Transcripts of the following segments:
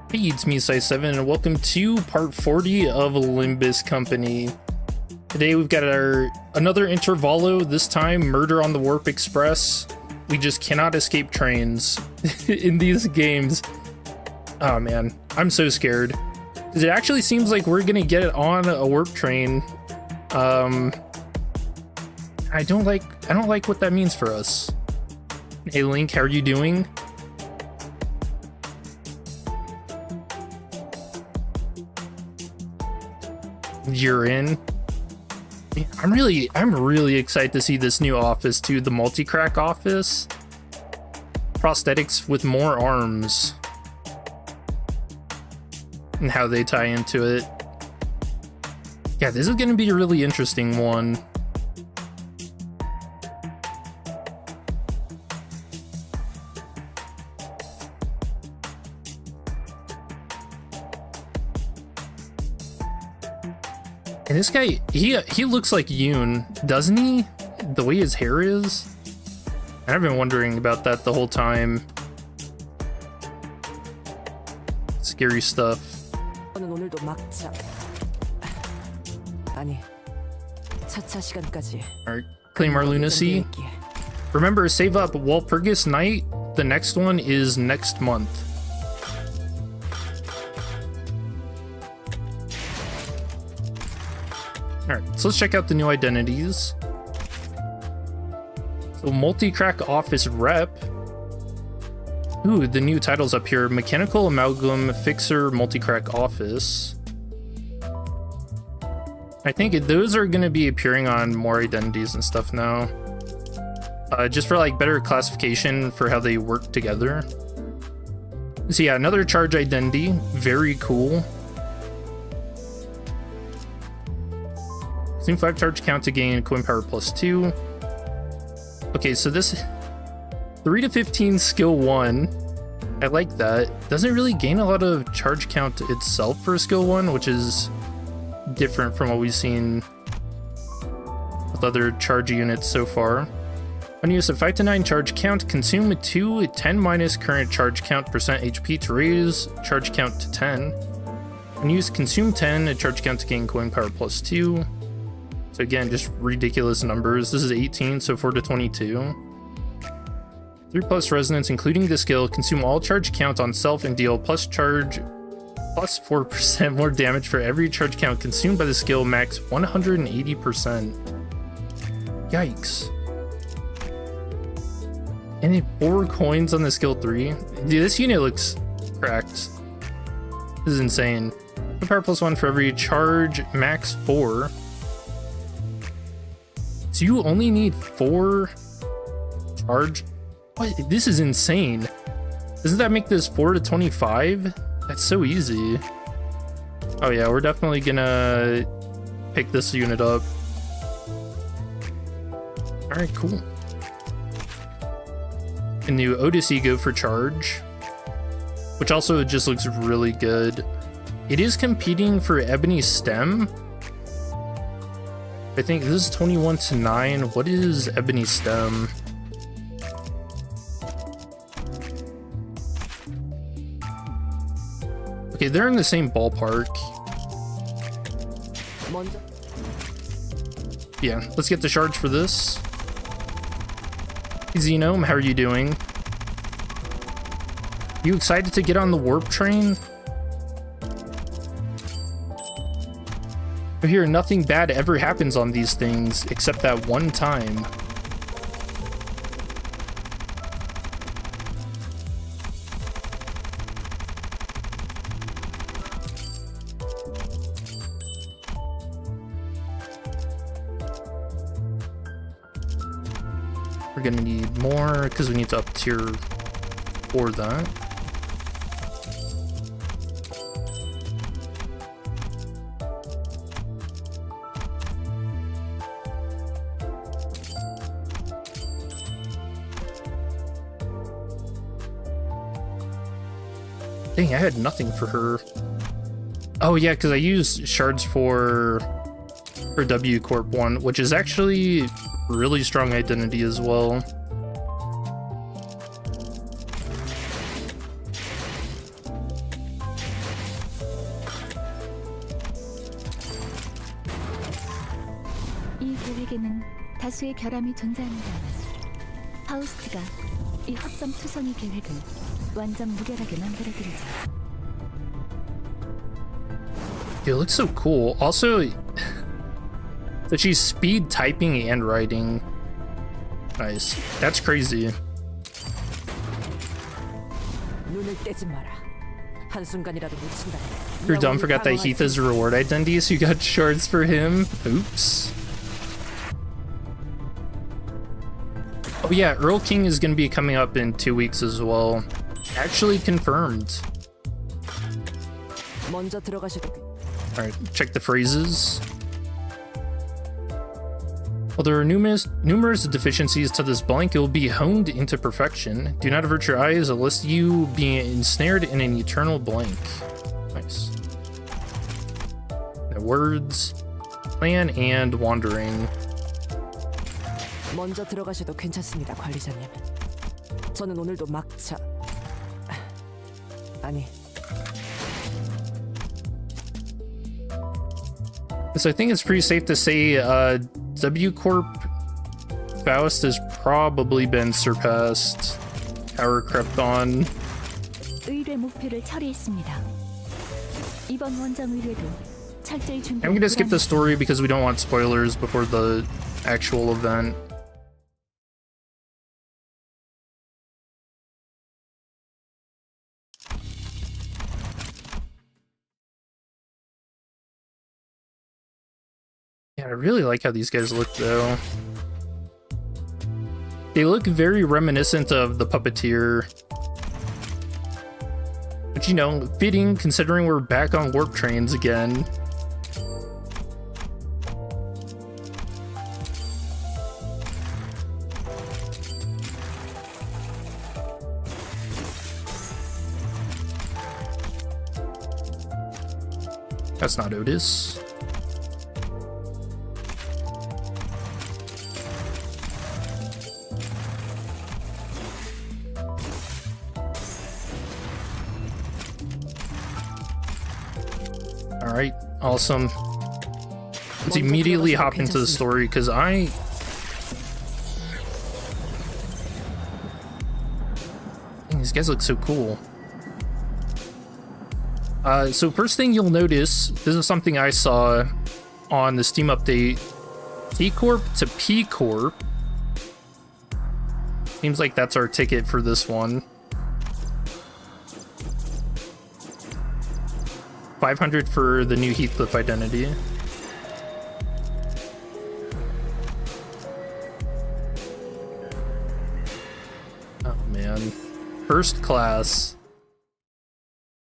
Hey, it's me, Size7, and welcome to part 40 of Limbus Company. Today we've got another Intervollo, this time Murder on the Warp Express. We just cannot escape trains in these games. Oh man, I'm so scared. Because it actually seems like we're gonna get on a warp train. I don't like what that means for us. Hey Link, how are you doing? You're in. I'm really excited to see this new office too, the multi-crack office. Prosthetics with more arms. And how they tie into it. Yeah, this is gonna be a really interesting one. And this guy, he looks like Yoon, doesn't he? The way his hair is. I've been wondering about that the whole time. Scary stuff. Alright, claim our lunacy. Remember, save up Walpurgis Night. The next one is next month. Alright, so let's check out the new identities. So multi-crack office rep. Ooh, the new titles up here. Mechanical amalgam fixer multi-crack office. I think those are going to be appearing on more identities and stuff now. Just for like better classification for how they work together. So yeah, another charge identity. Very cool. Consume 5 charge count to gain coin power +2. Okay, so this 3 to 15 skill 1. I like that. Doesn't really gain a lot of charge count itself for skill 1, which is different from what we've seen with other charge units so far. When use of 5 to 9 charge count, consume 2 10 minus current charge count % HP to raise charge count to 10. When use consume 10 charge count to gain coin power +2. So again, just ridiculous numbers. This is 18, so 4 to 22. 3 plus resonance, including the skill. Consume all charge count on self and deal plus charge plus 4% more damage for every charge count consumed by the skill, max 180%. Yikes. And then 4 coins on the skill 3. Dude, this unit looks cracked. This is insane. Power +1 for every charge, max 4. So you only need 4 charge? What? This is insane. Doesn't that make this 4 to 25? That's so easy. Oh yeah, we're definitely gonna pick this unit up. Alright, cool. A new Odyssey go for charge, which also just looks really good. It is competing for Ebony Stem. I think this is 21 to 9. What is Ebony Stem? Okay, they're in the same ballpark. Yeah, let's get the charge for this. Hey, Xenome, how are you doing? You excited to get on the warp train? I hear nothing bad ever happens on these things, except that one time. We're gonna need more, because we need to up tier for that. Dang, I had nothing for her. Oh yeah, because I used shards for W Corp 1, which is actually really strong identity as well. 우리에게는 다수의 결함이 존재합니다만 파우스트가 이 합점 투성이 계획을 완전 무결하게 만들어드리죠. It looks so cool. Also, that she's speed typing and writing. Nice. That's crazy. 눈을 떼지 마라. 한순간이라도 놓친다. Your dumb forgot that Heath is reward identity, so you got shards for him. Oops. Oh yeah, Earl King is going to be coming up in 2 weeks as well. Actually confirmed. 먼저 들어가셔도. Alright, check the phrases. While there are numerous deficiencies to this blank, it will be honed into perfection. Do not avert your eyes, lest you be ensnared in an eternal blank. Nice. The words, plan, and wandering. 먼저 들어가셔도 괜찮습니다, 관리자님. 저는 오늘도 막차. 아니. So I think it's pretty safe to say W Corp Faust has probably been surpassed. Power crept on. 의뢰 목표를 처리했습니다. 이번 원정 의뢰도 철저히 준비. I'm gonna skip the story because we don't want spoilers before the actual event. Yeah, I really like how these guys look though. They look very reminiscent of the Puppeteer. But you know, fitting considering we're back on warp trains again. That's not Otis. Alright, awesome. Let's immediately hop into the story because these guys look so cool. So first thing you'll notice, this is something I saw on the Steam update. T Corp to P Corp. Seems like that's our ticket for this one. 500 for the new Heathcliff identity. Oh man. First class.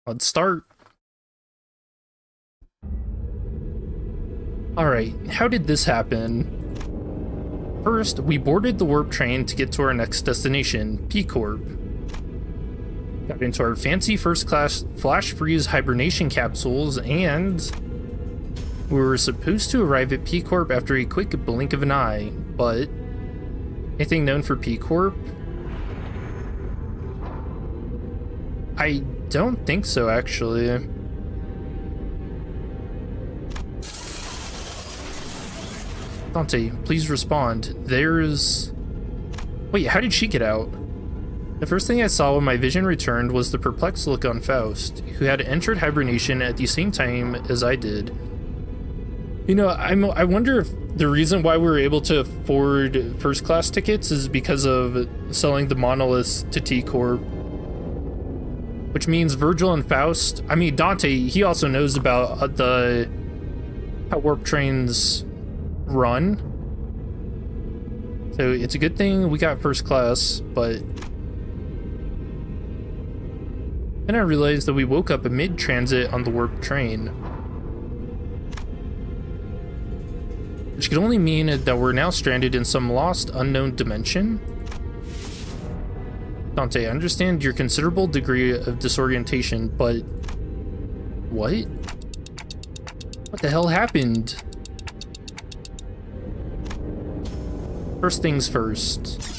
Let's start. Alright, how did this happen? First, we boarded the warp train to get to our next destination, P Corp. Got into our fancy first class flash freeze hibernation capsules, and we were supposed to arrive at P Corp after a quick blink of an eye, but anything known for P Corp? I don't think so, actually. Dante, please respond. There's... Wait, how did she get out? The first thing I saw when my vision returned was the perplexed look on Faust, who had entered hibernation at the same time as I did. You know, I wonder if the reason why we were able to afford first class tickets is because of selling the monoliths to T Corp. Which means Virgil and Faust, I mean Dante, he also knows about how warp trains run. So it's a good thing we got first class, but then I realized that we woke up mid-transit on the warp train. Which could only mean that we're now stranded in some lost, unknown dimension. Dante, I understand your considerable degree of disorientation, but... What? What the hell happened? First things first.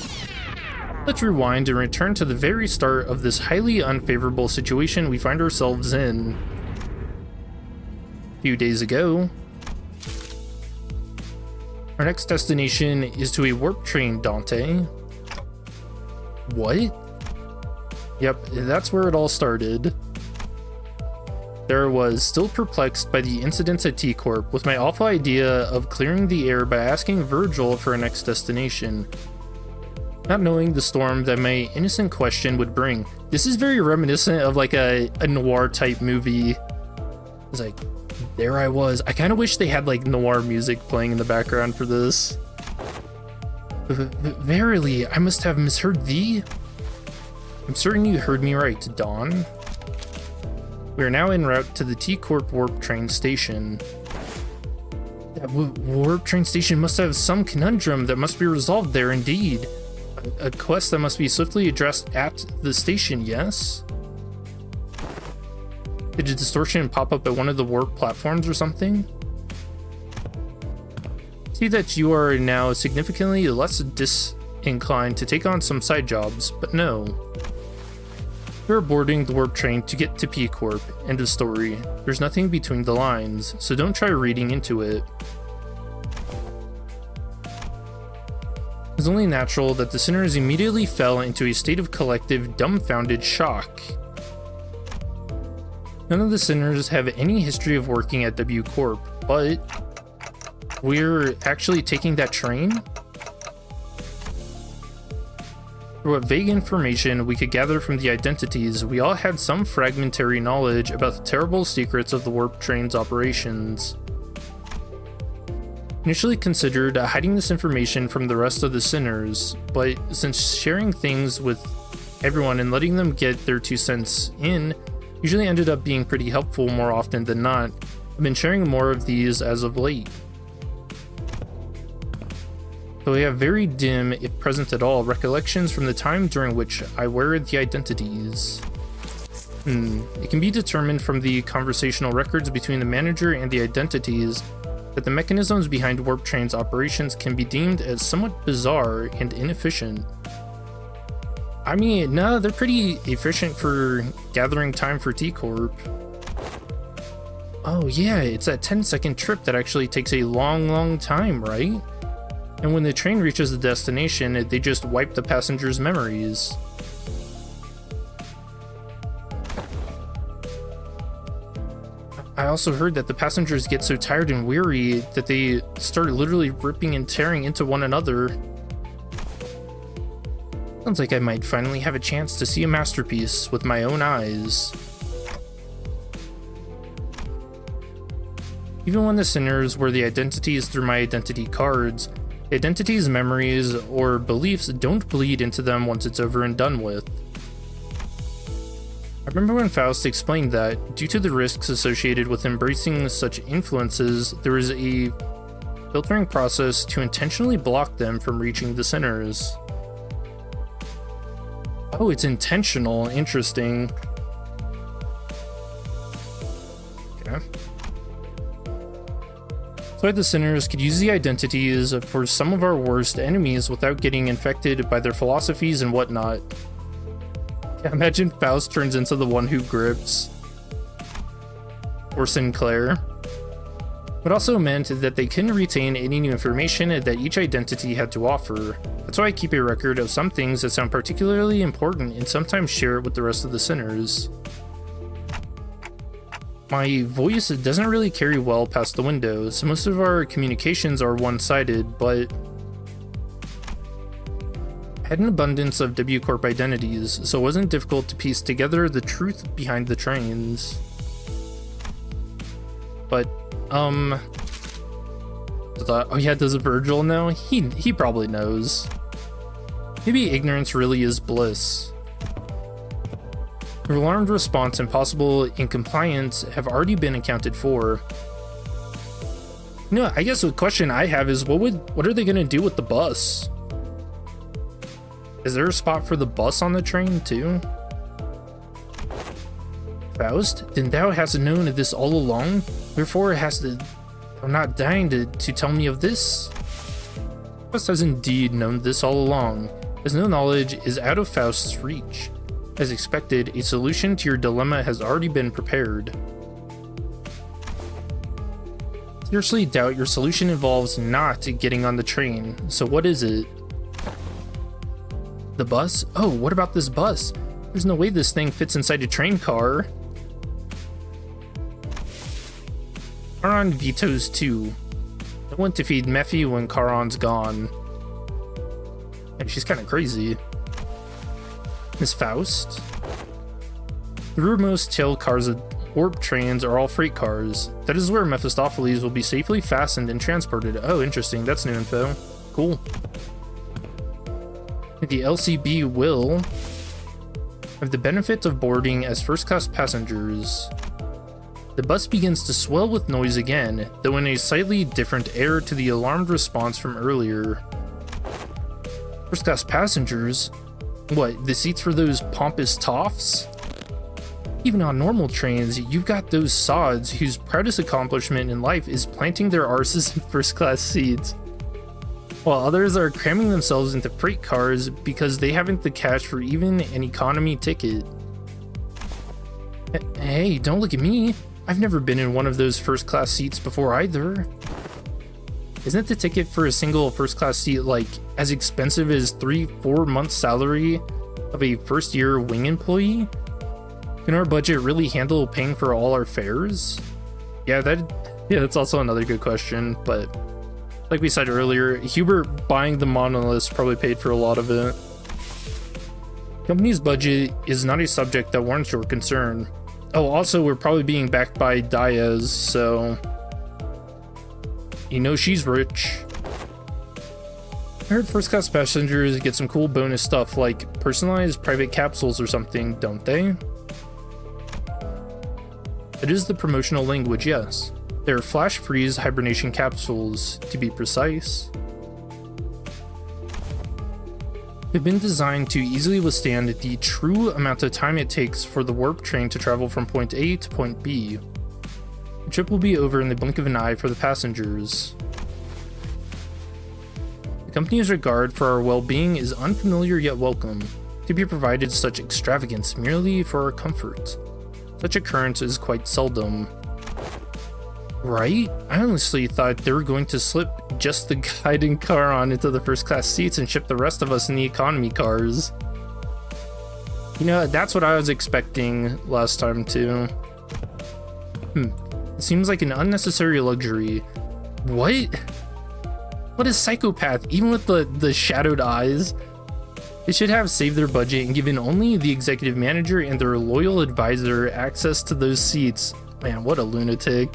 Let's rewind and return to the very start of this highly unfavorable situation we find ourselves in. A few days ago, Our next destination is to a warp train, Dante. What? Yep, that's where it all started. There I was, still perplexed by the incidents at T-Corp, with my awful idea of clearing the air by asking Virgil for our next destination, not knowing the storm that my innocent question would bring. This is very reminiscent of like a noir type movie. It's like, there I was. I kind of wish they had like noir music playing in the background for this. Verily, I must have misheard thee. I'm certain you heard me right, Dawn. We are now en route to the T-Corp warp train station. That warp train station must have some conundrum that must be resolved there indeed. A quest that must be swiftly addressed at the station, yes? Did a distortion pop up at one of the warp platforms or something? See that you are now significantly less disinclined to take on some side jobs, but no. You're boarding the warp train to get to P-Corp. End of story. There's nothing between the lines, so don't try reading into it. It's only natural that the sinners immediately fell into a state of collective, dumbfounded shock. None of the sinners have any history of working at W Corp, but we're actually taking that train? Through what vague information we could gather from the identities, we all had some fragmentary knowledge about the terrible secrets of the warp train's operations. Initially considered hiding this information from the rest of the sinners, but since sharing things with everyone and letting them get their 2 cents in usually ended up being pretty helpful more often than not, I've been sharing more of these as of late. Though we have very dim, if present at all, recollections from the time during which I wear the identities. It can be determined from the conversational records between the manager and the identities that the mechanisms behind Warp Train's operations can be deemed as somewhat bizarre and inefficient. I mean, no, they're pretty efficient for gathering time for T-Corp. Oh yeah, it's that 10-second trip that actually takes a long time, right? And when the train reaches the destination, they just wipe the passengers' memories. I also heard that the passengers get so tired and weary that they start literally ripping and tearing into one another. Sounds like I might finally have a chance to see a masterpiece with my own eyes. Even when the sinners were the identities through my identity cards, the identities' memories or beliefs don't bleed into them once it's over and done with. I remember when Faust explained that, due to the risks associated with embracing such influences, there is a filtering process to intentionally block them from reaching the sinners. Oh, it's intentional. Interesting. Okay. So the sinners could use the identities for some of our worst enemies without getting infected by their philosophies and whatnot. Imagine Faust turns into the one who grips. Or Sinclair. It also meant that they couldn't retain any new information that each identity had to offer. That's why I keep a record of some things that sound particularly important and sometimes share it with the rest of the sinners. My voice doesn't really carry well past the window, so most of our communications are one-sided, but I had an abundance of W Corp identities, so it wasn't difficult to piece together the truth behind the trains. But, I thought, oh yeah, does Virgil know? He probably knows. Maybe ignorance really is bliss. Your alarmed response and possible incompliance have already been accounted for. You know, I guess the question I have is, what are they gonna do with the bus? Is there a spot for the bus on the train too? Faust, then thou hast known of this all along, wherefore hast thou not deigned to tell me of this? Faust has indeed known this all along, as no knowledge is out of Faust's reach. As expected, a solution to your dilemma has already been prepared. seriously doubt your solution involves not getting on the train. So what is it? The bus? Oh, what about this bus? There's no way this thing fits inside a train car. Charon vetoes 2. I want to feed Mephi when Charon's gone. And she's kind of crazy. Miss Faust? The rearmost tail cars of warp trains are all freight cars. That is where Mephistopheles will be safely fastened and transported. Oh, interesting. That's new info. Cool. The LCB will have the benefit of boarding as first-class passengers. The bus begins to swell with noise again, though in a slightly different air to the alarmed response from earlier. First-class passengers? What, the seats for those pompous toffs? Even on normal trains, you've got those sods whose proudest accomplishment in life is planting their arses in first-class seats, while others are cramming themselves into freight cars because they haven't the cash for even an economy ticket. Hey, don't look at me. I've never been in one of those first-class seats before either. Isn't the ticket for a single first-class seat like as expensive as 3-4 months' salary of a first-year wing employee? Can our budget really handle paying for all our fares? Yeah, that's also another good question, but like we said earlier, Hubert buying the monoliths probably paid for a lot of it. Company's budget is not a subject that warrants your concern. Oh, also, we're probably being backed by Diaz, so you know she's rich. I heard first-class passengers get some cool bonus stuff like personalized private capsules or something, don't they? It is the promotional language, yes. They're flash freeze hibernation capsules, to be precise. They've been designed to easily withstand the true amount of time it takes for the warp train to travel from point A to point B. The trip will be over in the blink of an eye for the passengers. The company's regard for our well-being is unfamiliar yet welcome. To be provided such extravagance merely for our comfort. Such occurrence is quite seldom. Right? I honestly thought they were going to slip just the guiding car on into the first class seats and ship the rest of us in the economy cars. You know, that's what I was expecting last time too. It seems like an unnecessary luxury. What? What a psychopath, even with the shadowed eyes. They should have saved their budget and given only the executive manager and their loyal advisor access to those seats. Man, what a lunatic.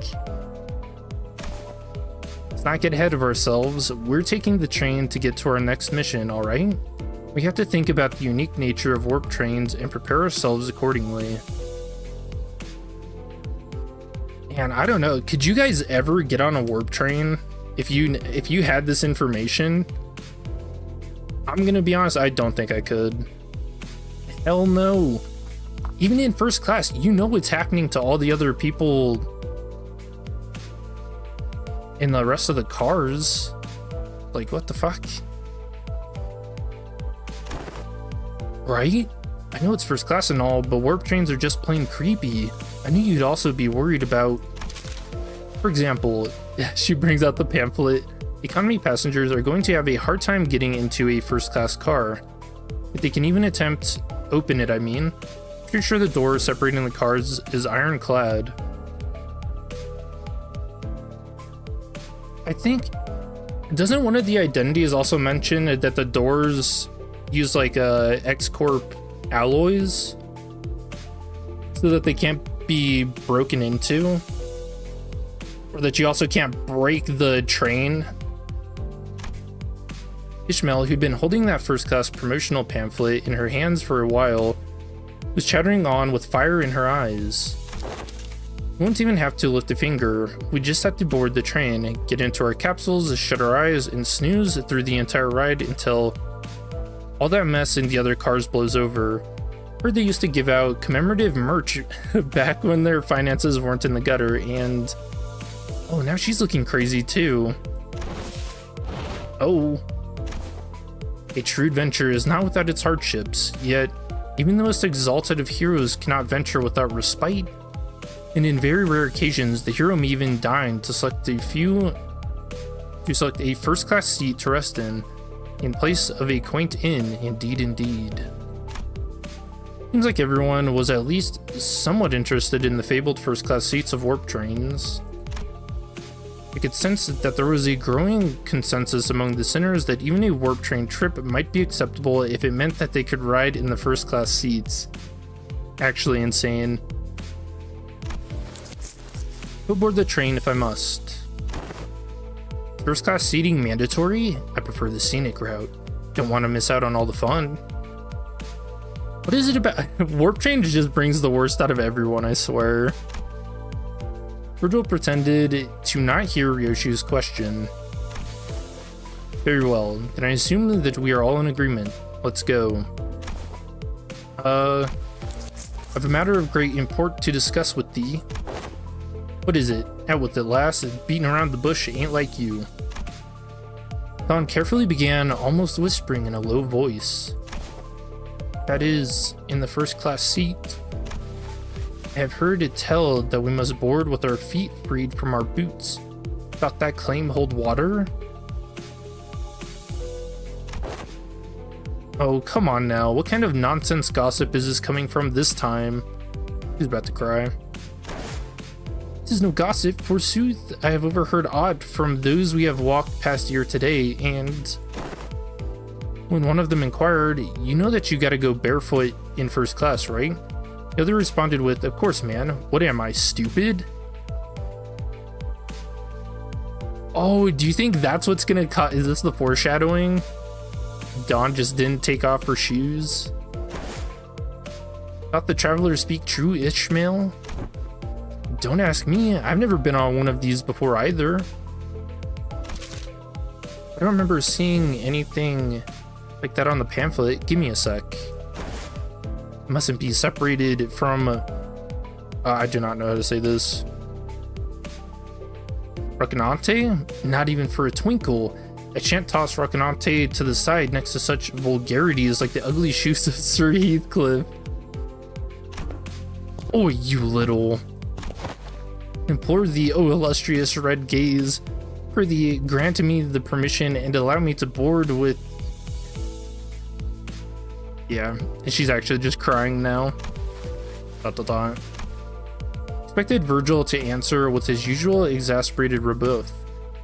Let's not get ahead of ourselves. We're taking the train to get to our next mission, alright? We have to think about the unique nature of warp trains and prepare ourselves accordingly. And I don't know, could you guys ever get on a warp train? If you had this information? I'm gonna be honest, I don't think I could. Hell no. Even in first class, you know what's happening to all the other people in the rest of the cars. Like, what the fuck? Right? I know it's first class and all, but warp trains are just plain creepy. I knew you'd also be worried about... For example, she brings out the pamphlet. Economy passengers are going to have a hard time getting into a first-class car. If they can even attempt open it, I mean. Pretty sure the door separating the cars is ironclad. I think... Doesn't one of the identities also mention that the doors use like X-Corp alloys? So that they can't be broken into? Or that you also can't break the train? Ishmael, who'd been holding that first-class promotional pamphlet in her hands for a while, was chattering on with fire in her eyes. We won't even have to lift a finger. We just have to board the train, get into our capsules, shut our eyes, and snooze through the entire ride until all that mess in the other cars blows over. Heard they used to give out commemorative merch back when their finances weren't in the gutter, and... Oh, now she's looking crazy too. Oh. A true adventure is not without its hardships, yet even the most exalted of heroes cannot venture without respite. And in very rare occasions, the hero may even deign to select a first-class seat to rest in place of a quaint inn. Indeed. Seems like everyone was at least somewhat interested in the fabled first-class seats of warp trains. I could sense that there was a growing consensus among the sinners that even a warp train trip might be acceptable if it meant that they could ride in the first-class seats. Actually insane. Go board the train if I must. First class seating mandatory? I prefer the scenic route. Don't want to miss out on all the fun. What is it about? Warp train just brings the worst out of everyone, I swear. Virgil pretended to not hear Ryoshu's question. Very well, then I assume that we are all in agreement. Let's go. I have a matter of great import to discuss with thee. What is it? Out with it, lass. Beating around the bush ain't like you. Thon carefully began, almost whispering in a low voice. That is, in the first-class seat. I have heard it tell that we must board with our feet freed from our boots. Thought that claim hold water? Oh, come on now. What kind of nonsense gossip is this coming from this time? He's about to cry. This is no gossip, forsooth. I have overheard aught from those we have walked past here today, and when one of them inquired, you know that you gotta go barefoot in first class, right? The other responded with, of course, man. What am I, stupid? Oh, do you think that's what's gonna cut? Is this the foreshadowing? Dawn just didn't take off her shoes. Thought the travelers speak true, Ishmael? Don't ask me. I've never been on one of these before either. I don't remember seeing anything like that on the pamphlet. Give me a sec. Mustn't be separated from... I do not know how to say this. Rocinante? Not even for a twinkle. I shan't toss Rocinante to the side next to such vulgarities like the ugly shoes of Sir Heathcliff. Oh, you little... Implore thee, O illustrious red gaze, for thee grant me the permission and allow me to board with... Yeah, and she's actually just crying now. Expected Virgil to answer with his usual exasperated rebuff.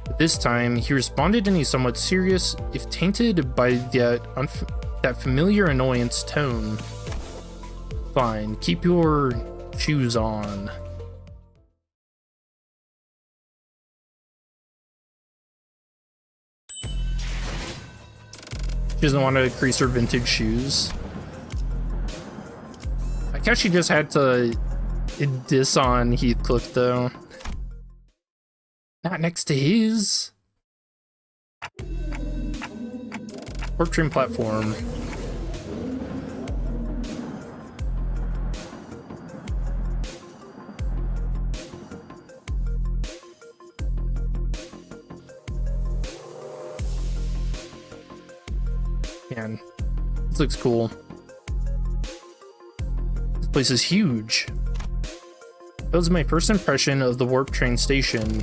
But this time, he responded in a somewhat serious, if tainted by that familiar annoyance tone. Fine, keep your shoes on. She doesn't want to crease her vintage shoes. I guess she just had to diss on Heathcliff, though. Not next to his. Warp train platform. Man, this looks cool. This place is huge. That was my first impression of the warp train station.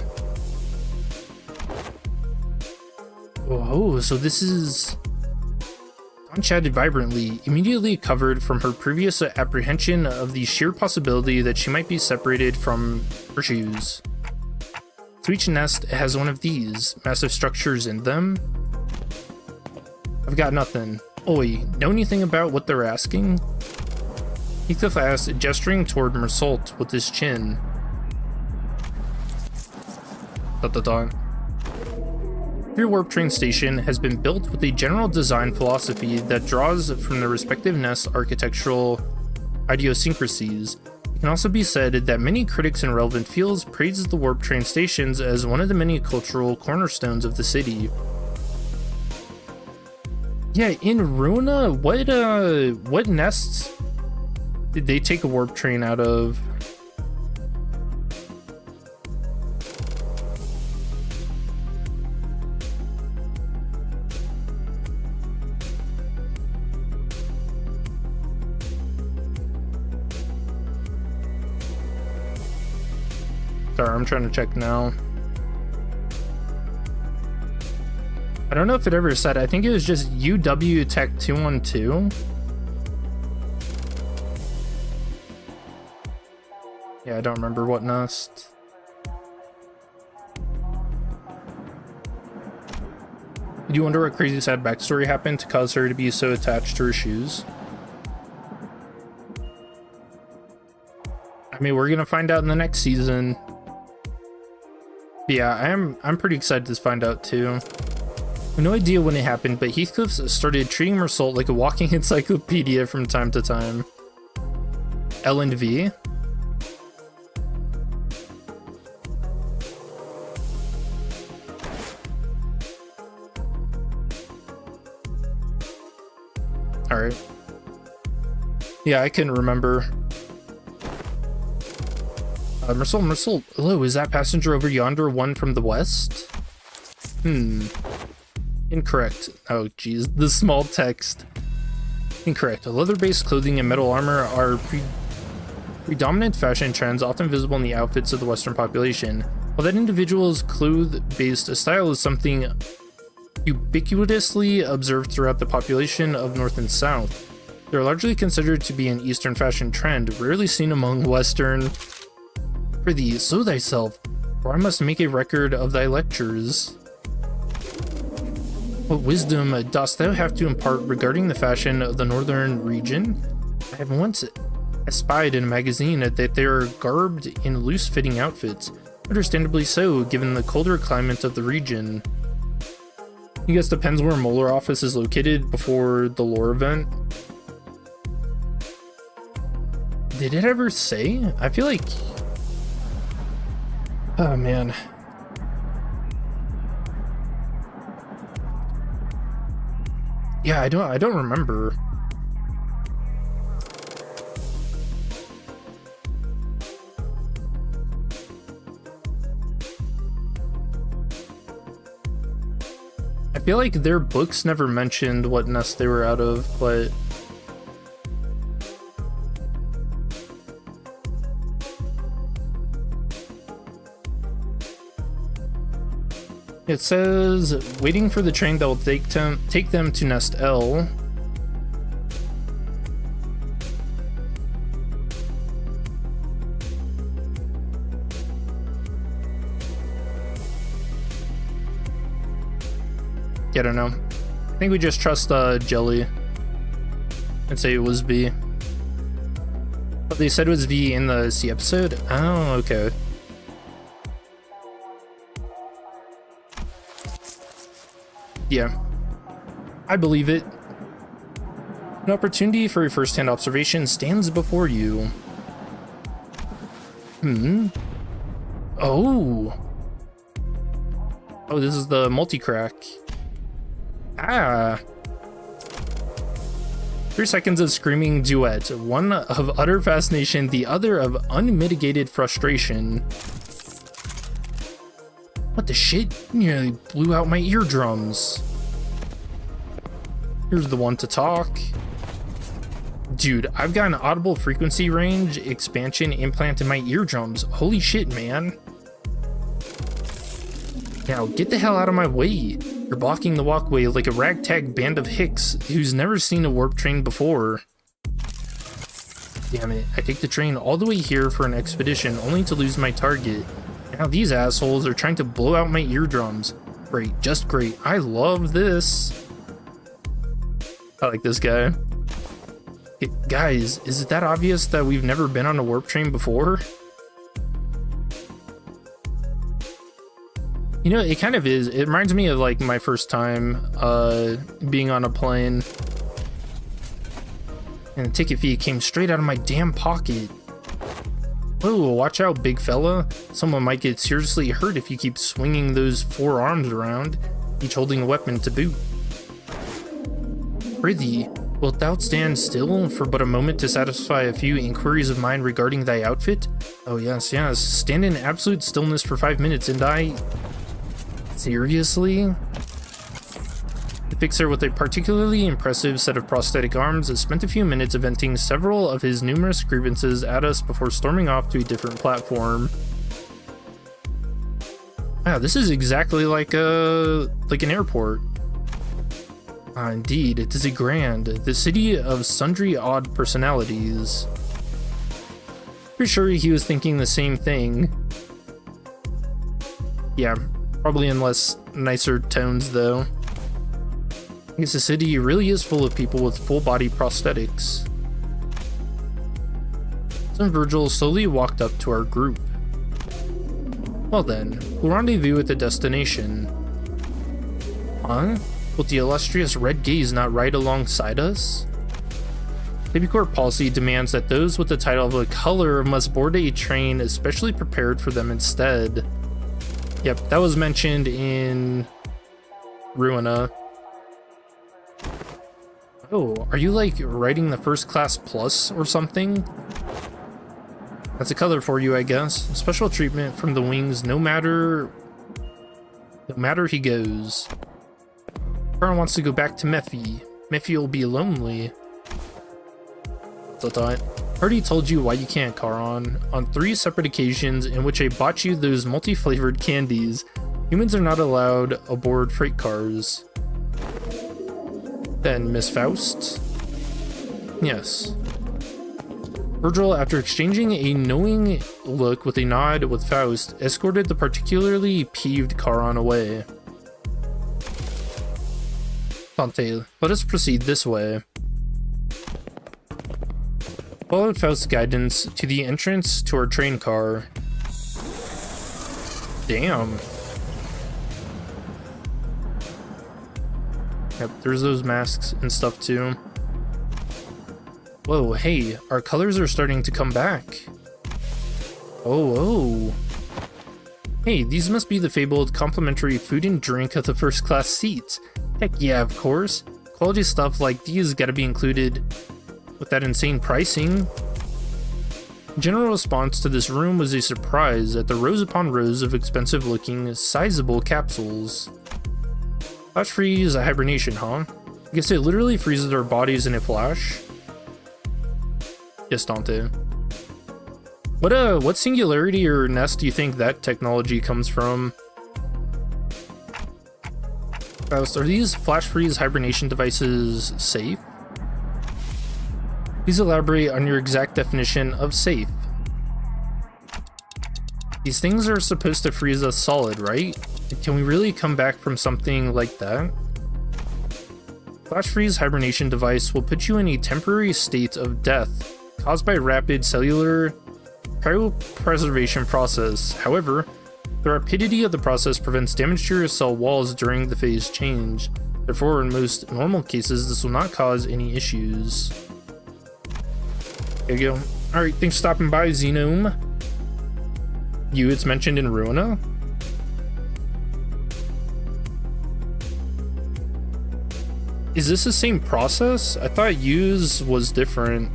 Oh, so this is... Dawn chatted vibrantly, immediately recovered from her previous apprehension of the sheer possibility that she might be separated from her shoes. So each nest has one of these massive structures in them. I've got nothing. Oi, know anything about what they're asking? Heathcliff asked, gesturing toward Mersault with his chin. Your warp train station has been built with a general design philosophy that draws from the respective nest's architectural idiosyncrasies. It can also be said that many critics in relevant fields praises the warp train stations as one of the many cultural cornerstones of the city. Yeah, in Runa, what nests did they take a warp train out of? Sorry, I'm trying to check now. I don't know if it ever said. I think it was just UW Tech 212. Yeah, I don't remember what nest. Do you wonder what crazy sad backstory happened to cause her to be so attached to her shoes? I mean, we're gonna find out in the next season. But yeah, I'm pretty excited to find out too. I have no idea when it happened, but Heathcliff started treating Mersault like a walking encyclopedia from time to time. L and V. Alright. Yeah, I couldn't remember. Mersault, hello, is that passenger over yonder one from the west? Incorrect. Oh, geez, the small text. Incorrect. Leather-based clothing and metal armor are predominant fashion trends often visible in the outfits of the Western population. While that individual's cloth-based style is something ubiquitously observed throughout the population of North and South, they are largely considered to be an Eastern fashion trend, rarely seen among Western. Prithee, sow thyself, for I must make a record of thy lectures. What wisdom dost thou have to impart regarding the fashion of the northern region? I have once espied in a magazine that they are garbed in loose-fitting outfits, understandably so, given the colder climate of the region. I guess depends where Molar office is located before the lore event. Did it ever say? I feel like... Oh man. Yeah, I don't remember. I feel like their books never mentioned what nest they were out of, but it says waiting for the train that will take them to Nest L. Yeah, I don't know. I think we just trust Jelly and say it was V. But they said it was V in the C episode? Oh, okay. Yeah, I believe it. An opportunity for a first-hand observation stands before you. Oh, this is the multi-crack. 3 seconds of screaming duet, one of utter fascination, the other of unmitigated frustration. What the shit? You nearly blew out my eardrums. Here's the one to talk. Dude, I've got an audible frequency range expansion implant in my eardrums. Holy shit, man. Now, get the hell out of my way. You're blocking the walkway like a ragtag band of hicks who's never seen a warp train before. Damn it, I take the train all the way here for an expedition only to lose my target. Now these assholes are trying to blow out my eardrums. Great, just great. I love this. I like this guy. Hey, guys, is it that obvious that we've never been on a warp train before? You know, it kind of is. It reminds me of like my first time being on a plane. And the ticket fee came straight out of my damn pocket. Whoa, watch out, big fella. Someone might get seriously hurt if you keep swinging those 4 arms around, each holding a weapon to boot. Prithee, wilt thou stand still for but a moment to satisfy a few inquiries of mine regarding thy outfit? Oh yes, yes. Stand in absolute stillness for 5 minutes and I... Seriously? The fixer with a particularly impressive set of prosthetic arms spent a few minutes venting several of his numerous grievances at us before storming off to a different platform. Wow, this is exactly like an airport. Indeed, it is a grand, the city of sundry odd personalities. Pretty sure he was thinking the same thing. Yeah, probably in less nicer tones though. I guess the city really is full of people with full body prosthetics. So Virgil slowly walked up to our group. Well then, we'll rendezvous at the destination. Huh? Will the illustrious Red Gaze not ride alongside us? Baby Corp policy demands that those with the title of a color must board a train especially prepared for them instead. Yep, that was mentioned in Ruina. Oh, are you like riding the first class plus or something? That's a color for you, I guess. Special treatment from the wings no matter he goes. Karan wants to go back to Mephi. Mephi will be lonely. I already told you why you can't, Karan. On 3 separate occasions in which I bought you those multi-flavored candies, humans are not allowed aboard freight cars. Then, Miss Faust? Yes. Virgil, after exchanging a knowing look with a nod with Faust, escorted the particularly peeved Charon away. Dante, let us proceed this way. Followed Faust's guidance to the entrance to our train car. Damn. Yep, there's those masks and stuff too. Whoa, hey, our colors are starting to come back. Oh. Hey, these must be the fabled complimentary food and drink of the first class seats. Heck yeah, of course. Quality stuff like these gotta be included with that insane pricing. General response to this room was a surprise at the rows upon rows of expensive looking, sizable capsules. Flash freeze hibernation, huh? I guess it literally freezes our bodies in a flash. Yes, Dante. What singularity or nest do you think that technology comes from? Faust, are these flash freeze hibernation devices safe? Please elaborate on your exact definition of safe. These things are supposed to freeze us solid, right? Can we really come back from something like that? Flash freeze hibernation device will put you in a temporary state of death caused by rapid cellular cryopreservation process. However, the rapidity of the process prevents damage to your cell walls during the phase change. Therefore, in most normal cases, this will not cause any issues. There you go. Alright, thanks for stopping by, Xenome. It's mentioned in Ruina? Is this the same process? I thought use was different.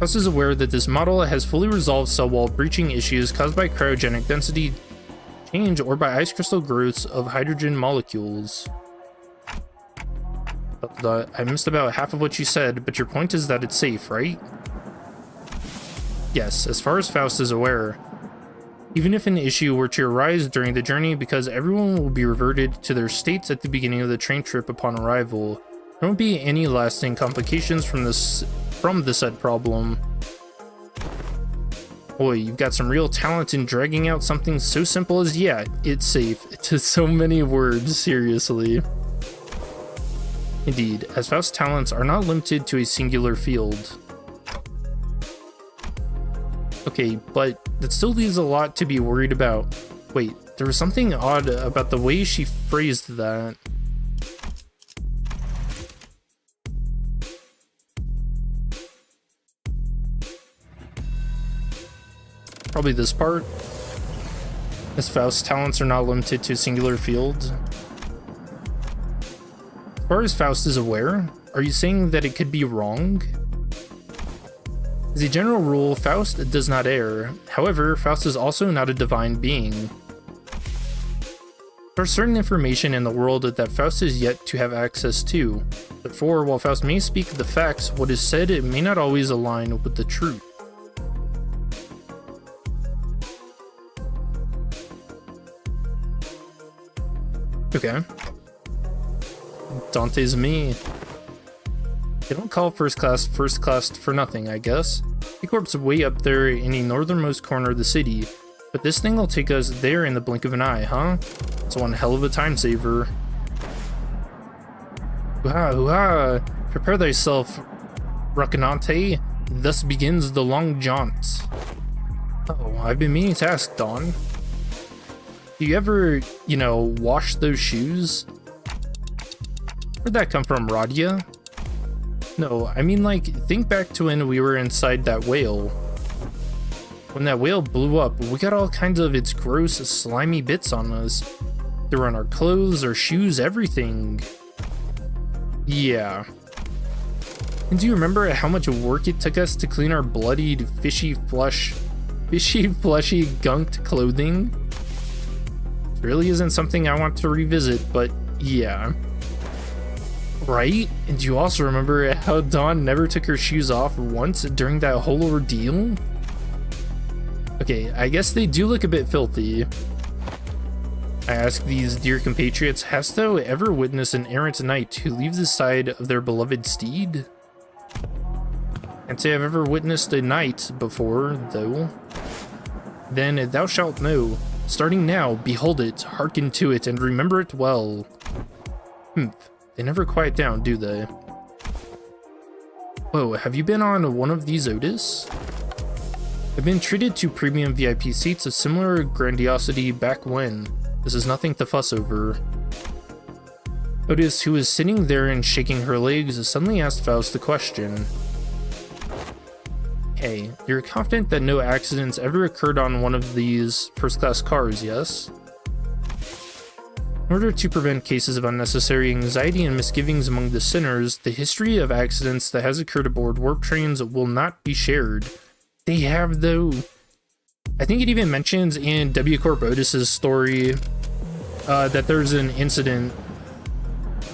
Faust is aware that this model has fully resolved cell wall breaching issues caused by cryogenic density change or by ice crystal growths of hydrogen molecules. I missed about half of what you said, but your point is that it's safe, right? Yes, as far as Faust is aware. Even if an issue were to arise during the journey, because everyone will be reverted to their states at the beginning of the train trip upon arrival, there won't be any lasting complications from the said problem. Boy, you've got some real talent in dragging out something so simple as, yeah, it's safe. To so many words, seriously. Indeed, as Faust's talents are not limited to a singular field. Okay, but that still leaves a lot to be worried about. Wait, there was something odd about the way she phrased that. Probably this part. As Faust's talents are not limited to a singular field. As far as Faust is aware, are you saying that it could be wrong? As a general rule, Faust does not err. However, Faust is also not a divine being. There is certain information in the world that Faust is yet to have access to. Therefore, while Faust may speak the facts, what is said may not always align with the truth. Okay. Dante's me. They don't call first class for nothing, I guess. P-Corp's way up there in the northernmost corner of the city, but this thing will take us there in the blink of an eye, huh? It's one hell of a time saver. Hoo-ha, hoo-ha! Prepare thyself, Racanante. Thus begins the long jaunt. Oh, I've been meaning to ask, Dawn. Do you ever, you know, wash those shoes? Where'd that come from, Radia? No, I mean, like, think back to when we were inside that whale. When that whale blew up, we got all kinds of its gross, slimy bits on us. They were on our clothes, our shoes, everything. Yeah. And do you remember how much work it took us to clean our bloodied, fishy, fleshy, gunked clothing? It really isn't something I want to revisit, but yeah. Right? And do you also remember how Dawn never took her shoes off once during that whole ordeal? Okay, I guess they do look a bit filthy. I ask these dear compatriots, hast thou ever witnessed an errant knight who leaves the side of their beloved steed? Can't say I've ever witnessed a knight before, though. Then thou shalt know. Starting now, behold it, hearken to it, and remember it well. They never quiet down, do they? Whoa, have you been on one of these Otis? I've been treated to premium VIP seats of similar grandiosity back when. This is nothing to fuss over. Otis, who was sitting there and shaking her legs, suddenly asked Faust a question. Hey, you're confident that no accidents ever occurred on one of these first-class cars, yes? In order to prevent cases of unnecessary anxiety and misgivings among the sinners, the history of accidents that has occurred aboard warp trains will not be shared. They have, though. I think it even mentions in W Corp Otis's story that there's an incident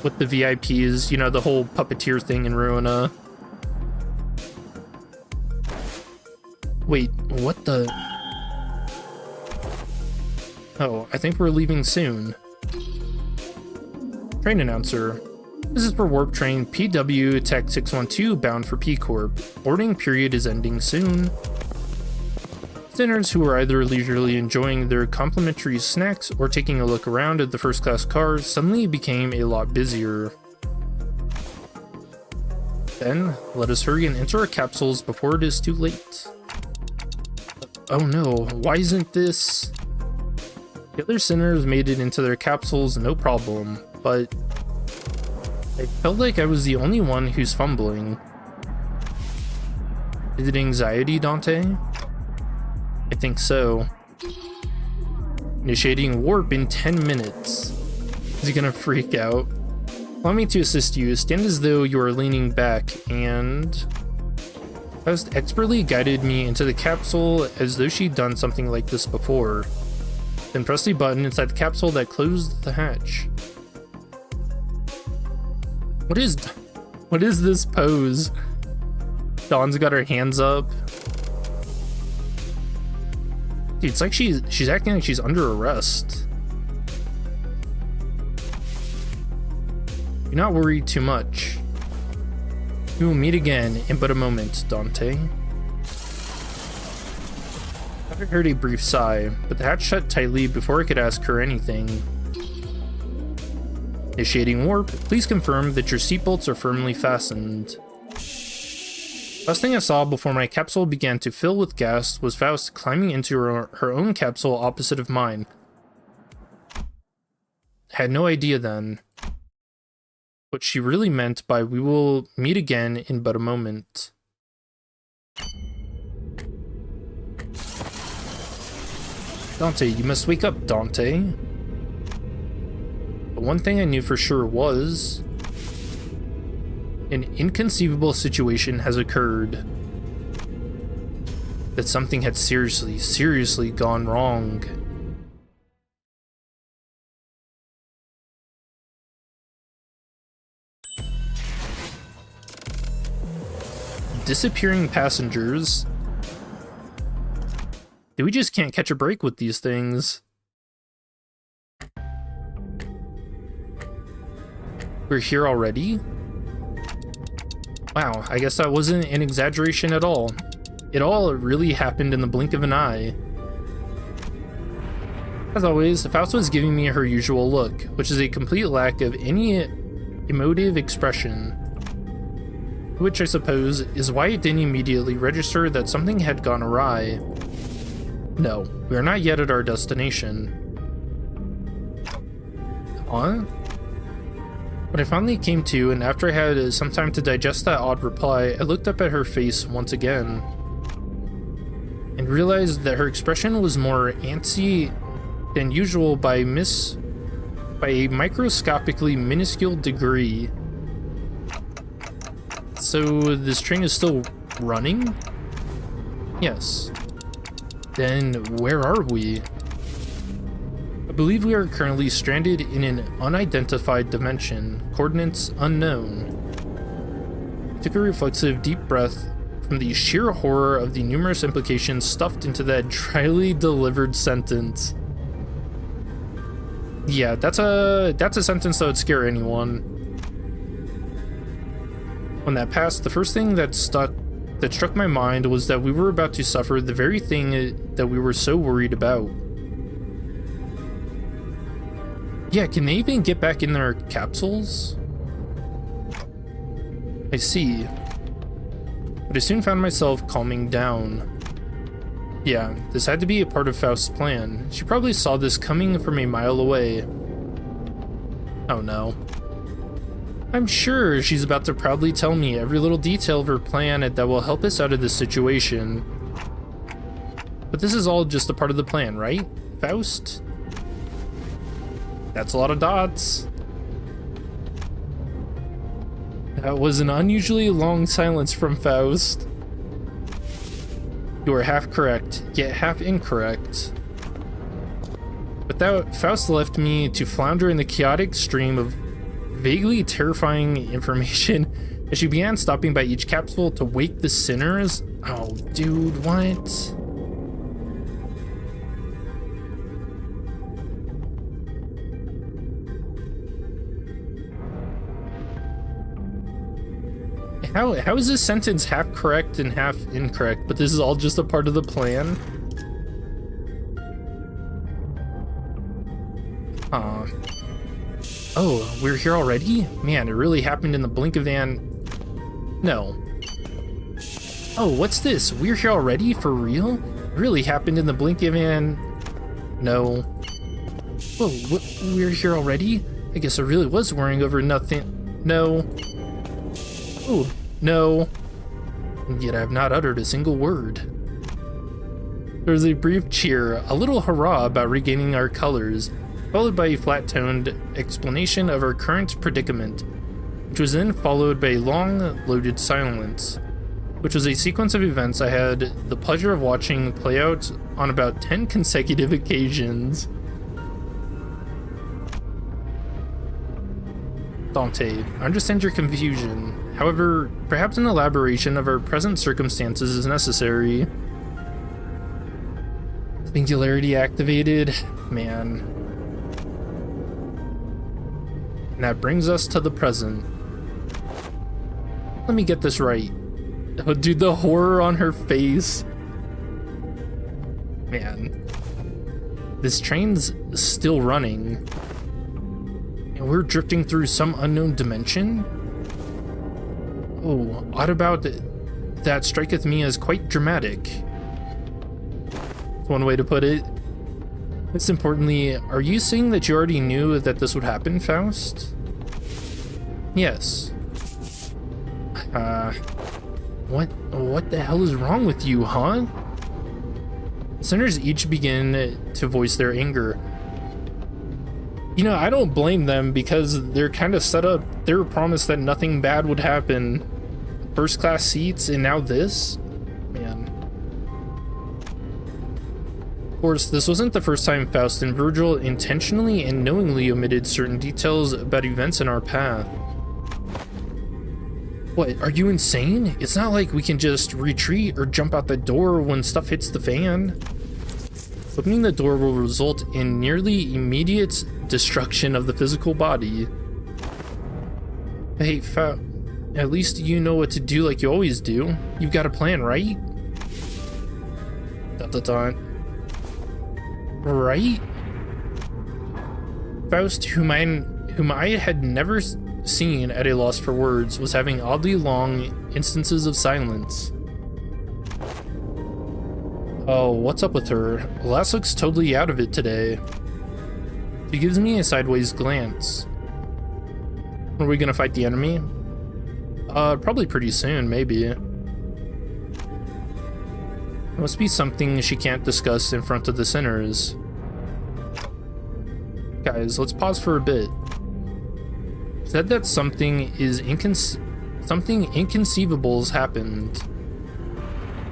with the VIPs, you know, the whole puppeteer thing in Ruina. Wait, what the? Oh, I think we're leaving soon. Train announcer. This is for Warp Train PW Tech 612 bound for P Corp. Boarding period is ending soon. Sinners who are either leisurely enjoying their complimentary snacks or taking a look around at the first class cars suddenly became a lot busier. Then, let us hurry and enter our capsules before it is too late. Oh no, why isn't this? The other sinners made it into their capsules no problem, but I felt like I was the only one who's fumbling. Is it anxiety, Dante? I think so. Initiating warp in 10 minutes. Is he gonna freak out? Allow me to assist you. Stand as though you are leaning back and... Faust expertly guided me into the capsule as though she'd done something like this before. Then press the button inside the capsule that closed the hatch. What is this pose? Dawn's got her hands up. Dude, it's like she's acting like she's under arrest. Do not worry too much. We will meet again in but a moment, Dante. I heard a brief sigh, but the hatch shut tightly before I could ask her anything. Initiating warp, please confirm that your seatbelts are firmly fastened. Last thing I saw before my capsule began to fill with gas was Faust climbing into her own capsule opposite of mine. I had no idea then what she really meant by "we will meet again in but a moment." Dante, you must wake up, Dante. But one thing I knew for sure was... an inconceivable situation has occurred. That something had seriously gone wrong. Disappearing passengers. We just can't catch a break with these things. We're here already? Wow, I guess that wasn't an exaggeration at all. It all really happened in the blink of an eye. As always, Faust was giving me her usual look, which is a complete lack of any emotive expression. Which I suppose is why it didn't immediately register that something had gone awry. No, we are not yet at our destination. Huh? When I finally came to, and after I had some time to digest that odd reply, I looked up at her face once again, and realized that her expression was more antsy than usual by a microscopically minuscule degree. So this train is still running? Yes. Then where are we? I believe we are currently stranded in an unidentified dimension, coordinates unknown. I took a reflexive deep breath from the sheer horror of the numerous implications stuffed into that dryly delivered sentence. Yeah, that's a sentence that would scare anyone. When that passed, the first thing that struck my mind was that we were about to suffer the very thing that we were so worried about. Yeah, can they even get back in their capsules? I see. But I soon found myself calming down. Yeah, this had to be a part of Faust's plan. She probably saw this coming from a mile away. Oh no. I'm sure she's about to proudly tell me every little detail of her plan that will help us out of this situation. But this is all just a part of the plan, right, Faust? That's a lot of dots. That was an unusually long silence from Faust. You are half correct, yet half incorrect. But that Faust left me to flounder in the chaotic stream of vaguely terrifying information as she began stopping by each capsule to wake the sinners. Oh, dude, what? How is this sentence half correct and half incorrect, but this is all just a part of the plan? Oh, we're here already? Man, it really happened in the blink of an... No. Oh, what's this? We're here already? For real? It really happened in the blink of an... No. Whoa, we're here already? I guess I really was worrying over nothing. No. Oh, no. And yet I have not uttered a single word. There was a brief cheer, a little hurrah about regaining our colors, followed by a flat-toned explanation of our current predicament, which was then followed by a long, loaded silence, which was a sequence of events I had the pleasure of watching play out on about 10 consecutive occasions. Dante, I understand your confusion. However, perhaps an elaboration of our present circumstances is necessary. Singularity activated? Man. And that brings us to the present. Let me get this right. Oh, dude, the horror on her face. Man. This train's still running. And we're drifting through some unknown dimension? Oh, odd about that striketh me as quite dramatic. That's one way to put it. Most importantly, are you saying that you already knew that this would happen, Faust? Yes. What the hell is wrong with you, huh? Sinners each begin to voice their anger. You know, I don't blame them because they're kind of set up. They were promised that nothing bad would happen. First class seats and now this? Man. Of course, this wasn't the first time Faust and Virgil intentionally and knowingly omitted certain details about events in our path. What, are you insane? It's not like we can just retreat or jump out the door when stuff hits the fan. Opening the door will result in nearly immediate destruction of the physical body. Hey, at least you know what to do like you always do. You've got a plan, right? Dot dot dot. Right? Faust, whom I had never seen at a loss for words, was having oddly long instances of silence. Oh, what's up with her? Lass looks totally out of it today. She gives me a sideways glance. Are we gonna fight the enemy? Probably pretty soon, maybe. It must be something she can't discuss in front of the sinners. Guys, let's pause for a bit. Said that something inconceivable's happened.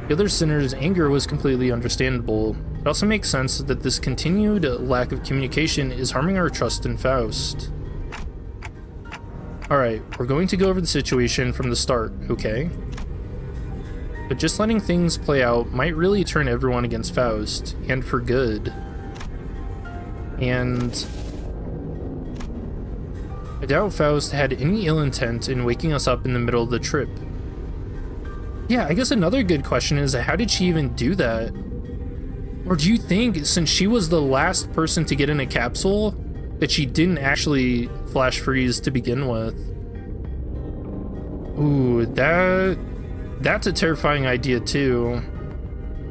The other sinner's anger was completely understandable. It also makes sense that this continued lack of communication is harming our trust in Faust. Alright, we're going to go over the situation from the start, okay? But just letting things play out might really turn everyone against Faust, and for good. And I doubt Faust had any ill intent in waking us up in the middle of the trip. Yeah, I guess another good question is, how did she even do that? Or do you think, since she was the last person to get in a capsule, that she didn't actually flash freeze to begin with? Ooh, that's a terrifying idea too.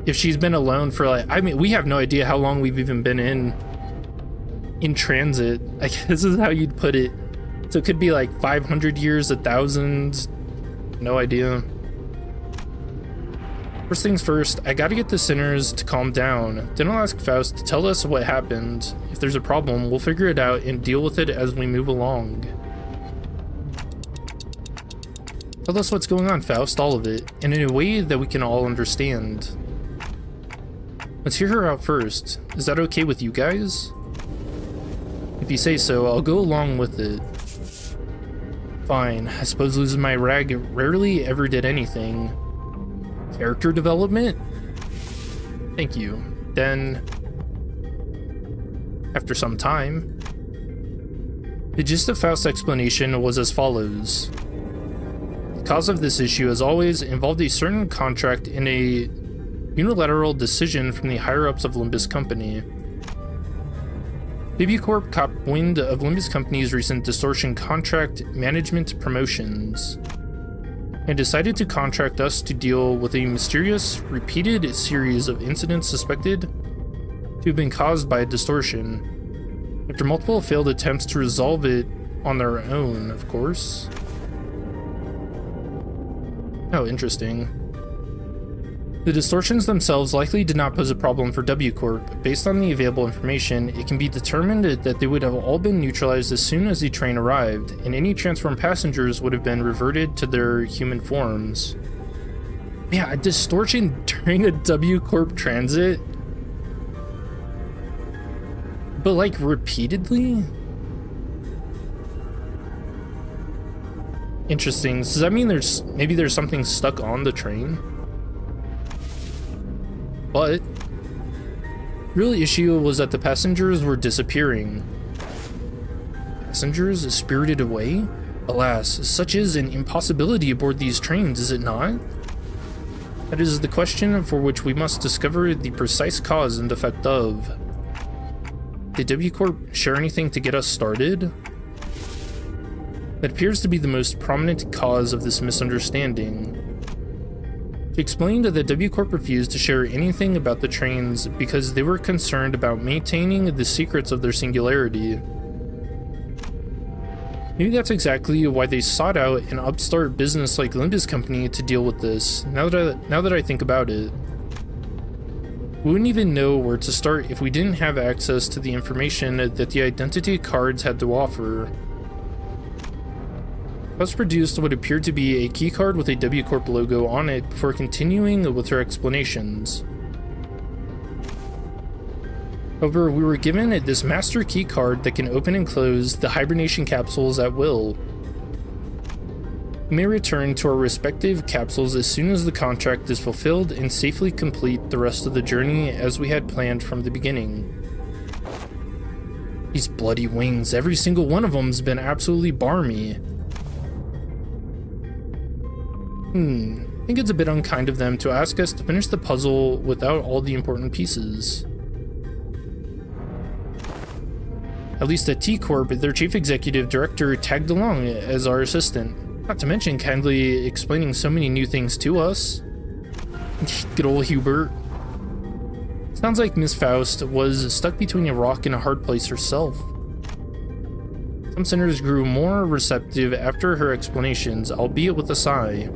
If she's been alone for like, I mean, we have no idea how long we've even been in transit. I guess this is how you'd put it. So it could be like 500 years, 1,000, no idea. First things first, I gotta get the sinners to calm down. Then I'll ask Faust to tell us what happened. If there's a problem, we'll figure it out and deal with it as we move along. Tell us what's going on, Faust, all of it, and in a way that we can all understand. Let's hear her out first. Is that okay with you guys? If you say so, I'll go along with it. Fine, I suppose losing my rag rarely ever did anything. Character development? Thank you. Then, after some time, the gist of Faust's explanation was as follows. The cause of this issue, as always, involved a certain contract in a unilateral decision from the higher-ups of Limbus Company. BB Corp caught wind of Limbus Company's recent distortion contract management promotions and decided to contract us to deal with a mysterious, repeated series of incidents suspected to have been caused by a distortion, after multiple failed attempts to resolve it on their own, of course. Oh, interesting. The distortions themselves likely did not pose a problem for W Corp. Based on the available information, it can be determined that they would have all been neutralized as soon as the train arrived, and any transformed passengers would have been reverted to their human forms. Yeah, a distortion during a W Corp transit? But like repeatedly? Interesting. Does that mean maybe there's something stuck on the train? But the real issue was that the passengers were disappearing. Passengers spirited away? Alas, such is an impossibility aboard these trains, is it not? That is the question for which we must discover the precise cause and effect of. Did W Corp share anything to get us started? That appears to be the most prominent cause of this misunderstanding. She explained that W Corp refused to share anything about the trains because they were concerned about maintaining the secrets of their singularity. Maybe that's exactly why they sought out an upstart business like Limbus Company to deal with this, now that I think about it. We wouldn't even know where to start if we didn't have access to the information that the identity cards had to offer. Faust produced what appeared to be a keycard with a W Corp logo on it before continuing with her explanations. However, we were given this master keycard that can open and close the hibernation capsules at will. We may return to our respective capsules as soon as the contract is fulfilled and safely complete the rest of the journey as we had planned from the beginning. These bloody wings, every single one of them's been absolutely barmy. I think it's a bit unkind of them to ask us to finish the puzzle without all the important pieces. At least at T-Corp, their chief executive director tagged along as our assistant. Not to mention kindly explaining so many new things to us. Good old Hubert. Sounds like Miss Faust was stuck between a rock and a hard place herself. Some sinners grew more receptive after her explanations, albeit with a sigh.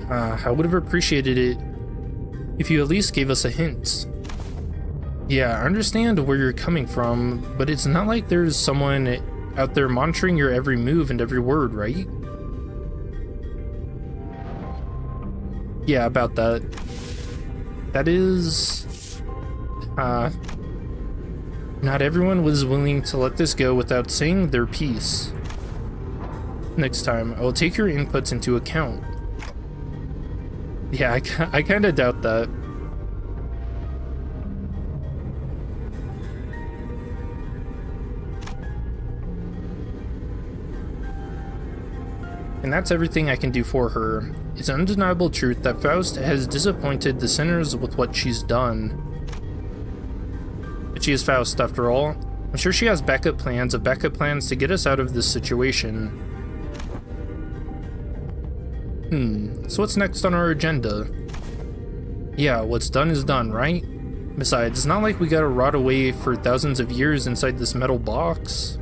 I would have appreciated it if you at least gave us a hint. Yeah, I understand where you're coming from, but it's not like there's someone out there monitoring your every move and every word, right? Yeah, about that. That is... not everyone was willing to let this go without saying their piece. Next time, I will take your inputs into account. Yeah, I kind of doubt that. And that's everything I can do for her. It's an undeniable truth that Faust has disappointed the sinners with what she's done. But she is Faust, after all. I'm sure she has backup plans to get us out of this situation. So what's next on our agenda? Yeah, what's done is done, right? Besides, it's not like we gotta rot away for thousands of years inside this metal box.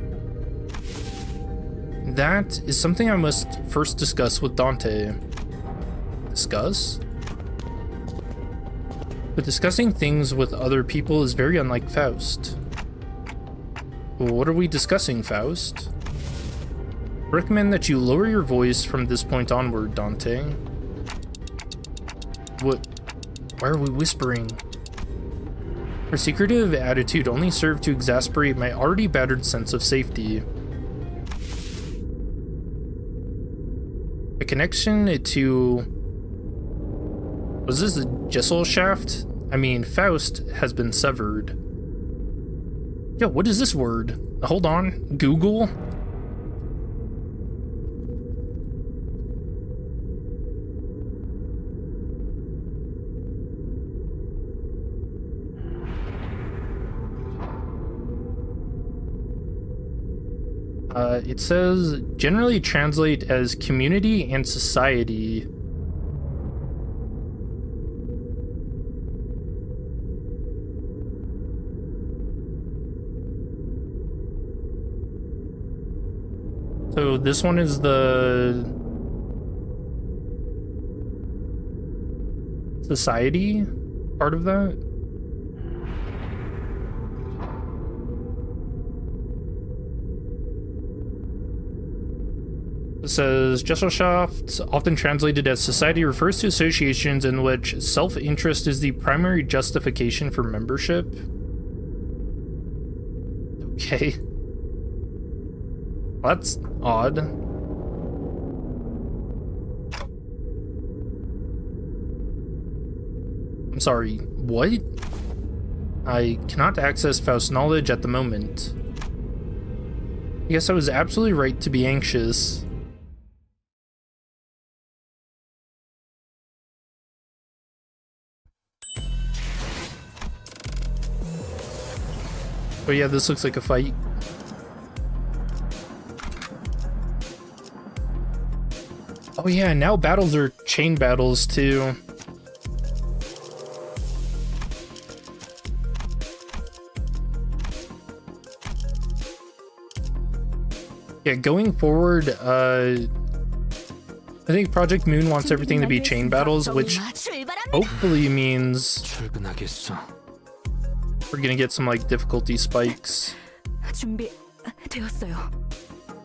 That is something I must first discuss with Dante. Discuss? But discussing things with other people is very unlike Faust. Well, what are we discussing, Faust? Recommend that you lower your voice from this point onward, Dante. What? Why are we whispering? Her secretive attitude only served to exasperate my already battered sense of safety. A connection to... Was this a Gesellschaft? I mean, Faust has been severed. Yo, what is this word? Hold on. Google? It says, generally translate as community and society. So this one is the society part of that? It says, Gesellschaft, often translated as society, refers to associations in which self-interest is the primary justification for membership. Okay. Well, that's odd. I'm sorry, what? I cannot access Faust's knowledge at the moment. I guess I was absolutely right to be anxious. Oh yeah, this looks like a fight. Oh yeah, now battles are chain battles too. Yeah, going forward, I think Project Moon wants everything to be chain battles, which hopefully means we're gonna get some like difficulty spikes. 준비되었어요.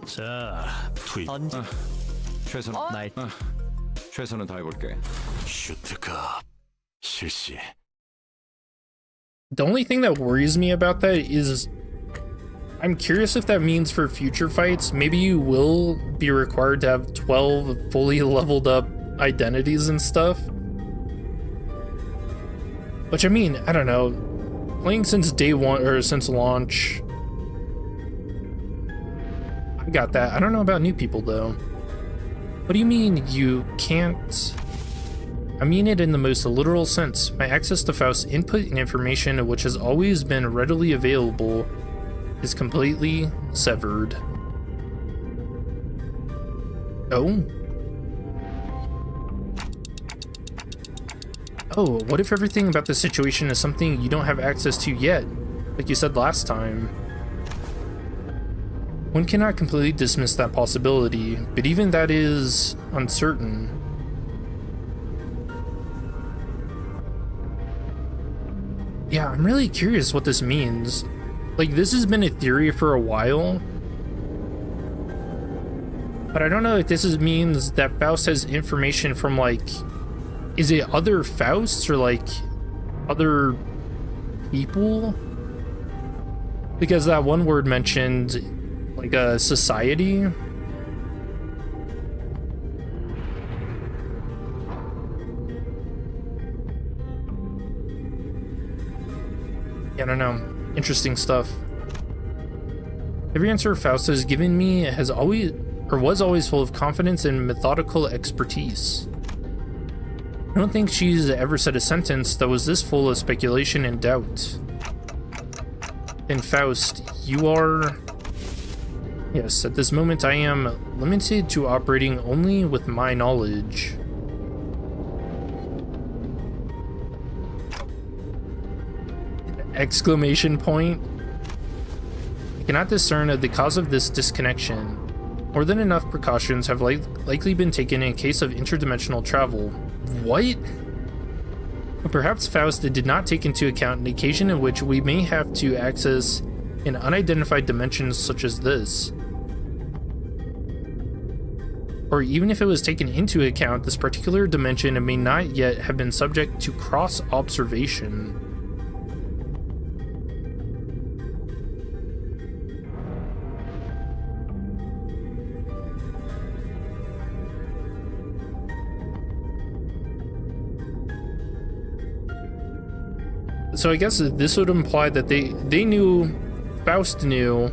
자, 투입. 최선은 다해볼게. 슈트컵 실시. The only thing that worries me about that is I'm curious if that means for future fights, maybe you will be required to have 12 fully leveled up identities and stuff. Which I mean, I don't know. Playing since day one, or since launch, I got that. I don't know about new people though. What do you mean you can't? I mean it in the most literal sense. My access to Faust's input and information, which has always been readily available, is completely severed. Oh? Oh, what if everything about the situation is something you don't have access to yet, like you said last time? One cannot completely dismiss that possibility, but even that is uncertain. Yeah, I'm really curious what this means. Like, this has been a theory for a while, but I don't know if means that Faust has information from, like, is it other Fausts or, like, other people? Because that one word mentioned, like, a society. Yeah, I don't know. Interesting stuff. Every answer Faust has given me has always, or was always, full of confidence and methodical expertise. I don't think she's ever said a sentence that was this full of speculation and doubt. And Faust, you are... Yes, at this moment I am limited to operating only with my knowledge. Exclamation point. I cannot discern the cause of this disconnection. More than enough precautions have likely been taken in case of interdimensional travel. What? But perhaps Faust did not take into account an occasion in which we may have to access an unidentified dimension such as this. Or even if it was taken into account, this particular dimension may not yet have been subject to cross-observation. So I guess this would imply that they knew, Faust knew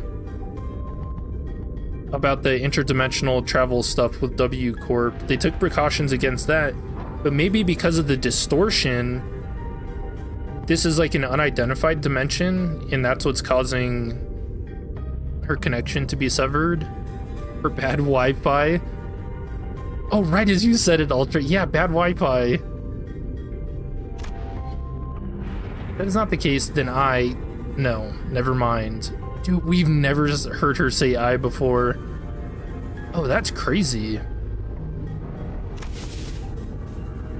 about the interdimensional travel stuff with W Corp. They took precautions against that, but maybe because of the distortion, this is like an unidentified dimension, and that's what's causing her connection to be severed. Her bad Wi-Fi. Oh, right, as you said it, Ultra. Yeah, bad Wi-Fi. If that is not the case, then no, never mind. Dude, we've never heard her say I before. Oh, that's crazy.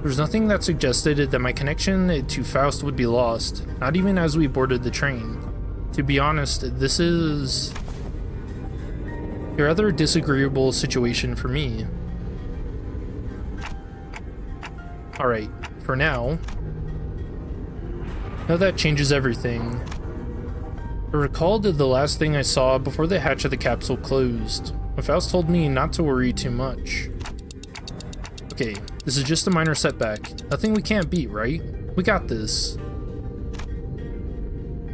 There's nothing that suggested that my connection to Faust would be lost, not even as we boarded the train. To be honest, this is a rather disagreeable situation for me. Alright, for now that changes everything. I recalled the last thing I saw before the hatch of the capsule closed. Faust told me not to worry too much. Okay, this is just a minor setback. Nothing we can't beat, right? We got this.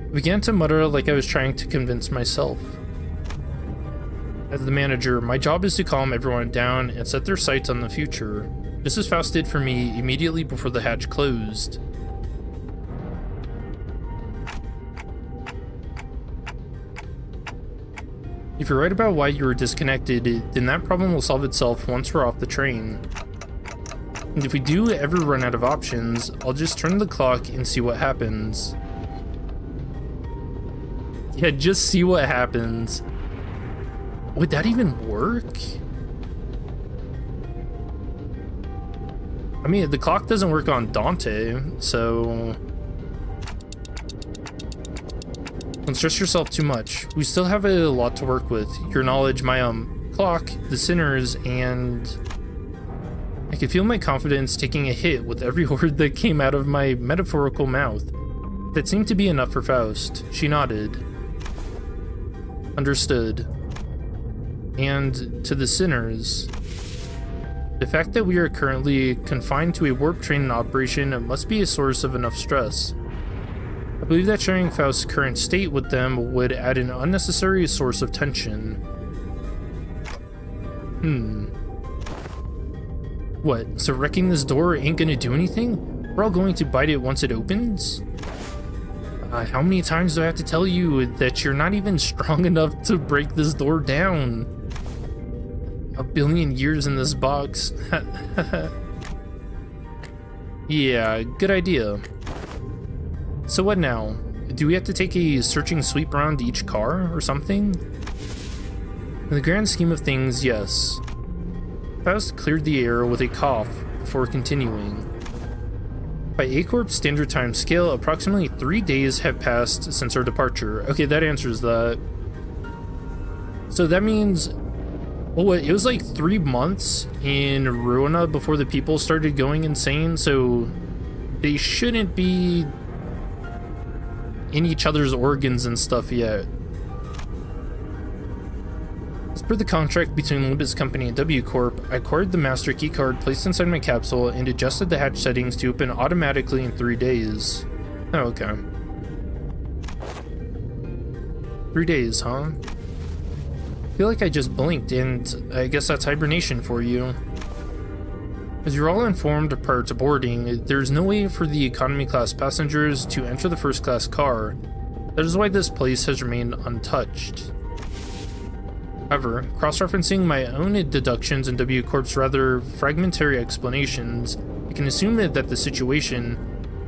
I began to mutter like I was trying to convince myself. As the manager, my job is to calm everyone down and set their sights on the future, just as Faust did for me immediately before the hatch closed. If you're right about why you were disconnected, then that problem will solve itself once we're off the train. And if we do ever run out of options, I'll just turn the clock and see what happens. Yeah, just see what happens. Would that even work? I mean, the clock doesn't work on Dante, so... Don't stress yourself too much. We still have a lot to work with. Your knowledge, my clock, the sinners, and... I could feel my confidence taking a hit with every word that came out of my metaphorical mouth. That seemed to be enough for Faust. She nodded. Understood. And to the sinners... The fact that we are currently confined to a warp train in operation must be a source of enough stress. I believe that sharing Faust's current state with them would add an unnecessary source of tension. What, so wrecking this door ain't gonna do anything? We're all going to bite it once it opens? How many times do I have to tell you that you're not even strong enough to break this door down? A billion years in this box. Yeah, good idea. So what now? Do we have to take a searching sweep around each car or something? In the grand scheme of things, yes. Faust cleared the air with a cough before continuing. By A-Corp's standard time scale, approximately 3 days have passed since our departure. Okay, that answers that. So that means... Well, it was like 3 months in Ruina before the people started going insane, so they shouldn't be in each other's organs and stuff yet. As per the contract between Limbus Company and W Corp, I acquired the master keycard placed inside my capsule and adjusted the hatch settings to open automatically in 3 days. Oh, okay. 3 days, huh? I feel like I just blinked, and I guess that's hibernation for you. As you're all informed prior to boarding, there's no way for the economy class passengers to enter the first class car. That is why this place has remained untouched. However, cross-referencing my own deductions and W Corp's rather fragmentary explanations, I can assume that the situation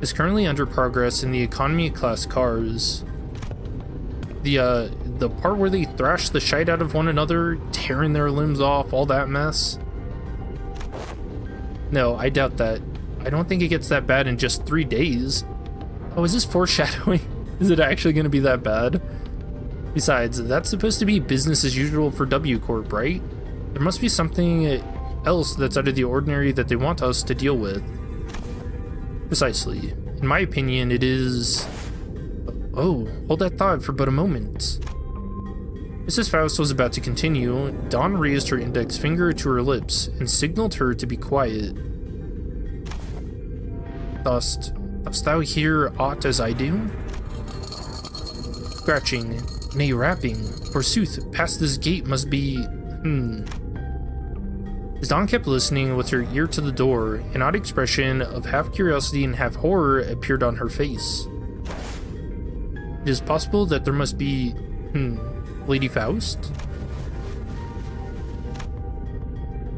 is currently under progress in the economy class cars. The part where they thrash the shite out of one another, tearing their limbs off, all that mess? No, I doubt that. I don't think it gets that bad in just 3 days. Oh, is this foreshadowing? Is it actually going to be that bad? Besides, that's supposed to be business as usual for W Corp, right? There must be something else that's out of the ordinary that they want us to deal with. Precisely. In my opinion, it is... Oh, hold that thought for but a moment. Mrs. Faust was about to continue. Dawn raised her index finger to her lips and signaled her to be quiet. Dost thou hear aught as I do? Scratching, nay rapping, forsooth, past this gate must be... As Dawn kept listening with her ear to the door, an odd expression of half curiosity and half horror appeared on her face. It is possible that there must be... Lady Faust?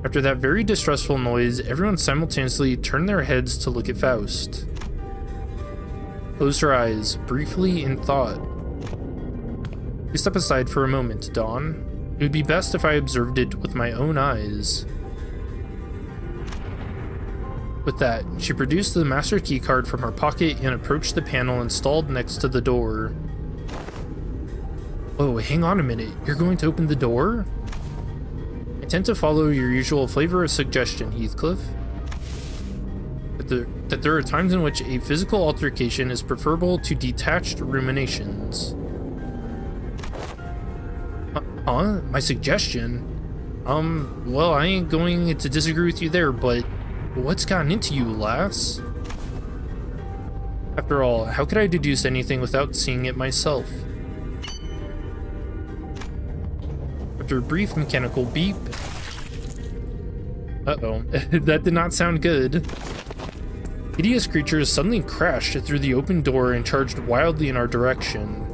After that very distressful noise, everyone simultaneously turned their heads to look at Faust. Closed her eyes, briefly in thought. We step aside for a moment, Dawn. It would be best if I observed it with my own eyes. With that, she produced the master keycard from her pocket and approached the panel installed next to the door. Oh, hang on a minute. You're going to open the door? I tend to follow your usual flavor of suggestion, Heathcliff. That there are times in which a physical altercation is preferable to detached ruminations. Huh? My suggestion? Well, I ain't going to disagree with you there, but what's gotten into you, lass? After all, how could I deduce anything without seeing it myself? After a brief mechanical beep... Uh-oh, that did not sound good. Hideous creatures suddenly crashed through the open door and charged wildly in our direction.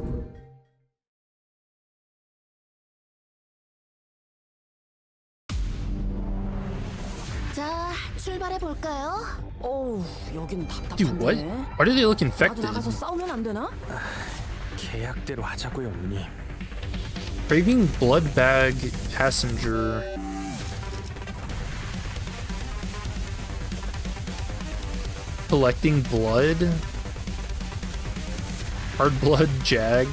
자, 출발해 볼까요? 어우, 여기는 답답한데. Dude, what? Why do they look infected? 나도 나가서 싸우면 안 되나? 계약대로 하자고요, 누님. Craving blood bag passenger. Collecting blood. Hard blood jag.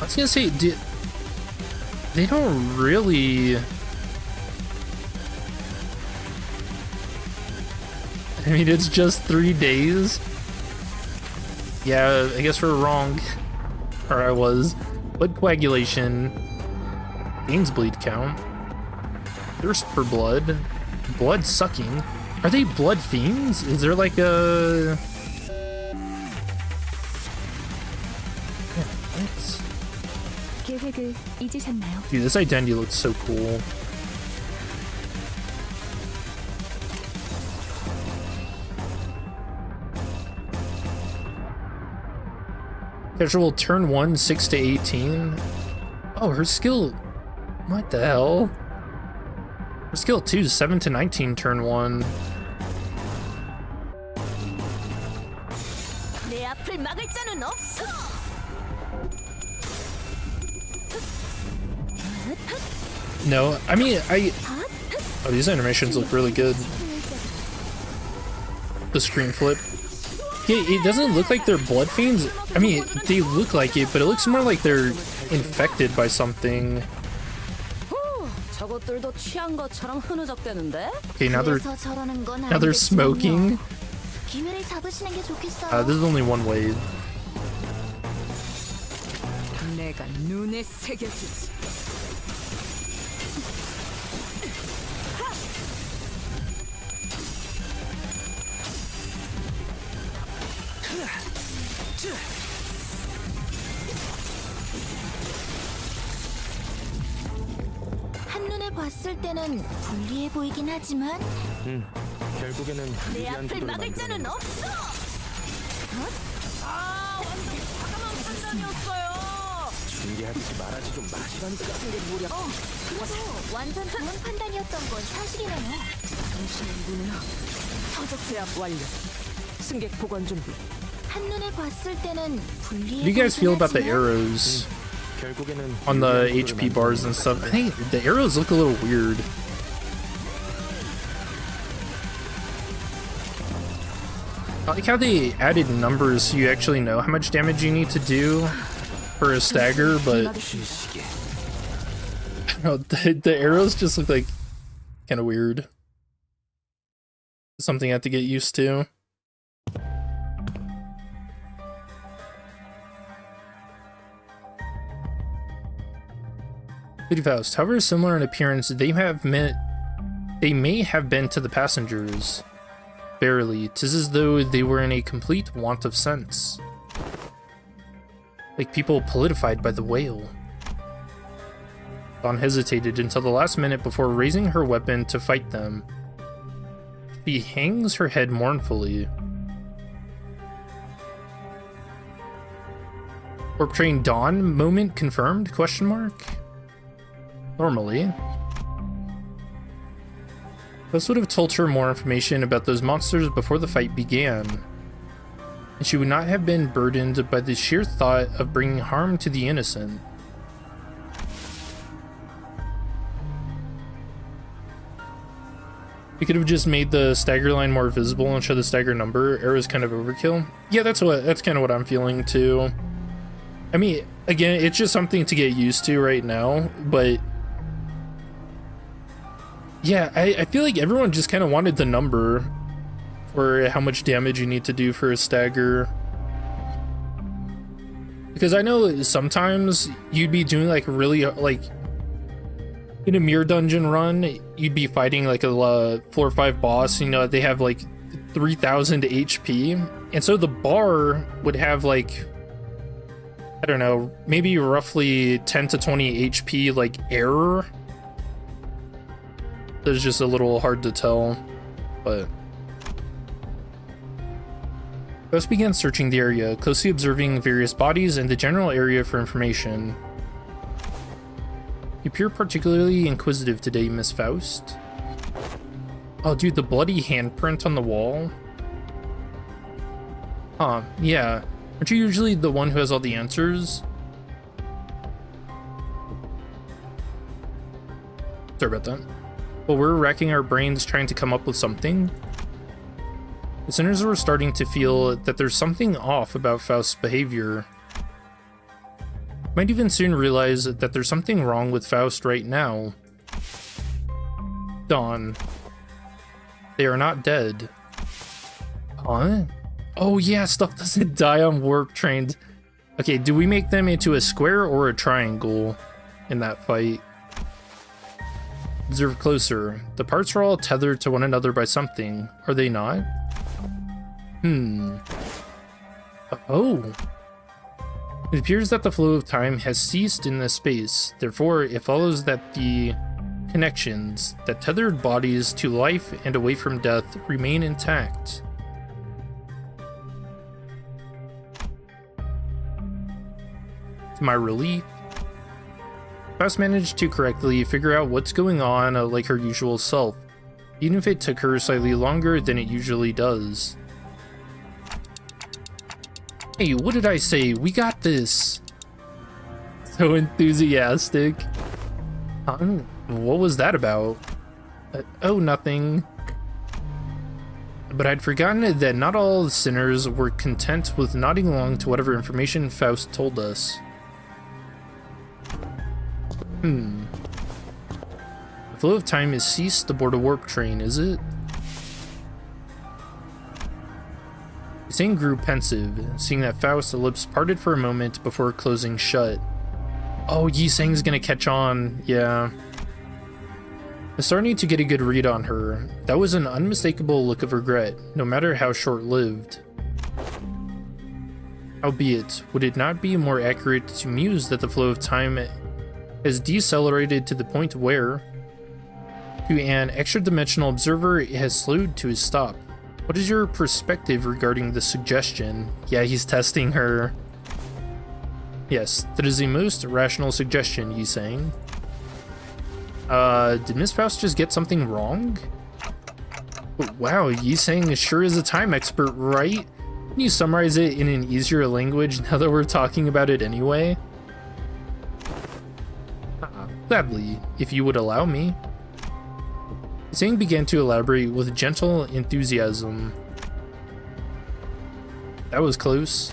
I was gonna say, they don't really... I mean, it's just 3 days. Yeah, I guess we're wrong. Or I was. Blood coagulation. Veins bleed count. Thirst for blood. Blood sucking. Are they blood fiends? Is there like a... Yeah, what? 계획을 잊으셨나요? Dude, this identity looks so cool. Casual turn 1, 6 to 18. Oh, her skill. What the hell? Her skill 2 is 7 to 19 turn 1. 내 앞을 막을 자는 없어. No, I mean, oh, these animations look really good. The screen flip. Yeah, it doesn't look like they're blood fiends. I mean, they look like it, but it looks more like they're infected by something. 저것들도 취한 것처럼 흐느적대는데? Okay, now they're 그래서 저러는 건 smoking. 기회를 잡으시는 게 좋겠어요. This is only one way. 내가 눈에 새겨주지. 한눈에 봤을 때는 불리해 보이긴 하지만 결국에는 내 유리한 앞을 구도를 막을 만드는 자는 없어. 완전 과감한 판단이었어요. 중계하지 말아지 좀 마시라니까. 그래도 완전 좋은 판단이었던 건 사실이네요. 당신의 눈은 서적 제압 완료. 승객 보관 준비. 한눈에 봤을 때는 불리해 What do you guys feel about the 보이긴 하지만 arrows 결국에는 on the 유리한 HP 구도를 bars and stuff? I think the arrows look a little weird. I like how they added numbers so you actually know how much damage you need to do for a stagger, but I don't know, the arrows just look like kind of weird. Something I have to get used to. Lady Faust, however similar in appearance they may have been to the passengers. Barely, 'tis as though they were in a complete want of sense. Like people politified by the whale. Dawn hesitated until the last minute before raising her weapon to fight them. She hangs her head mournfully. Warp train Dawn moment confirmed? Question mark? Normally. This would have told her more information about those monsters before the fight began, and she would not have been burdened by the sheer thought of bringing harm to the innocent. We could have just made the stagger line more visible and show the stagger number. Arrow's kind of overkill. Yeah, that's kind of what I'm feeling too. I mean, again, it's just something to get used to right now, but yeah, I feel like everyone just kind of wanted the number for how much damage you need to do for a stagger. Because I know sometimes you'd be doing like really, like, in a mirror dungeon run, you'd be fighting like a 4 or 5 boss, you know, they have like 3000 HP. And so the bar would have like, I don't know, maybe roughly 10 to 20 HP like error. It's just a little hard to tell, but Ghost began searching the area, closely observing various bodies and the general area for information. You appear particularly inquisitive today, Miss Faust. Oh, dude, the bloody handprint on the wall. Huh, yeah. Aren't you usually the one who has all the answers? Sorry about that. Well, we're racking our brains trying to come up with something. The sinners were starting to feel that there's something off about Faust's behavior. Might even soon realize that there's something wrong with Faust right now. Dawn. They are not dead. Huh? Oh yeah, stuff doesn't die on warp trains. Okay, do we make them into a square or a triangle in that fight? Observe closer. The parts are all tethered to one another by something. Are they not? Oh. It appears that the flow of time has ceased in this space. Therefore, it follows that the connections that tethered bodies to life and away from death remain intact. To my relief, Faust managed to correctly figure out what's going on like her usual self, even if it took her slightly longer than it usually does. Hey, what did I say? We got this! So enthusiastic. What was that about? Oh, nothing. But I'd forgotten that not all sinners were content with nodding along to whatever information Faust told us. The flow of time has ceased aboard a warp train, is it? Zane grew pensive, seeing that Faust's lips parted for a moment before closing shut. Oh, Yi-Sang's gonna catch on, yeah. I'm starting to get a good read on her. That was an unmistakable look of regret, no matter how short-lived. Albeit, would it not be more accurate to muse that the flow of time has decelerated to the point where, to an extra-dimensional observer, it has slowed to a stop? What is your perspective regarding this suggestion? Yeah, he's testing her. Yes, that is the most rational suggestion, he's saying. Did Miss Faust just get something wrong? Oh, wow, Yi-Sang sure is a time expert, right? Can you summarize it in an easier language now that we're talking about it anyway? Gladly, if you would allow me. Yi-Sang began to elaborate with gentle enthusiasm. That was close.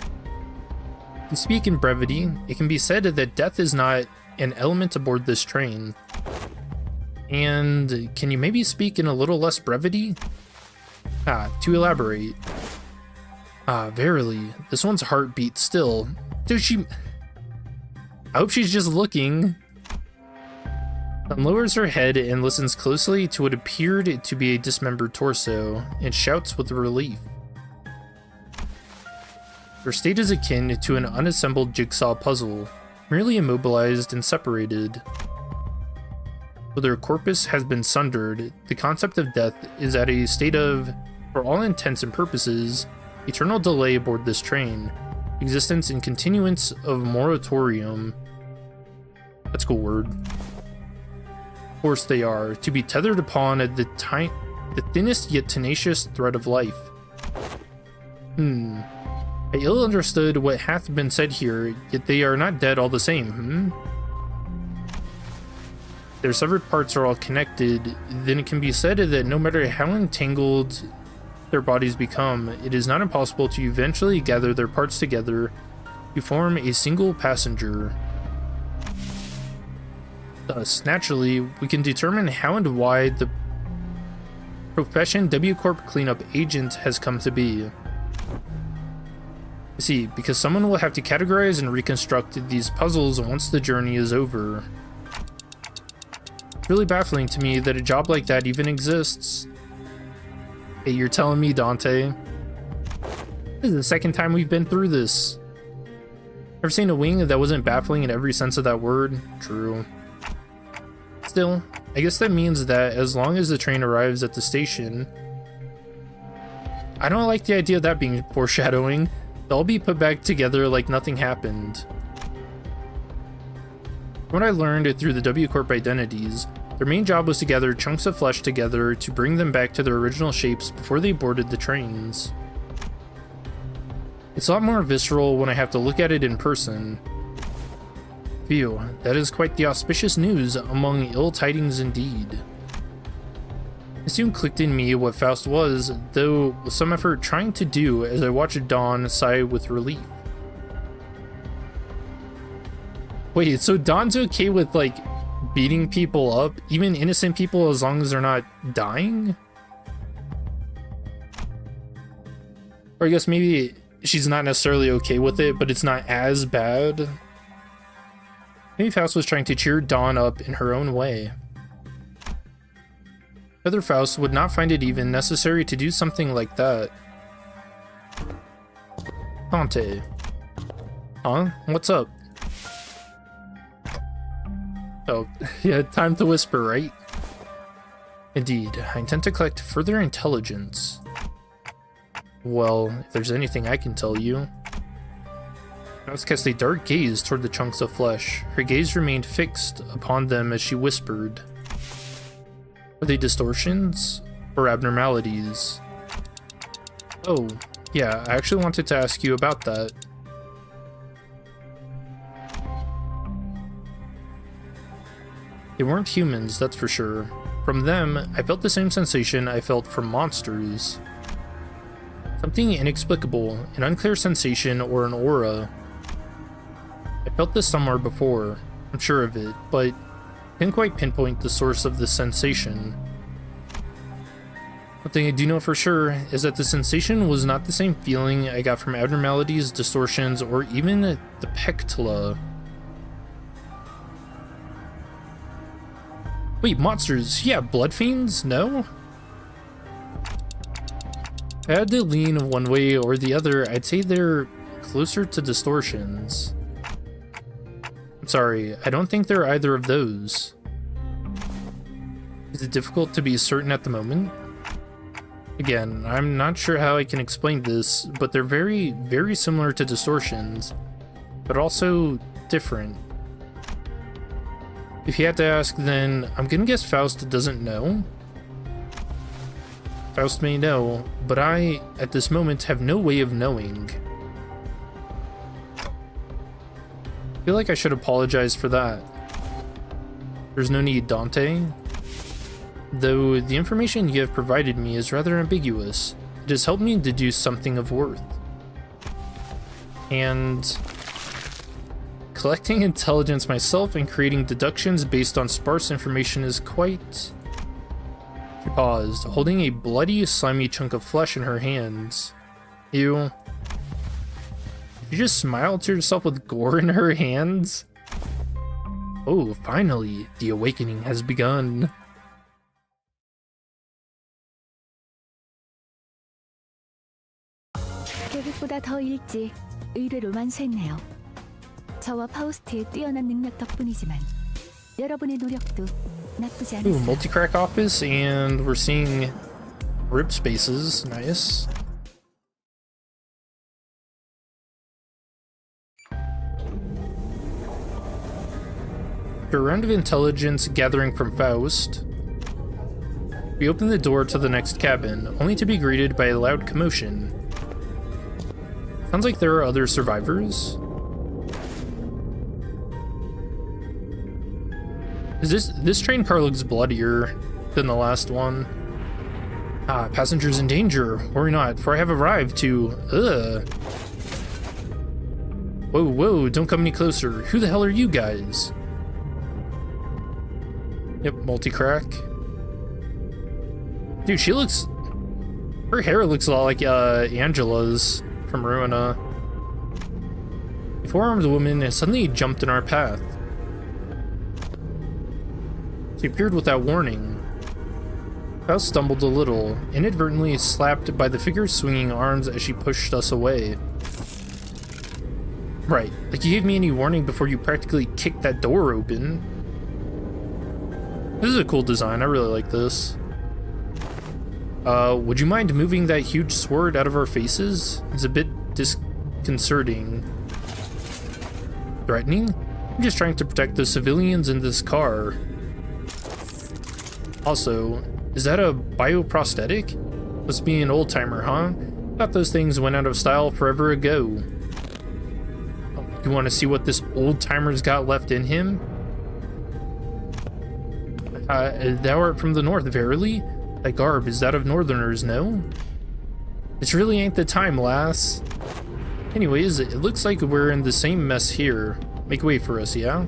To speak in brevity, it can be said that death is not an element aboard this train. And can you maybe speak in a little less brevity? To elaborate. Verily, this one's heart beats still. Dude, I hope she's just looking. Sun lowers her head and listens closely to what appeared to be a dismembered torso, and shouts with relief. Her state is akin to an unassembled jigsaw puzzle, merely immobilized and separated. Though their corpus has been sundered, the concept of death is at a state of, for all intents and purposes, eternal delay aboard this train, existence and continuance of moratorium. That's a cool word. Of course they are, to be tethered upon the thinnest yet tenacious thread of life. I ill understood what hath been said here, yet they are not dead all the same, Their severed parts are all connected, then it can be said that no matter how entangled their bodies become, it is not impossible to eventually gather their parts together to form a single passenger. Thus, naturally, we can determine how and why the profession W Corp cleanup agent has come to be. See, because someone will have to categorize and reconstruct these puzzles once the journey is over. It's really baffling to me that a job like that even exists. Hey, you're telling me, Dante? This is the second time we've been through this. Ever seen a wing that wasn't baffling in every sense of that word? True. Still, I guess that means that as long as the train arrives at the station... I don't like the idea of that being foreshadowing. They'll all be put back together like nothing happened. From what I learned through the W Corp identities, their main job was to gather chunks of flesh together to bring them back to their original shapes before they boarded the trains. It's a lot more visceral when I have to look at it in person. Phew, that is quite the auspicious news among ill tidings indeed. It soon clicked in me what Faust was, though with some effort trying to do as I watched Dawn sigh with relief. Wait, so Dawn's okay with, like, beating people up, even innocent people, as long as they're not dying? Or I guess maybe she's not necessarily okay with it, but it's not as bad. Maybe Faust was trying to cheer Dawn up in her own way. Other Faust would not find it even necessary to do something like that. Dante. Huh? What's up? Oh, yeah, time to whisper, right? Indeed, I intend to collect further intelligence. Well, if there's anything I can tell you. Mouse cast a dark gaze toward the chunks of flesh. Her gaze remained fixed upon them as she whispered. Are they distortions? Or abnormalities? Oh, yeah, I actually wanted to ask you about that. They weren't humans, that's for sure. From them, I felt the same sensation I felt from monsters. Something inexplicable, an unclear sensation or an aura. I felt this somewhere before, I'm sure of it, but can't quite pinpoint the source of the sensation. One thing I do know for sure is that the sensation was not the same feeling I got from abnormalities, distortions, or even the Pectla. Wait, monsters? Yeah, blood fiends? No? If I had to lean one way or the other, I'd say they're closer to distortions. I'm sorry, I don't think they're either of those. Is it difficult to be certain at the moment? Again, I'm not sure how I can explain this, but they're very, very similar to distortions, but also different. If you had to ask, then I'm gonna guess Faust doesn't know. Faust may know, but I, at this moment, have no way of knowing. I feel like I should apologize for that. There's no need, Dante. Though the information you have provided me is rather ambiguous, it has helped me deduce something of worth. And collecting intelligence myself and creating deductions based on sparse information is quite... She paused, holding a bloody, slimy chunk of flesh in her hands. Ew. You just smiled to yourself with gore in her hands? Oh, finally, the awakening has begun. 계획보다 더 일찍 의뢰로 완수했네요. 저와 파우스트의 뛰어난 능력 덕분이지만 여러분의 노력도 나쁘지 Ooh, 않았어요. multi-crack office, and we're seeing rip spaces. Nice. After a round of intelligence gathering from Faust, we open the door to the next cabin, only to be greeted by a loud commotion. Sounds like there are other survivors. This train car looks bloodier than the last one. Ah, passengers in danger. Worry not, for I have arrived to... Whoa, whoa, don't come any closer. Who the hell are you guys? Yep, multi-crack. Dude, she looks... Her hair looks a lot like Angela's from Ruina. A four-armed woman suddenly jumped in our path. She appeared without warning. Faust stumbled a little, inadvertently slapped by the figure's swinging arms as she pushed us away. Right, like you gave me any warning before you practically kicked that door open. This is a cool design, I really like this. Would you mind moving that huge sword out of our faces? It's a bit disconcerting. Threatening? I'm just trying to protect the civilians in this car. Also, is that a bioprosthetic? Must be an old-timer, huh? Thought those things went out of style forever ago. Oh, you want to see what this old-timer's got left in him? Thou art from the north, verily? Thy garb is that of northerners, no? This really ain't the time, lass. Anyways, it looks like we're in the same mess here. Make way for us, yeah?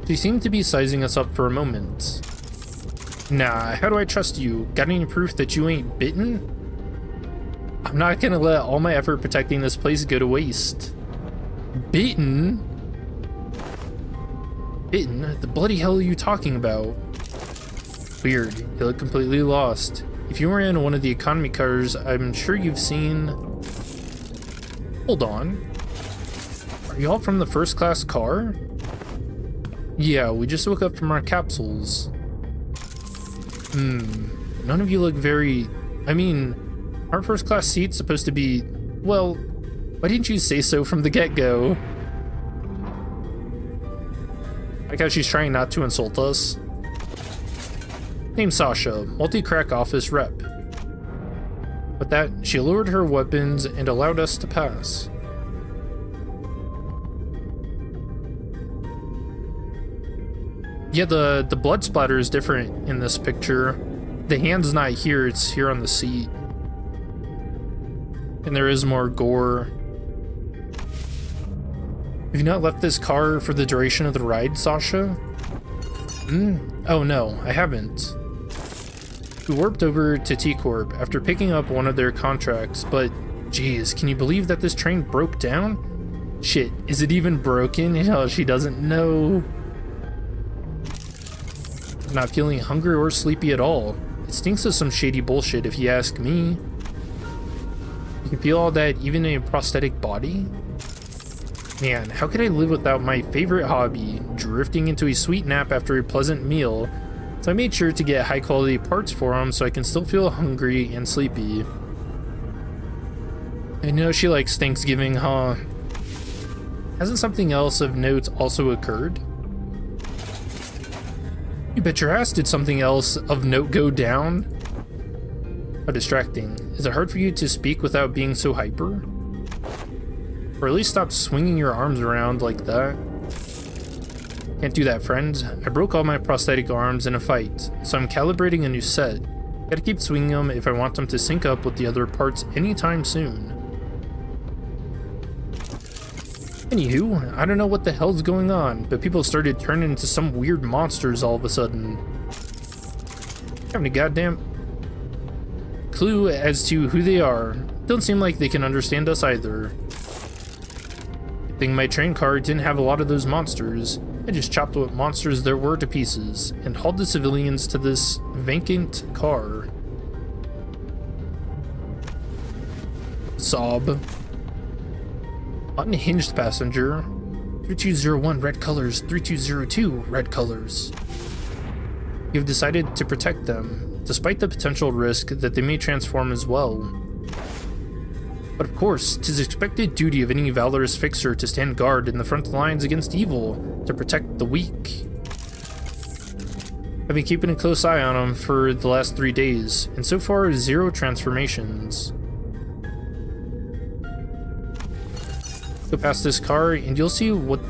She seemed to be sizing us up for a moment. Nah, how do I trust you? Got any proof that you ain't bitten? I'm not gonna let all my effort protecting this place go to waste. Bitten? Bitten? The bloody hell are you talking about? Weird, you look completely lost. If you were in one of the economy cars, I'm sure you've seen... Hold on. Are y'all from the first class car? Yeah, we just woke up from our capsules. None of you look very... I mean, aren't first class seats supposed to be... Well, why didn't you say so from the get-go? Like how she's trying not to insult us. Name's Sasha, multi-crack office rep. With that, she lowered her weapons and allowed us to pass. Yeah, the blood splatter is different in this picture. The hand's not here, it's here on the seat. And there is more gore. Have you not left this car for the duration of the ride, Sasha? Oh no, I haven't. We warped over to T-Corp after picking up one of their contracts, but geez, can you believe that this train broke down? Shit, is it even broken? Hell, she doesn't know. I'm not feeling hungry or sleepy at all. It stinks of some shady bullshit if you ask me. You can feel all that even in a prosthetic body? Man, how could I live without my favorite hobby, drifting into a sweet nap after a pleasant meal? So I made sure to get high quality parts for him so I can still feel hungry and sleepy. I know she likes Thanksgiving, huh? Hasn't something else of note also occurred? You bet your ass did something else of note go down? How distracting. Is it hard for you to speak without being so hyper? Or at least stop swinging your arms around like that. Can't do that, friend. I broke all my prosthetic arms in a fight, so I'm calibrating a new set. Gotta keep swinging them if I want them to sync up with the other parts anytime soon. Anywho, I don't know what the hell's going on, but people started turning into some weird monsters all of a sudden. Having a goddamn clue as to who they are. Don't seem like they can understand us either. Good thing my train car didn't have a lot of those monsters. I just chopped what monsters there were to pieces and hauled the civilians to this vacant car. Sob. Unhinged passenger. 3201 red colors, 3202 red colors. You've decided to protect them, despite the potential risk that they may transform as well. But of course, 'tis expected duty of any valorous fixer to stand guard in the front lines against evil, to protect the weak. I've been keeping a close eye on them for the last 3 days, and so far 0 transformations. Go past this car and you'll see what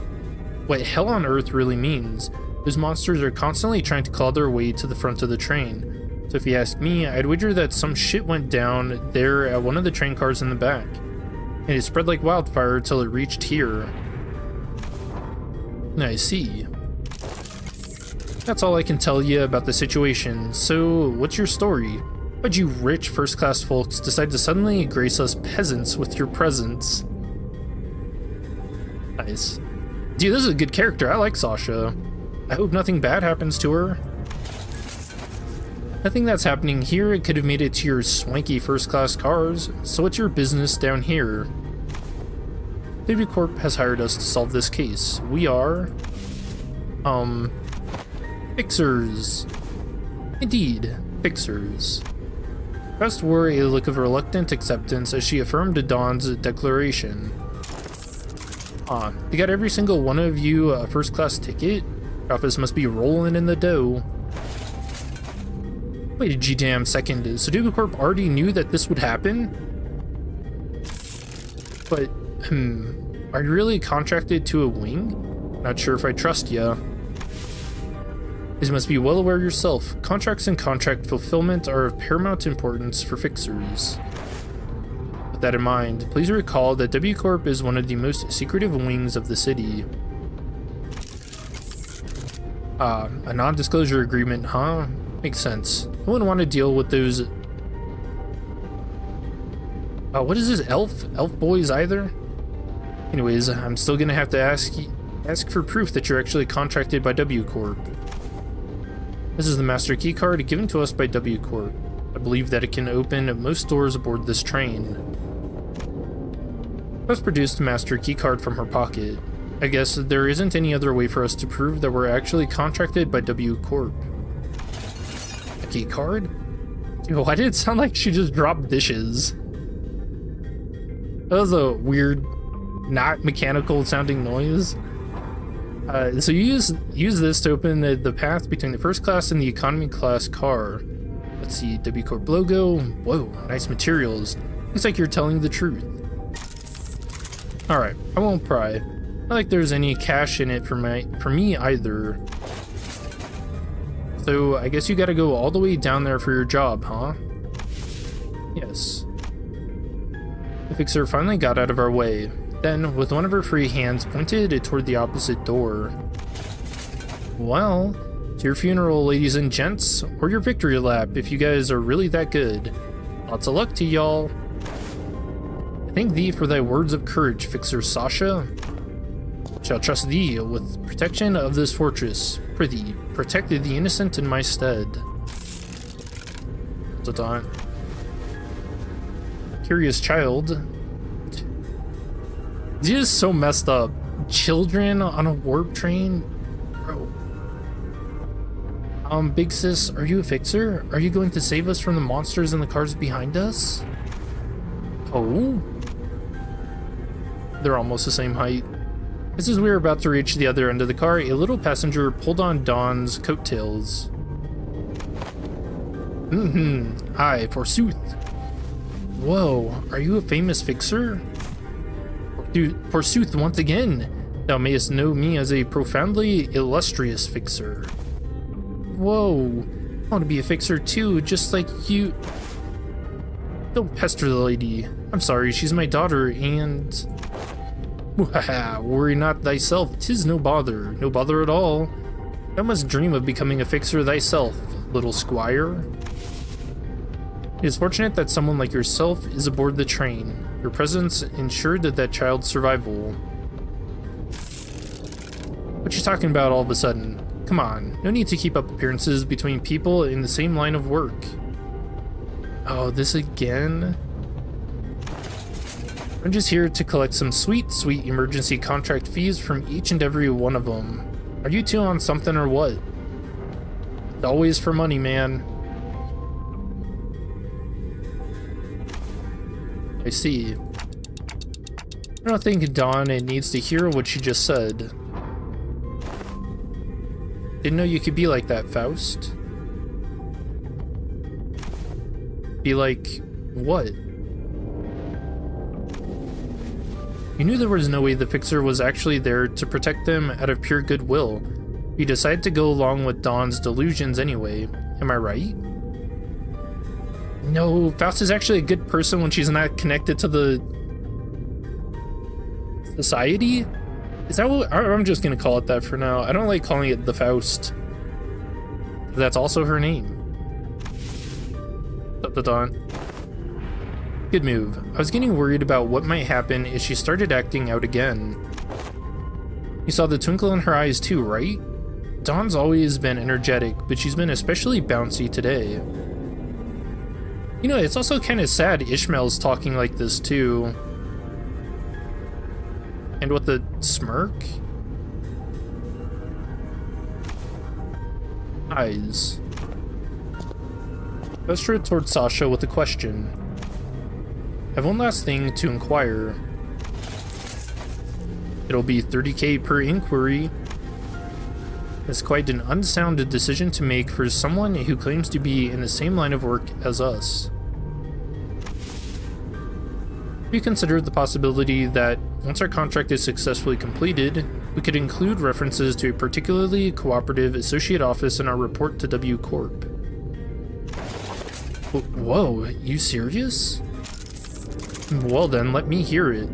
hell on earth really means. Those monsters are constantly trying to claw their way to the front of the train. So if you ask me, I'd wager that some shit went down there at one of the train cars in the back. And it spread like wildfire till it reached here. I see. That's all I can tell you about the situation. So, what's your story? Why'd you rich first-class folks decide to suddenly grace us peasants with your presence? Nice. Dude, this is a good character. I like Sasha. I hope nothing bad happens to her. Nothing that's happening here, it could have made it to your swanky first-class cars, so what's your business down here? W Corp has hired us to solve this case. We are... fixers. Indeed, fixers. Crest wore a look of reluctant acceptance as she affirmed Dawn's declaration. They got every single one of you a first-class ticket? Office must be rolling in the dough. Wait a G-damn second, so W Corp already knew that this would happen? But, are you really contracted to a wing? Not sure if I trust ya. As you must be well aware yourself, contracts and contract fulfillment are of paramount importance for fixers. With that in mind, please recall that W Corp is one of the most secretive wings of the city. A non-disclosure agreement, huh? Makes sense. I wouldn't want to deal with those... what is this, elf boys either? Anyways, I'm still gonna have to ask for proof that you're actually contracted by W Corp. This is the master key card given to us by W Corp. I believe that it can open most doors aboard this train. Let's produce the master keycard from her pocket. I guess there isn't any other way for us to prove that we're actually contracted by W Corp. A keycard? Dude, why did it sound like she just dropped dishes? That was a weird, not mechanical sounding noise. So you use this to open the path between the first class and the economy class car. Let's see, W Corp logo. Whoa, nice materials. Looks like you're telling the truth. Alright, I won't pry. Not like there's any cash in it for me either. So I guess you gotta go all the way down there for your job, huh? Yes. The fixer finally got out of our way. Then, with one of her free hands, pointed toward the opposite door. Well, to your funeral, ladies and gents, or your victory lap if you guys are really that good. Lots of luck to y'all. Thank thee for thy words of courage, Fixer Sasha. Shall trust thee with protection of this fortress. Prithee, protect the innocent in my stead. Dun. Curious child. This is so messed up. Children on a warp train? Bro. Big sis, are you a fixer? Are you going to save us from the monsters in the cars behind us? Oh? They're almost the same height. Just as we were about to reach the other end of the car, a little passenger pulled on Dawn's coattails. Aye, forsooth. Whoa, are you a famous fixer? Forsooth, once again, thou mayest know me as a profoundly illustrious fixer. Whoa, I want to be a fixer too, just like you. Don't pester the lady. I'm sorry, she's my daughter, and... Worry not thyself, 'tis no bother at all. Thou must dream of becoming a fixer thyself, little squire. It is fortunate that someone like yourself is aboard the train. Your presence ensured that child's survival. What you talking about all of a sudden? Come on, no need to keep up appearances between people in the same line of work. Oh, this again? I'm just here to collect some sweet emergency contract fees from each and every one of them. Are you two on something or what? It's always for money, man. I see. I don't think Dawn needs to hear what she just said. Didn't know you could be like that, Faust. Be like, what? You knew there was no way the fixer was actually there to protect them out of pure goodwill. You decided to go along with Dawn's delusions anyway. Am I right? No, Faust is actually a good person when she's not connected to the society? Is that what I'm just gonna call it that for now? I don't like calling it the Faust. That's also her name. Dawn. Good move. I was getting worried about what might happen if she started acting out again. You saw the twinkle in her eyes too, right? Dawn's always been energetic, but she's been especially bouncy today. You know, it's also kind of sad Ishmael's talking like this too. And with the smirk? Eyes. Gestured toward Sasha with a question. I have one last thing to inquire. It'll be 30k per inquiry. It's quite an unsound decision to make for someone who claims to be in the same line of work as us. We considered the possibility that once our contract is successfully completed, we could include references to a particularly cooperative associate office in our report to W Corp. Whoa, you serious? Well then, let me hear it.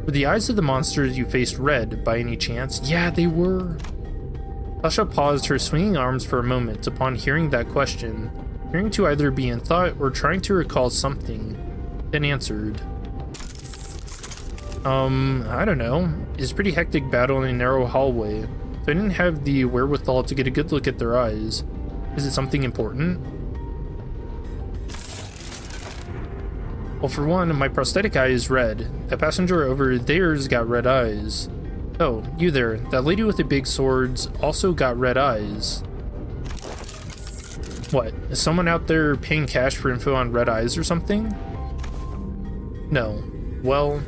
Were the eyes of the monsters you faced red, by any chance? Yeah, they were. Sasha paused her swinging arms for a moment upon hearing that question, appearing to either be in thought or trying to recall something, then answered. I don't know. It's a pretty hectic battle in a narrow hallway, so I didn't have the wherewithal to get a good look at their eyes. Is it something important? Well, for one, my prosthetic eye is red. That passenger over there's got red eyes. Oh, you there. That lady with the big swords also got red eyes. What? Is someone out there paying cash for info on red eyes or something? No. Well,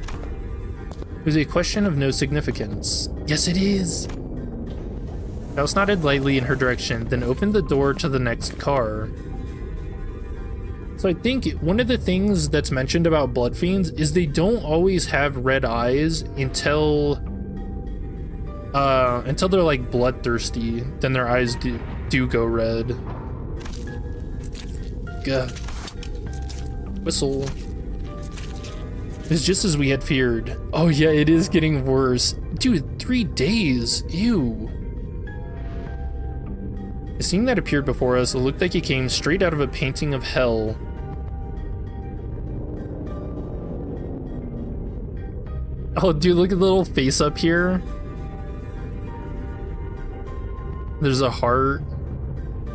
it was a question of no significance. Yes, it is! Faust nodded lightly in her direction, then opened the door to the next car. So I think one of the things that's mentioned about blood fiends is they don't always have red eyes until they're like bloodthirsty. Then their eyes do go red. Gah. Whistle. It's just as we had feared. Oh yeah, it is getting worse. Dude, 3 days. Ew. The scene that appeared before us looked like it came straight out of a painting of hell. Oh, dude, look at the little face up here. There's a heart,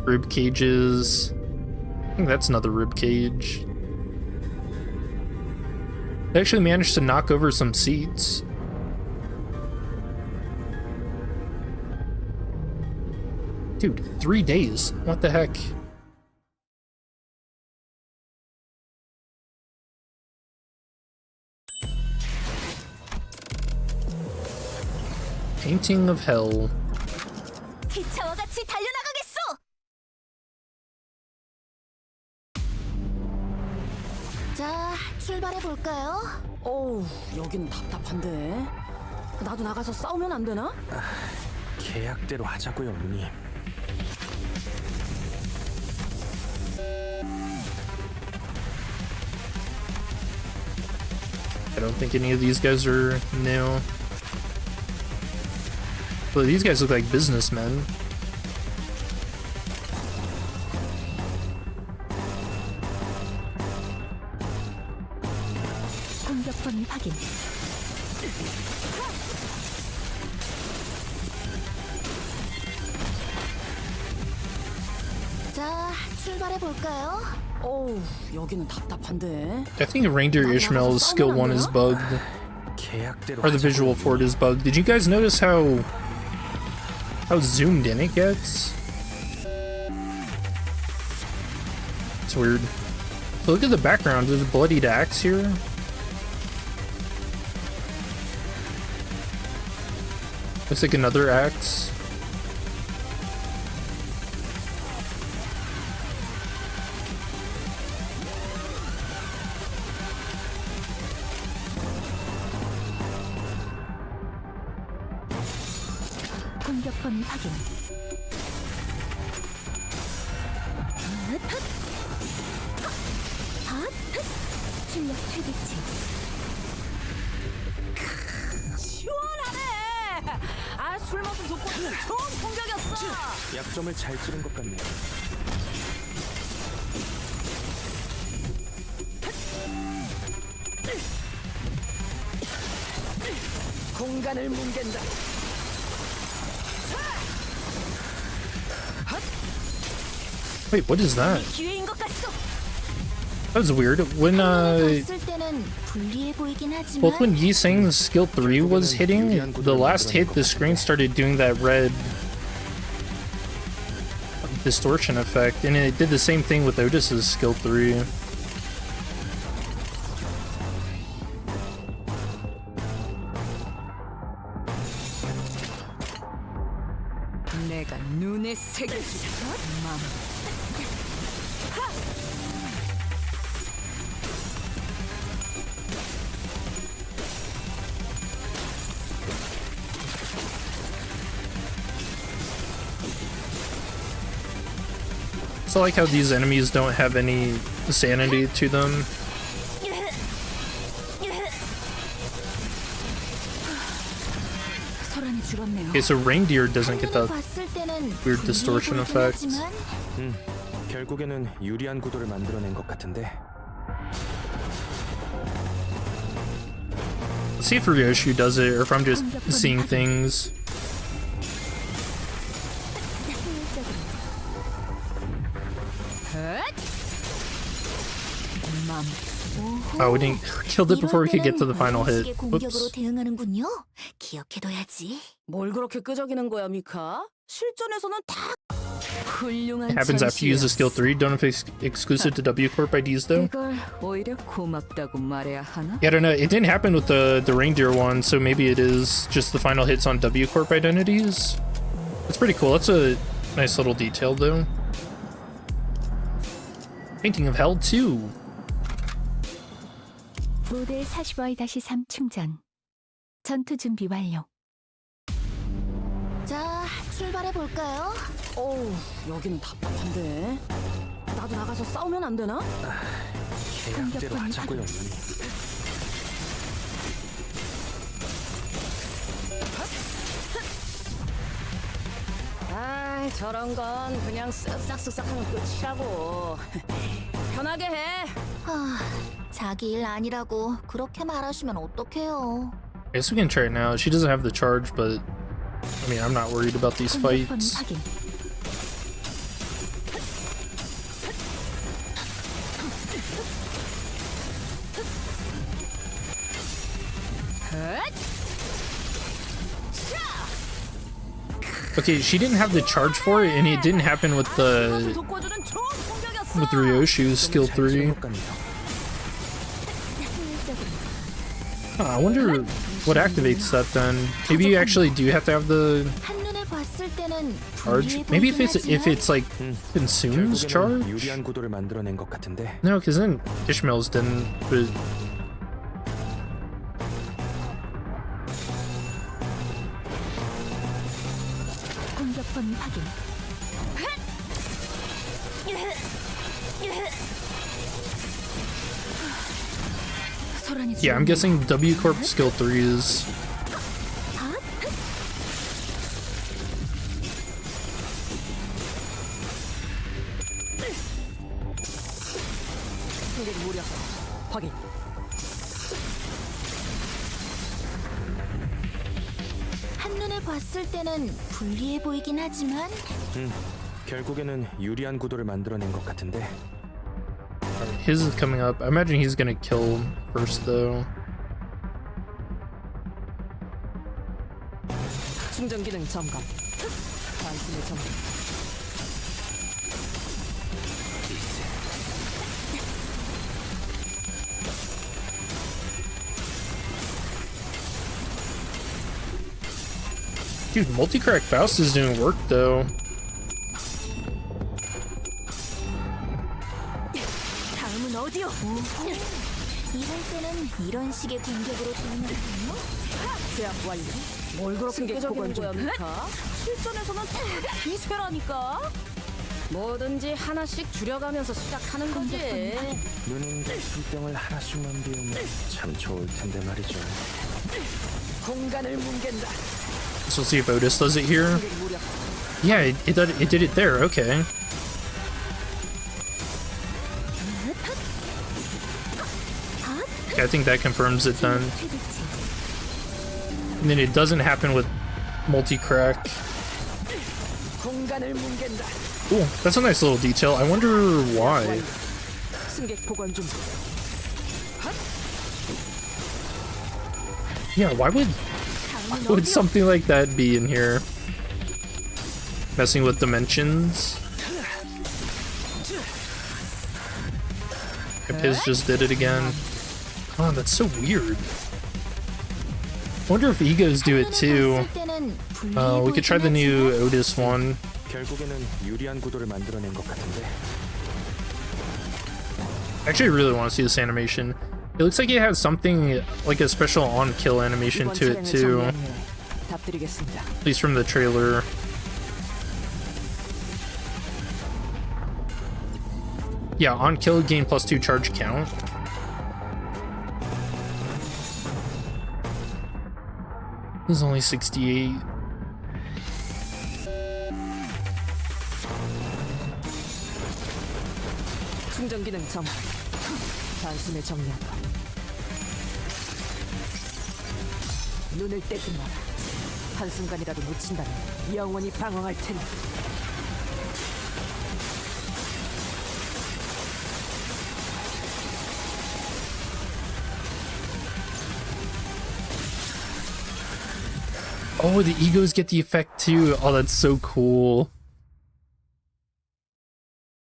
rib cages. I think that's another rib cage. They actually managed to knock over some seats. Dude, 3 days. What the heck? Painting of hell. 기차와 같이 달려나가겠소! 자, 출발해볼까요? 어우, 여기는 답답한데. 나도 나가서 싸우면 안 되나? 계약대로 하자고요, 누님. I don't think any of these guys are new. Well, these guys look like businessmen. 공격 범위 확인. 자, 출발해볼까요? 어우, 여기는 답답한데. I think Reindeer Ishmael's skill 1 is bugged, 계약대로 or the visual for it is bugged. Did you guys notice how zoomed in it gets? It's weird. Look at the background. There's a bloodied axe here. Looks like another axe. 공격 범위 확인. 출력 최대치. 시원하네. 아, 술 맛을 돋보이는 좋은 공격이었어. 약점을 잘 찌른 것 같네요. 공간을 뭉갠다. Wait, what is that? 기회인 것 같소. That was weird. When 봤을 때는 불리해 보이긴 하지만 both when Yi Sang's skill 3 was hitting, the last hit the screen started doing that red distortion effect, and it did the same thing with Otis's skill 3. 내가 눈에 새겨주지. 맘. So I like how these enemies don't have any sanity to them. 소란이 줄었네요. Okay, so Reindeer doesn't get that 봤을 때는 weird 불리해 distortion 보이긴 effect. 하지만 결국에는 유리한 구도를 만들어낸 것 같은데. Let's see if Ryoshu does it, or if I'm just seeing things. 맘. Oh, we didn't killed it before we could get to the final hit. 식의 공격으로 Whoops. 대응하는군요. 기억해둬야지. 뭘 그렇게 끄적이는 거야, 미카? 실전에서는 다 훌륭한 It happens after you use the skill 3. Don't know if it's exclusive to W Corp IDs though. 이걸 오히려 고맙다고 말해야 하나? Yeah, I don't know. It didn't happen with the reindeer one, so maybe it is just the final hits on W Corp identities. It's pretty cool. That's a nice little detail though. Painting of Hell 2. 모델 40Y-3 충전. 전투 준비 완료. 자, 출발해볼까요? 어우, 여기는 답답한데. 나도 나가서 싸우면 안 되나? 계약대로 하자고요, 언니. 아이, 저런 건 그냥 쓱싹쓱싹 하면 끝이라고. 편하게 해. 자기 일 아니라고 그렇게 말하시면 어떡해요. I guess we can try it now. She doesn't have the charge, but I mean, I'm not worried about these 공격 범위 fights. 확인. Okay, she didn't have the charge for it, and it didn't happen with the 돋궈주는 좋은 공격이었어. with Ryoshu's skill 잘 치는 3. 것 같네요. I wonder what activates that then. Maybe you actually do have to have the 한눈에 봤을 때는 charge. 불리해 Maybe 보이긴 if it's like consumes 결국에는 charge. 유리한 구도를 만들어낸 것 같은데. No, because then Ishmael's didn't. But 공격 범위 확인. 소란이 yeah, I'm guessing W Corp skill 3 is. 승객 무려 확인. 한눈에 봤을 때는 불리해 보이긴 하지만 결국에는 유리한 구도를 만들어낸 것 같은데. His is coming up. I imagine he's gonna kill first though. 충전 기능 점검. 관심의 점검. Dude, multi-crack Faust is doing work though. 다음은 어디요? 이럴 때는 이런 식의 공격으로 대응하는군요. 제압 완료. 뭘 그렇게 끄적이는 거야, 미카? 실전에서는 다 기세라니까. 뭐든지 하나씩 줄여가면서 시작하는 거지. 눈인데 술병을 하나씩만 비우면 참 좋을 텐데 말이죠. 공간을 뭉갠다. So we'll see if Otis does it here. 승객 무려 Yeah, it did it there. Okay. Yeah, I think that confirms it then. And then it doesn't happen with multi-crack. 공간을 뭉갠다. Cool. That's a nice little detail. I wonder why. 승객 보관 중. Yeah, why would something like that be in here? Messing with dimensions. Piz just did it again. Oh, that's so weird. Wonder if egos do it too. We could try the new Otis one. 결국에는 유리한 구도를 만들어낸 것 같은데. Actually, I really want to see this animation. It looks like it has something like a special on-kill animation 이번 to it 차량을 too. 정리해 답드리겠습니다. At least from the trailer. Yeah, on-kill gain +2 charge count. This is only 68. 충전 기능 점검. 단숨에 정리한다. 눈을 떼지 마라. 한순간이라도 놓친다면 영원히 방황할 테니. Oh, the egos get the effect too. Oh, that's so cool.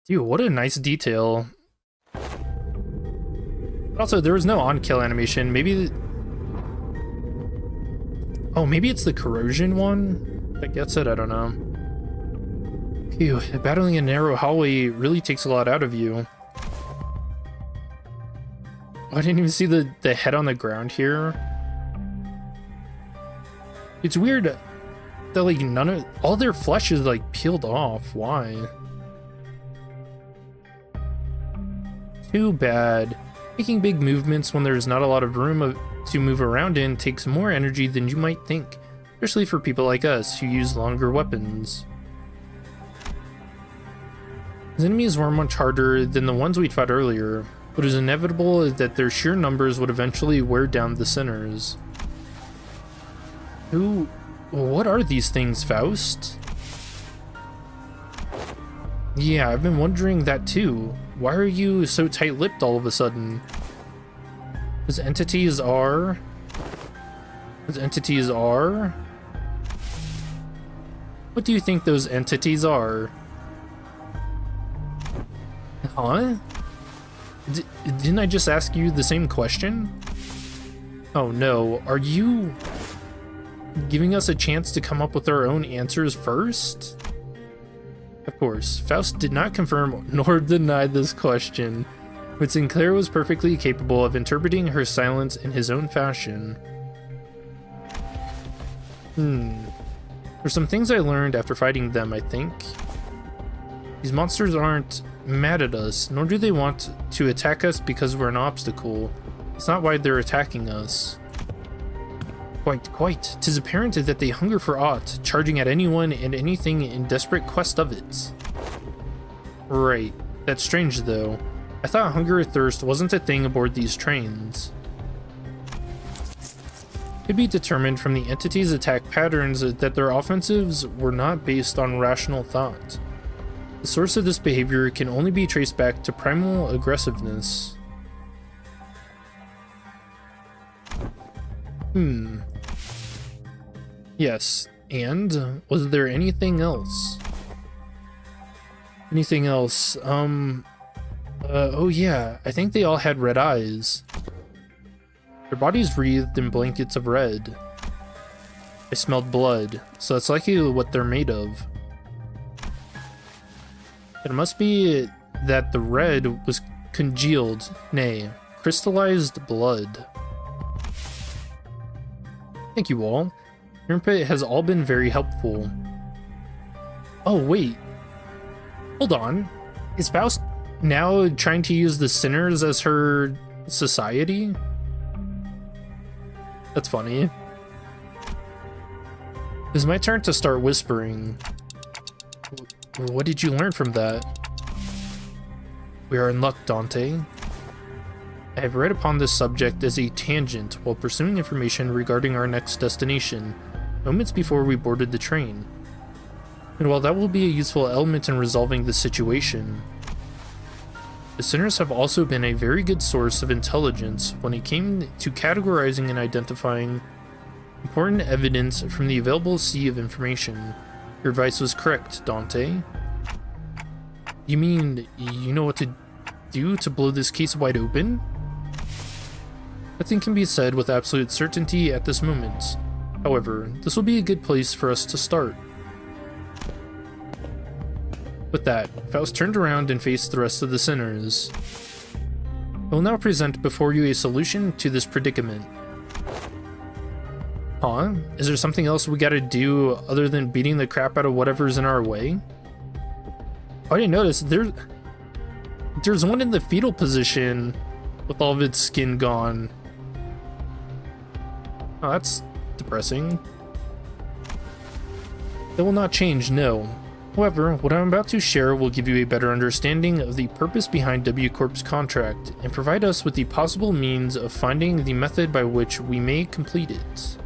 Dude, what a nice detail. Also, there was no on-kill animation. Maybe... Oh, maybe it's the corrosion one that gets it? I don't know. Phew, battling a narrow hallway really takes a lot out of you. Oh, I didn't even see the head on the ground here. It's weird that, like, all their flesh is, like, peeled off. Why? Too bad. Making big movements when there's not a lot of room to move around in takes more energy than you might think, especially for people like us who use longer weapons. His enemies were much harder than the ones we'd fought earlier, but it was inevitable that their sheer numbers would eventually wear down the sinners. What are these things, Faust? Yeah, I've been wondering that too. Why are you so tight-lipped all of a sudden? Those entities are... What do you think those entities are? Huh? Didn't I just ask you the same question? Oh no, are you giving us a chance to come up with our own answers first? Of course, Faust did not confirm nor deny this question, but Sinclair was perfectly capable of interpreting her silence in his own fashion. There's some things I learned after fighting them, I think. These monsters aren't mad at us, nor do they want to attack us because we're an obstacle. It's not why they're attacking us. Quite. 'Tis apparent that they hunger for aught, charging at anyone and anything in desperate quest of it. Right. That's strange, though. I thought hunger or thirst wasn't a thing aboard these trains. It could be determined from the entities' attack patterns that their offensives were not based on rational thought. The source of this behavior can only be traced back to primal aggressiveness. Yes, and was there anything else? Oh yeah, I think they all had red eyes. Their bodies wreathed in blankets of red. I smelled blood, so that's likely what they're made of. It must be that the red was congealed, nay, crystallized blood. Thank you all. Your input has all been very helpful. Oh, wait. Hold on. Is Faust now trying to use the sinners as her society? That's funny. It's my turn to start whispering. What did you learn from that? We are in luck, Dante. I have read upon this subject as a tangent while pursuing information regarding our next destination, moments before we boarded the train. And while that will be a useful element in resolving the situation, the sinners have also been a very good source of intelligence when it came to categorizing and identifying important evidence from the available sea of information. Your advice was correct, Dante. You mean you know what to do to blow this case wide open? Nothing can be said with absolute certainty at this moment. However, this will be a good place for us to start. With that, Faust turned around and faced the rest of the sinners. I will now present before you a solution to this predicament. Huh? Is there something else we gotta do other than beating the crap out of whatever's in our way? Oh, I didn't notice. There's one in the fetal position with all of its skin gone. Oh, that's depressing. That will not change, no. However, what I'm about to share will give you a better understanding of the purpose behind W Corp's contract and provide us with the possible means of finding the method by which we may complete it.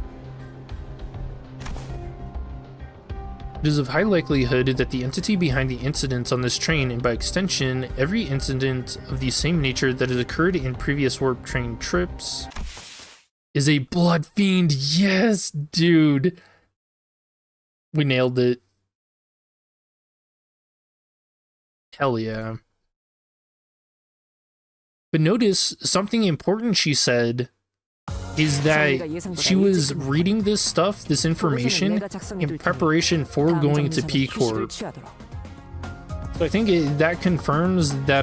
It is of high likelihood that the entity behind the incidents on this train, and by extension, every incident of the same nature that has occurred in previous warp train trips, is a blood fiend. Yes, dude. We nailed it. Hell yeah. But notice something important she said is that she was reading this stuff, this information, in preparation for going to P Corp. So I think that confirms that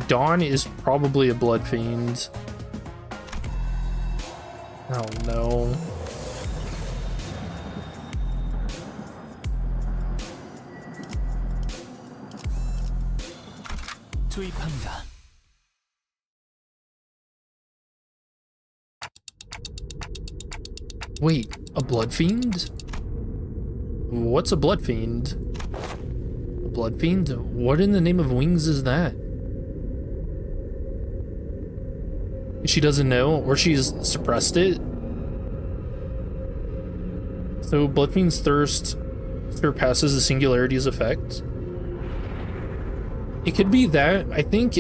Dawn is probably a blood fiend. Oh no. 투입합니다. Wait, a blood fiend? What's a blood fiend? A blood fiend? What in the name of wings is that? She doesn't know, or she's suppressed it. So blood fiend's thirst surpasses the singularity's effect. It could be that. I think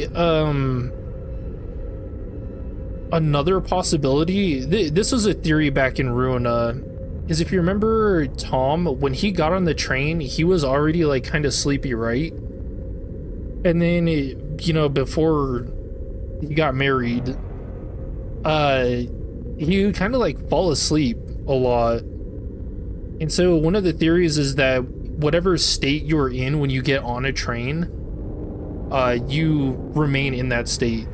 another possibility, this was a theory back in Ruina, is if you remember Tom, when he got on the train, he was already like kind of sleepy, right? And then, you know, before he got married, he kind of like fall asleep a lot. And so one of the theories is that whatever state you're in when you get on a train, you remain in that state.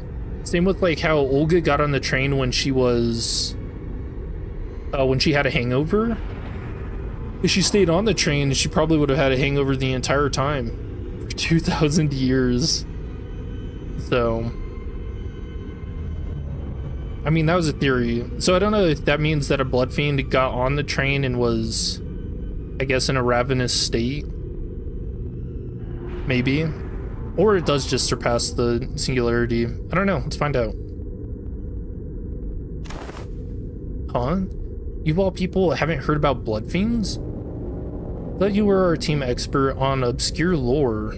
Same with like how Olga got on the train when she was when she had a hangover. If she stayed on the train, she probably would have had a hangover the entire time for 2,000 years. So I mean, that was a theory. So I don't know if that means that a blood fiend got on the train and was, I guess, in a ravenous state. Maybe. Or it does just surpass the singularity. I don't know. Let's find out. Huh? You of all people haven't heard about blood fiends? Thought you were our team expert on obscure lore.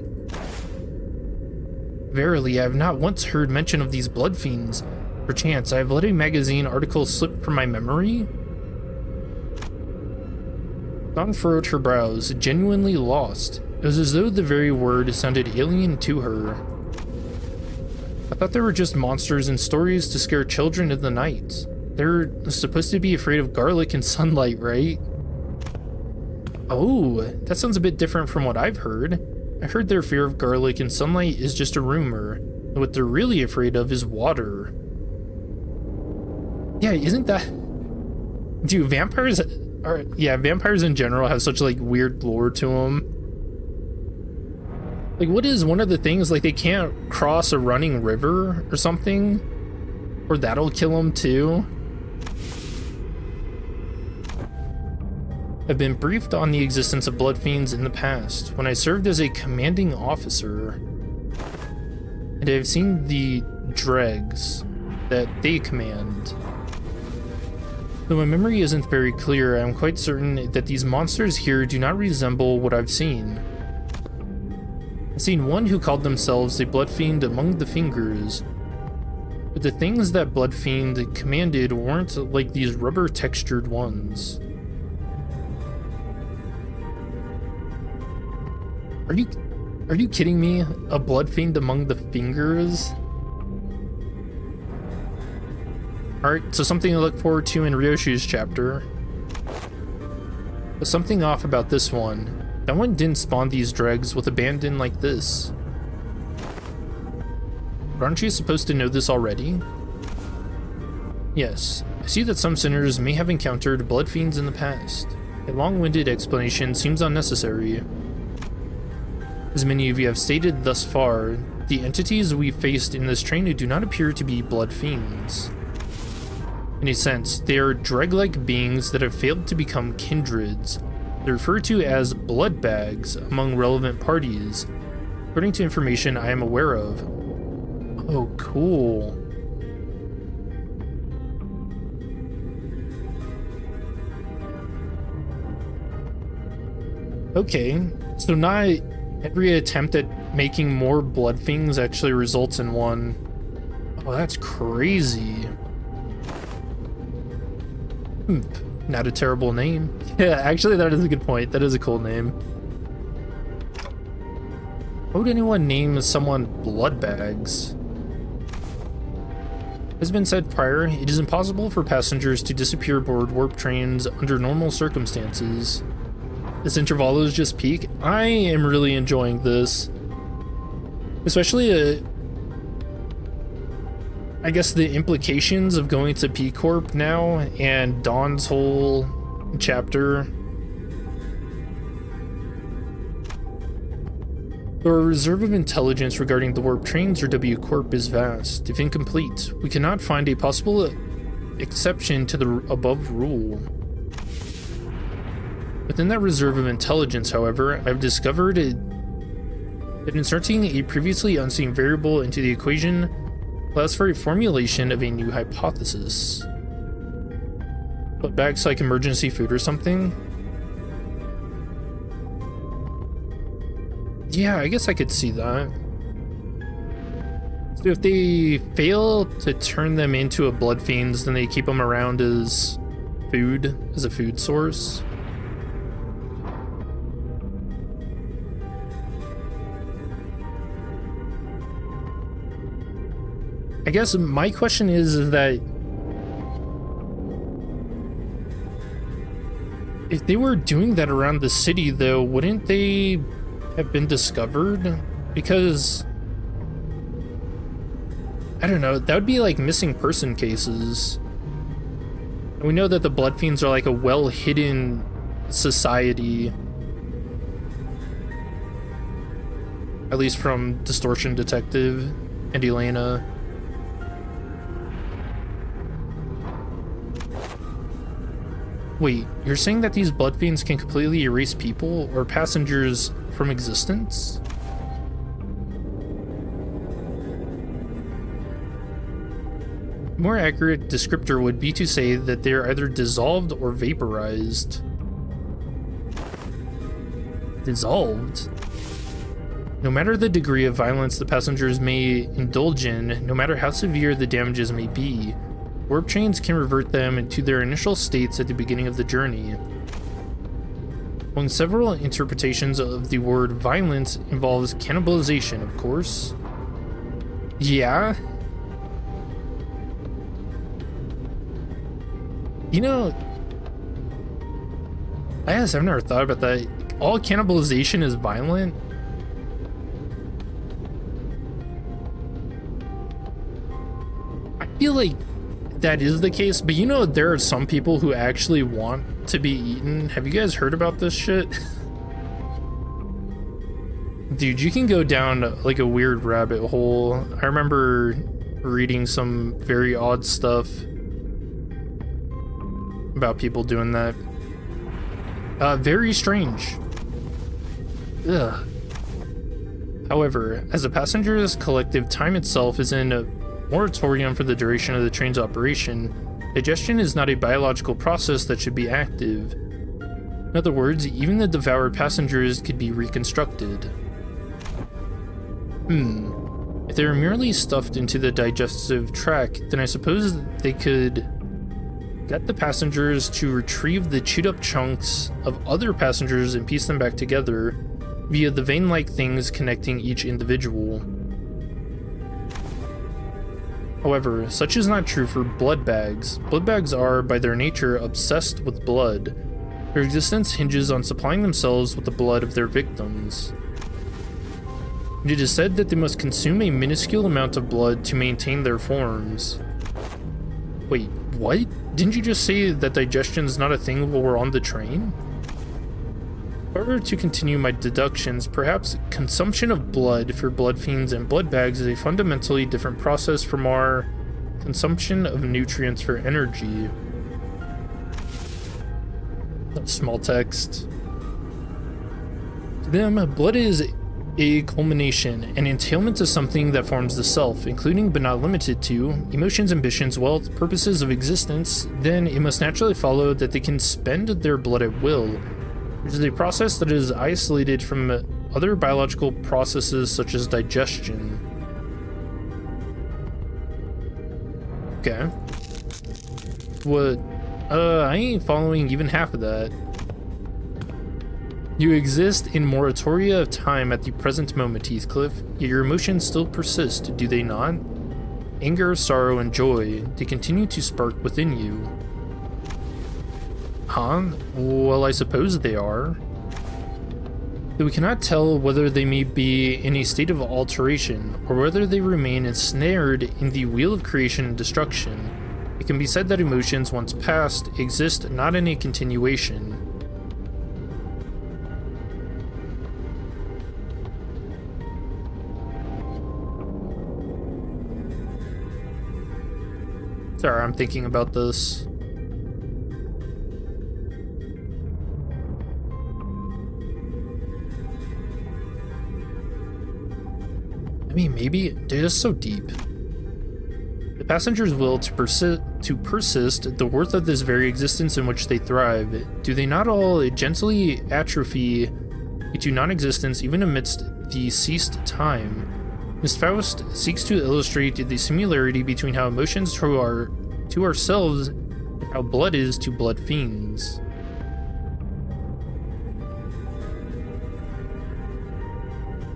Verily, I have not once heard mention of these blood fiends. Perchance, I have let a magazine article slip from my memory? Dawn furrowed her brows, genuinely lost. It was as though the very word sounded alien to her. I thought there were just monsters and stories to scare children in the night. They're supposed to be afraid of garlic and sunlight, right? Oh, that sounds a bit different from what I've heard. I heard their fear of garlic and sunlight is just a rumor, and what they're really afraid of is water. Yeah, isn't that... Dude, vampires are... Yeah, vampires in general have such, like, weird lore to them. Like, what is one of the things, like, they can't cross a running river or something? Or that'll kill them, too? I've been briefed on the existence of blood fiends in the past, when I served as a commanding officer. And I've seen the dregs that they command. Though my memory isn't very clear, I am quite certain that these monsters here do not resemble what I've seen. I've seen one who called themselves a blood fiend among the fingers, but the things that blood fiend commanded weren't like these rubber textured ones. Are you kidding me? A blood fiend among the fingers? Alright, so something to look forward to in Ryoshu's chapter. But something off about this one. That one didn't spawn these dregs with abandon like this. But aren't you supposed to know this already? Yes, I see that some sinners may have encountered blood fiends in the past. A long-winded explanation seems unnecessary. As many of you have stated thus far, the entities we've faced in this train do not appear to be blood fiends. In a sense, they are dreg-like beings that have failed to become kindreds. They're referred to as blood bags among relevant parties, according to information I am aware of. Oh, cool. Okay, so not every attempt at making more blood fiends actually results in one. Oh, that's crazy. Not a terrible name. Yeah, actually, that is a good point. That is a cool name. Why would anyone name someone Bloodbags? As been said prior, it is impossible for passengers to disappear aboard warp trains under normal circumstances. This Intervollo is just peak. I am really enjoying this. Especially, I guess the implications of going to P Corp now and Dawn's whole chapter. The reserve of intelligence regarding the warp trains or W Corp is vast. If incomplete, we cannot find a possible exception to the above rule. Within that reserve of intelligence, however, I've discovered that inserting a previously unseen variable into the equation allows for a formulation of a new hypothesis. But bags like emergency food or something? Yeah, I guess I could see that. So if they fail to turn them into a blood fiends, then they keep them around as food, as a food source. I guess my question is that if they were doing that around the city, though, wouldn't they have been discovered? Because I don't know, that would be like missing person cases. And we know that the Blood Fiends are like a well-hidden society, at least from Distortion Detective and Elena. Wait, you're saying that these Blood Fiends can completely erase people or passengers from existence? A more accurate descriptor would be to say that they are either dissolved or vaporized. Dissolved? No matter the degree of violence the passengers may indulge in, no matter how severe the damages may be, warp trains can revert them to their initial states at the beginning of the journey. Among several interpretations of the word violence involves cannibalization, of course. Yeah? You know, I guess I've never thought about that. All cannibalization is violent? I feel like that is the case, but you know, there are some people who actually want to be eaten. Have you guys heard about this shit? Dude, you can go down like a weird rabbit hole. I remember reading some very odd stuff about people doing that. Very strange. Ugh. However, as a passenger's collective, time itself is in a moratorium for the duration of the train's operation. Digestion is not a biological process that should be active. In other words, even the devoured passengers could be reconstructed. If they were merely stuffed into the digestive tract, then I suppose they could get the passengers to retrieve the chewed up chunks of other passengers and piece them back together via the vein-like things connecting each individual. However, such is not true for blood bags. Blood bags are, by their nature, obsessed with blood. Their existence hinges on supplying themselves with the blood of their victims. It is said that they must consume a minuscule amount of blood to maintain their forms. Wait, what? Didn't you just say that digestion's not a thing while we're on the train? In order to continue my deductions, perhaps consumption of blood for blood fiends and blood bags is a fundamentally different process from our consumption of nutrients for energy. Small text. To them, blood is a culmination, an entailment of something that forms the self, including but not limited to emotions, ambitions, wealth, purposes of existence. Then it must naturally follow that they can spend their blood at will, which is a process that is isolated from other biological processes such as digestion. Okay. What I ain't following even half of that. You exist in moratoria of time at the present moment, Heathcliff, yet your emotions still persist, do they not? Anger, sorrow, and joy, they continue to spark within you. Huh? Well, I suppose they are. Though we cannot tell whether they may be in a state of alteration, or whether they remain ensnared in the wheel of creation and destruction, it can be said that emotions, once past, exist not in a continuation. Sorry, I'm thinking about this. I mean, maybe, dude, it's so deep. The passenger's will to persist, the worth of this very existence in which they thrive, do they not all gently atrophy into non-existence even amidst the ceased time? Miss Faust seeks to illustrate the similarity between how emotions to ourselves and how blood is to blood fiends.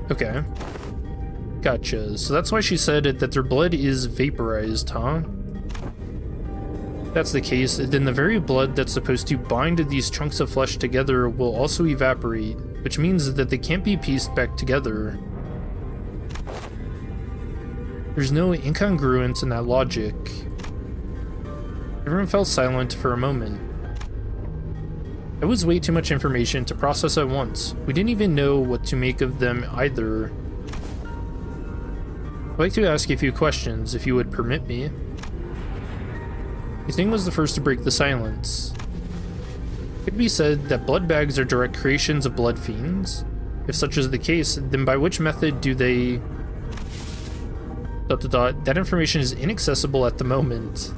Okay. Gotcha. So that's why she said that their blood is vaporized, huh? If that's the case, then the very blood that's supposed to bind these chunks of flesh together will also evaporate, which means that they can't be pieced back together. There's no incongruence in that logic. Everyone fell silent for a moment. That was way too much information to process at once. We didn't even know what to make of them either. I'd like to ask you a few questions, if you would permit me. Thing was the first to break the silence. It could be said that blood bags are direct creations of blood fiends. If such is the case, then by which method do they... ... That information is inaccessible at the moment.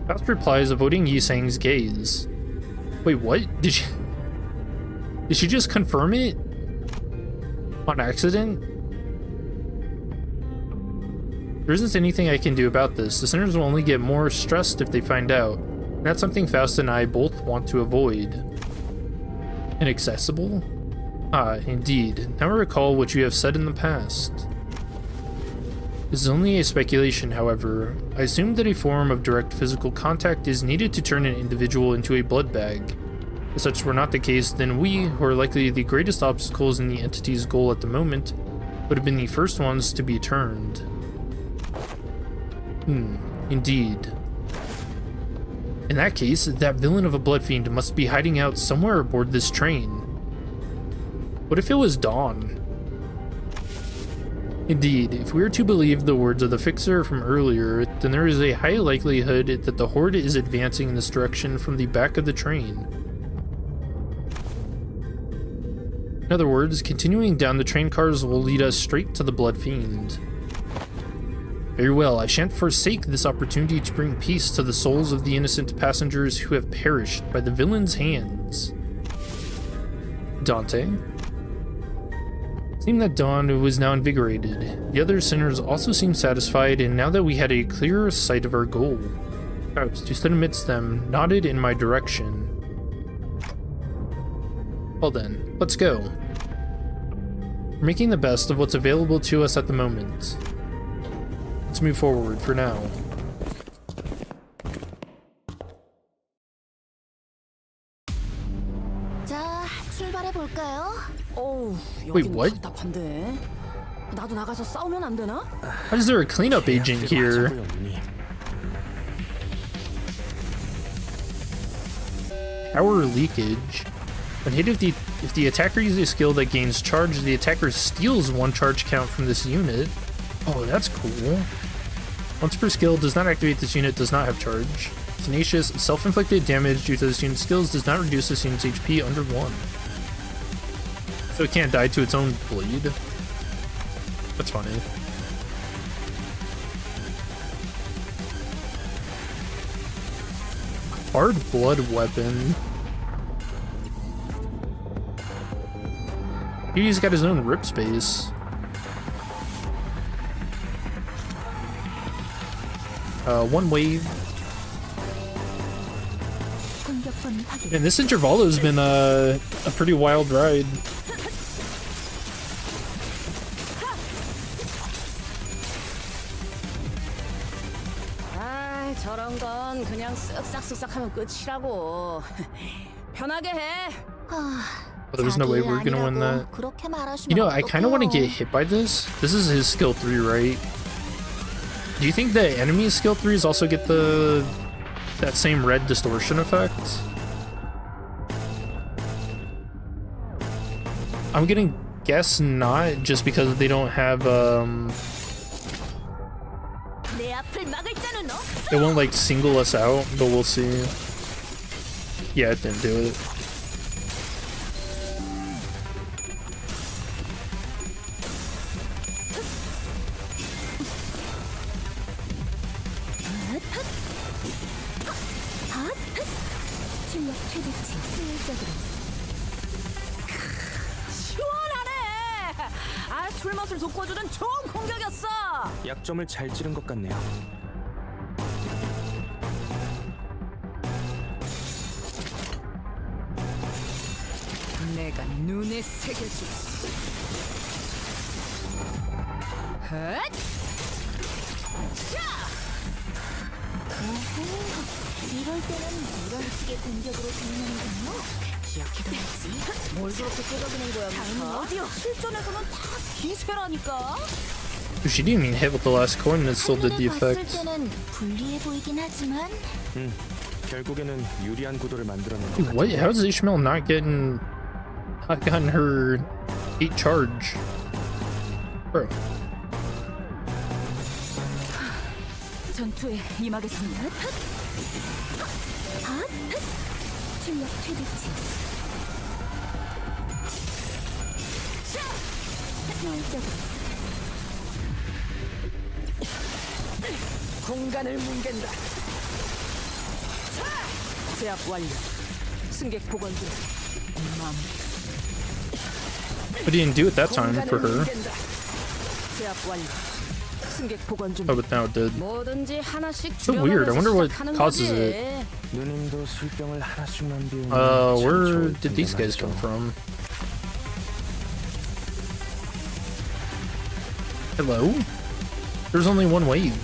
Faust replies, avoiding Yisang's gaze. Wait, what? Did she just confirm it? On accident? There isn't anything I can do about this. The sinners will only get more stressed if they find out. And that's something Faust and I both want to avoid. Inaccessible? Ah, indeed. Now I recall what you have said in the past. This is only a speculation, however. I assume that a form of direct physical contact is needed to turn an individual into a blood bag. If such were not the case, then we, who are likely the greatest obstacles in the entity's goal at the moment, would have been the first ones to be turned. Indeed. In that case, that villain of a blood fiend must be hiding out somewhere aboard this train. What if it was Dawn? Indeed, if we are to believe the words of the Fixer from earlier, then there is a high likelihood that the Horde is advancing in this direction from the back of the train. In other words, continuing down the train cars will lead us straight to the Blood Fiend. Very well, I shan't forsake this opportunity to bring peace to the souls of the innocent passengers who have perished by the villain's hands. Dante? It seemed that Dawn was now invigorated. The other sinners also seemed satisfied, and now that we had a clearer sight of our goal, Faust, who stood amidst them, nodded in my direction. Well then, let's go. We're making the best of what's available to us at the moment. Let's move forward for now. 자, 출발해 볼까요? 어우, Wait, 여기는 what? 답답한데. 나도 나가서 싸우면 안 되나? How is there a cleanup agent here? Power leakage. When hit, if the attacker uses a skill that gains charge, the attacker steals one charge count from this unit. Oh, that's cool. Once per skill does not activate, this unit does not have charge. Tenacious, self-inflicted damage due to this unit's skills does not reduce this unit's HP under 1. So it can't die to its own bleed. That's funny. Hard blood weapon. He's got his own rip space. One wave. 번 확인. And this Intervollo has been a pretty wild ride. 아, 저런 건 그냥 쓱싹쓱싹 하면 끝이라고. 편하게 해. But there's no way we're gonna win that. 그렇게 말하시면 You know, I kind of want to 어떡해요. get hit by this. This is his skill 3, right? Do you think the enemy skill 3s also get that same red distortion effect? I'm gonna guess not, just because they don't have 내 앞을 막을 자는 없어. it won't like single us out, but we'll see. Yeah, it didn't do it. 출력 최대치 효율적으로. 시원하네. 아, 술 맛을 돋궈주는 좋은 공격이었어. 약점을 잘 찌른 것 같네요. 내가 눈에 새겨줄. 헛! 이럴 때는 이런 식의 공격으로 정리하는군요. 기억해둬야지. 뭘 그렇게 끄덕이는 거야, 다음은 어디요? 실전에서는 다 기세라니까. She didn't even hit with the last coin and it still did the 한눈에 봤을 effect. 때는 불리해 보이긴 하지만 결국에는 유리한 구도를 만들어낸 것 Dude, what? 같은데. How is Ishmael not gotten her 8 charge? Bro. 전투에 임하겠습니다. 출력 최대치. 효율적으로. 공간을 뭉갠다. 제압 완료. 승객 복원 중. 마음. But he didn't do it that time for her. 제압 완료. 승객 복원 중. Oh, but now it did. 뭐든지 하나씩 So weird. I wonder what 시작하는 causes 거지. it. 누님도 술병을 하나씩만 비우면 Where 참 좋을 did these 텐데 guys come 말이죠. from? Hello? There's only one wave.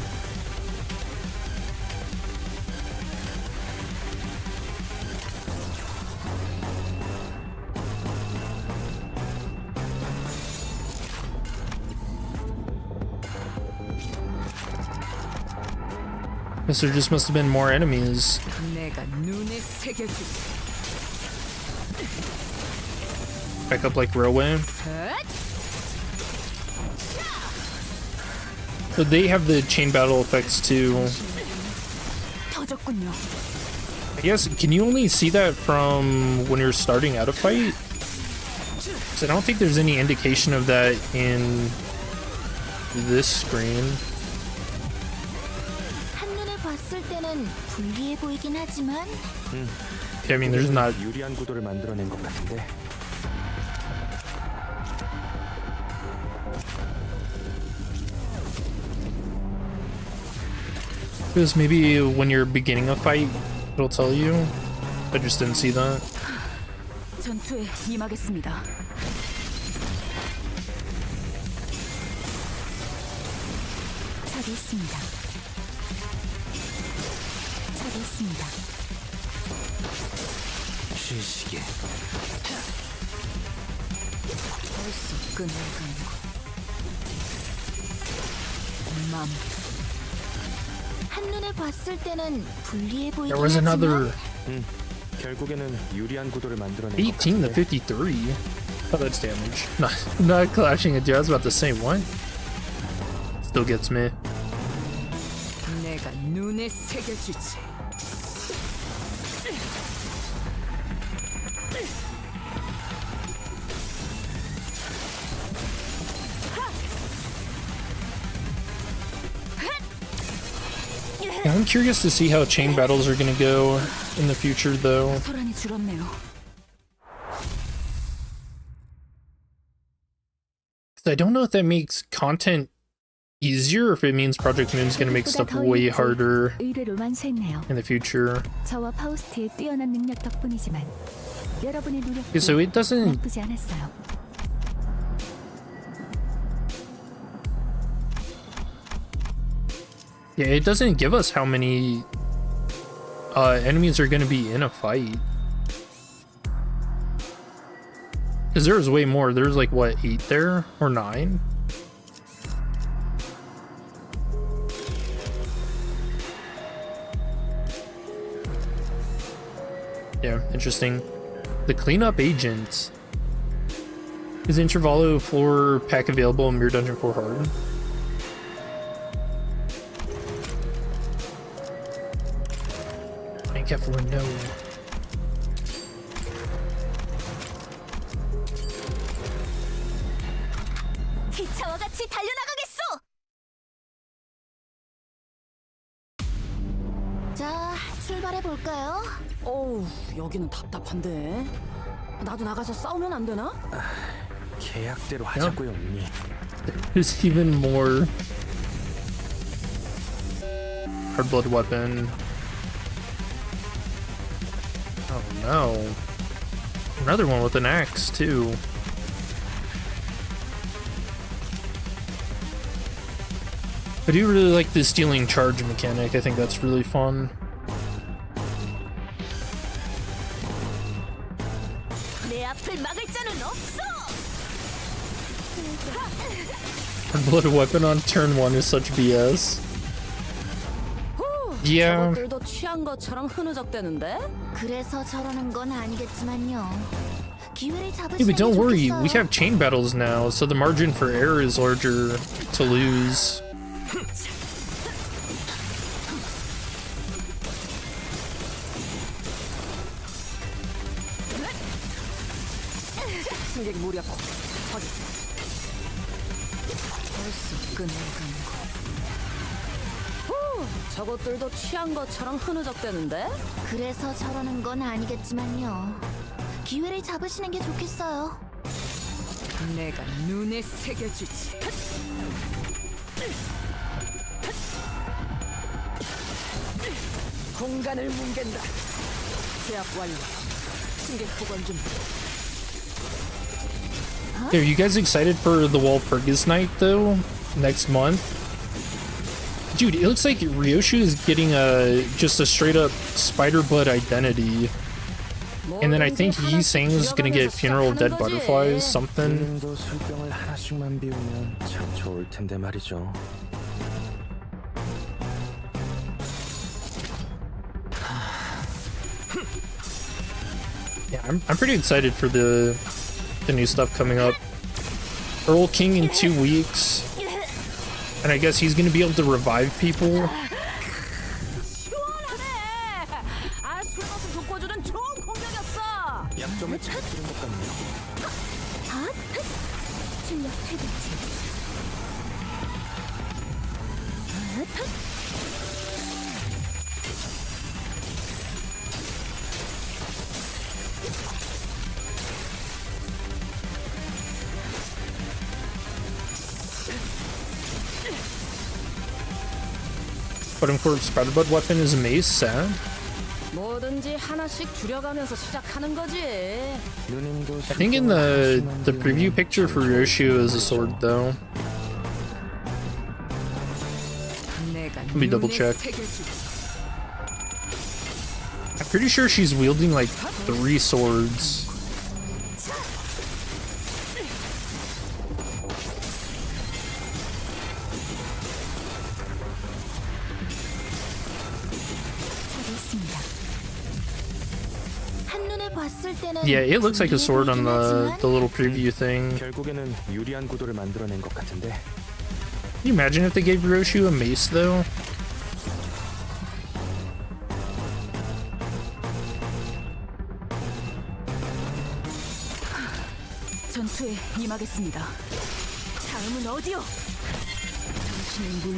Guess there just must have been more enemies. 내가 눈에 새겨줄. Back up like railway. 헛! But they have the chain battle effects too. 터졌군요. I guess, can you only see that from when you're starting out a fight? 'Cause I don't think there's any indication of that in this screen. 한눈에 봤을 때는 불리해 보이긴 하지만 I mean, there's not. 유리한 구도를 만들어낸 것 같은데. Because maybe when you're beginning a fight, it'll tell you. I just didn't see that. 전투에 임하겠습니다. 차겠습니다. 차겠습니다. 쉬시게. 벌써 끝나가는 맘. 한눈에 봤을 때는 불리해 보이긴 There was another 하지만 결국에는 유리한 구도를 만들어낸 것 18 to 같은데. 53. Oh, that's damage. Not clashing it. I was about to say what? Still gets me. 내가 눈에 새겨주지. Yeah, I'm curious to see how chain battles are gonna go in the future, though. 소란이 줄었네요. 'Cause I don't know if that makes content easier, or if it means Project Moon's gonna make stuff way harder 의외로만 샜네요. in the future. 저와 파우스트의 뛰어난 능력 덕분이지만 여러분의 노력도 Okay, so it doesn't. 나쁘지 않았어요. Yeah, it doesn't give us how many enemies are gonna be in a fight. Because there was way more. There's like what, 8 there or 9? Yeah, interesting. The cleanup agent. Is Intervollo floor pack available in Mirror Dungeon 4 Hard? Thank everyone, no. 기차와 같이 달려나가겠소. 자, 출발해 볼까요? 어우, 여기는 답답한데. 나도 나가서 싸우면 안 되나? 계약대로 하자고요, 언니. There's even more. Hard blood weapon. Oh no. Another one with an axe too. I do really like the stealing charge mechanic. I think that's really fun. 내 앞을 막을 자는 없어. Hard blood weapon on turn 1 is such BS. Yeah. 저것들도 취한 것처럼 흐느적대는데? 그래서 저러는 건 아니겠지만요. 기회를 Hey, 잡으시는 but don't 게 worry, 좋겠어요. we have chain battles now, so the margin for error is larger to lose. 승객 무력. 벌써 끝내간 거. 저것들도 취한 것처럼 흐느적대는데? 그래서 저러는 건 아니겠지만요. 기회를 잡으시는 게 좋겠어요. 내가 눈에 새겨주지. 공간을 뭉갠다. 제압 완료. 승객 보관 준비. Are you guys excited for the Walpurgis night though? Next month? Dude, it looks like Ryoshu is getting just a straight up spider blood identity. And then I think Yi Sang's gonna get Funeral of Dead Butterflies, something. 누님도 술병을 하나씩만 비우면 참 좋을 텐데 말이죠. Yeah, I'm pretty excited for the new stuff coming up. Earl King in 2 weeks. And I guess he's gonna be able to revive people. 시원하네. 아, 술 맛을 돋궈주는 좋은 공격이었어. 약점을 잘 찌른 것 같네요. 출력 최대치. But of course, spider blood weapon is a mace, sad. 뭐든지 하나씩 줄여가면서 시작하는 거지. 누님도 I think in the preview picture for Ryoshu is a sword though. Let me double check. I'm pretty sure she's wielding like 3 swords. 한눈에 봤을 때는 Yeah, it looks like a sword on 불리해 the little preview thing. 결국에는 유리한 구도를 만들어낸 것 같은데. Can you imagine if they gave Ryoshu a mace though? 전투에 임하겠습니다. 다음은 어디요?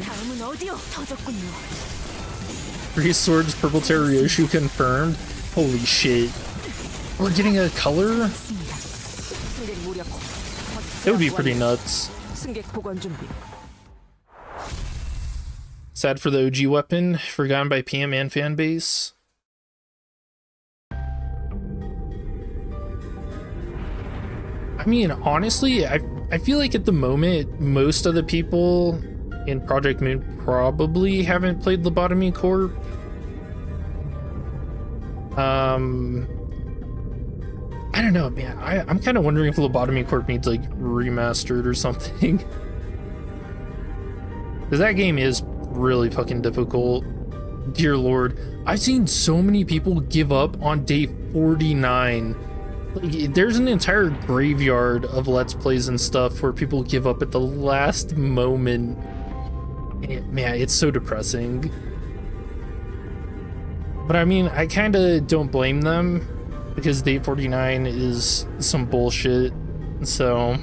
다음은 어디요? 터졌군요. 3 swords, purple tear Ryoshu confirmed. Holy shit. We're getting a color? 승객 무력. That would be pretty nuts. 승객 보관 준비. Sad for the OG weapon, forgotten by PM and fan base. I mean, honestly, I feel like at the moment, most of the people in Project Moon probably haven't played Lobotomy Corp. I don't know, man. I'm kind of wondering if Lobotomy Corp needs like remastered or something. Because that game is really fucking difficult. Dear Lord, I've seen so many people give up on day 49. Like, there's an entire graveyard of Let's Plays and stuff where people give up at the last moment. And man, it's so depressing. But I mean, I kind of don't blame them because day 49 is some bullshit. So,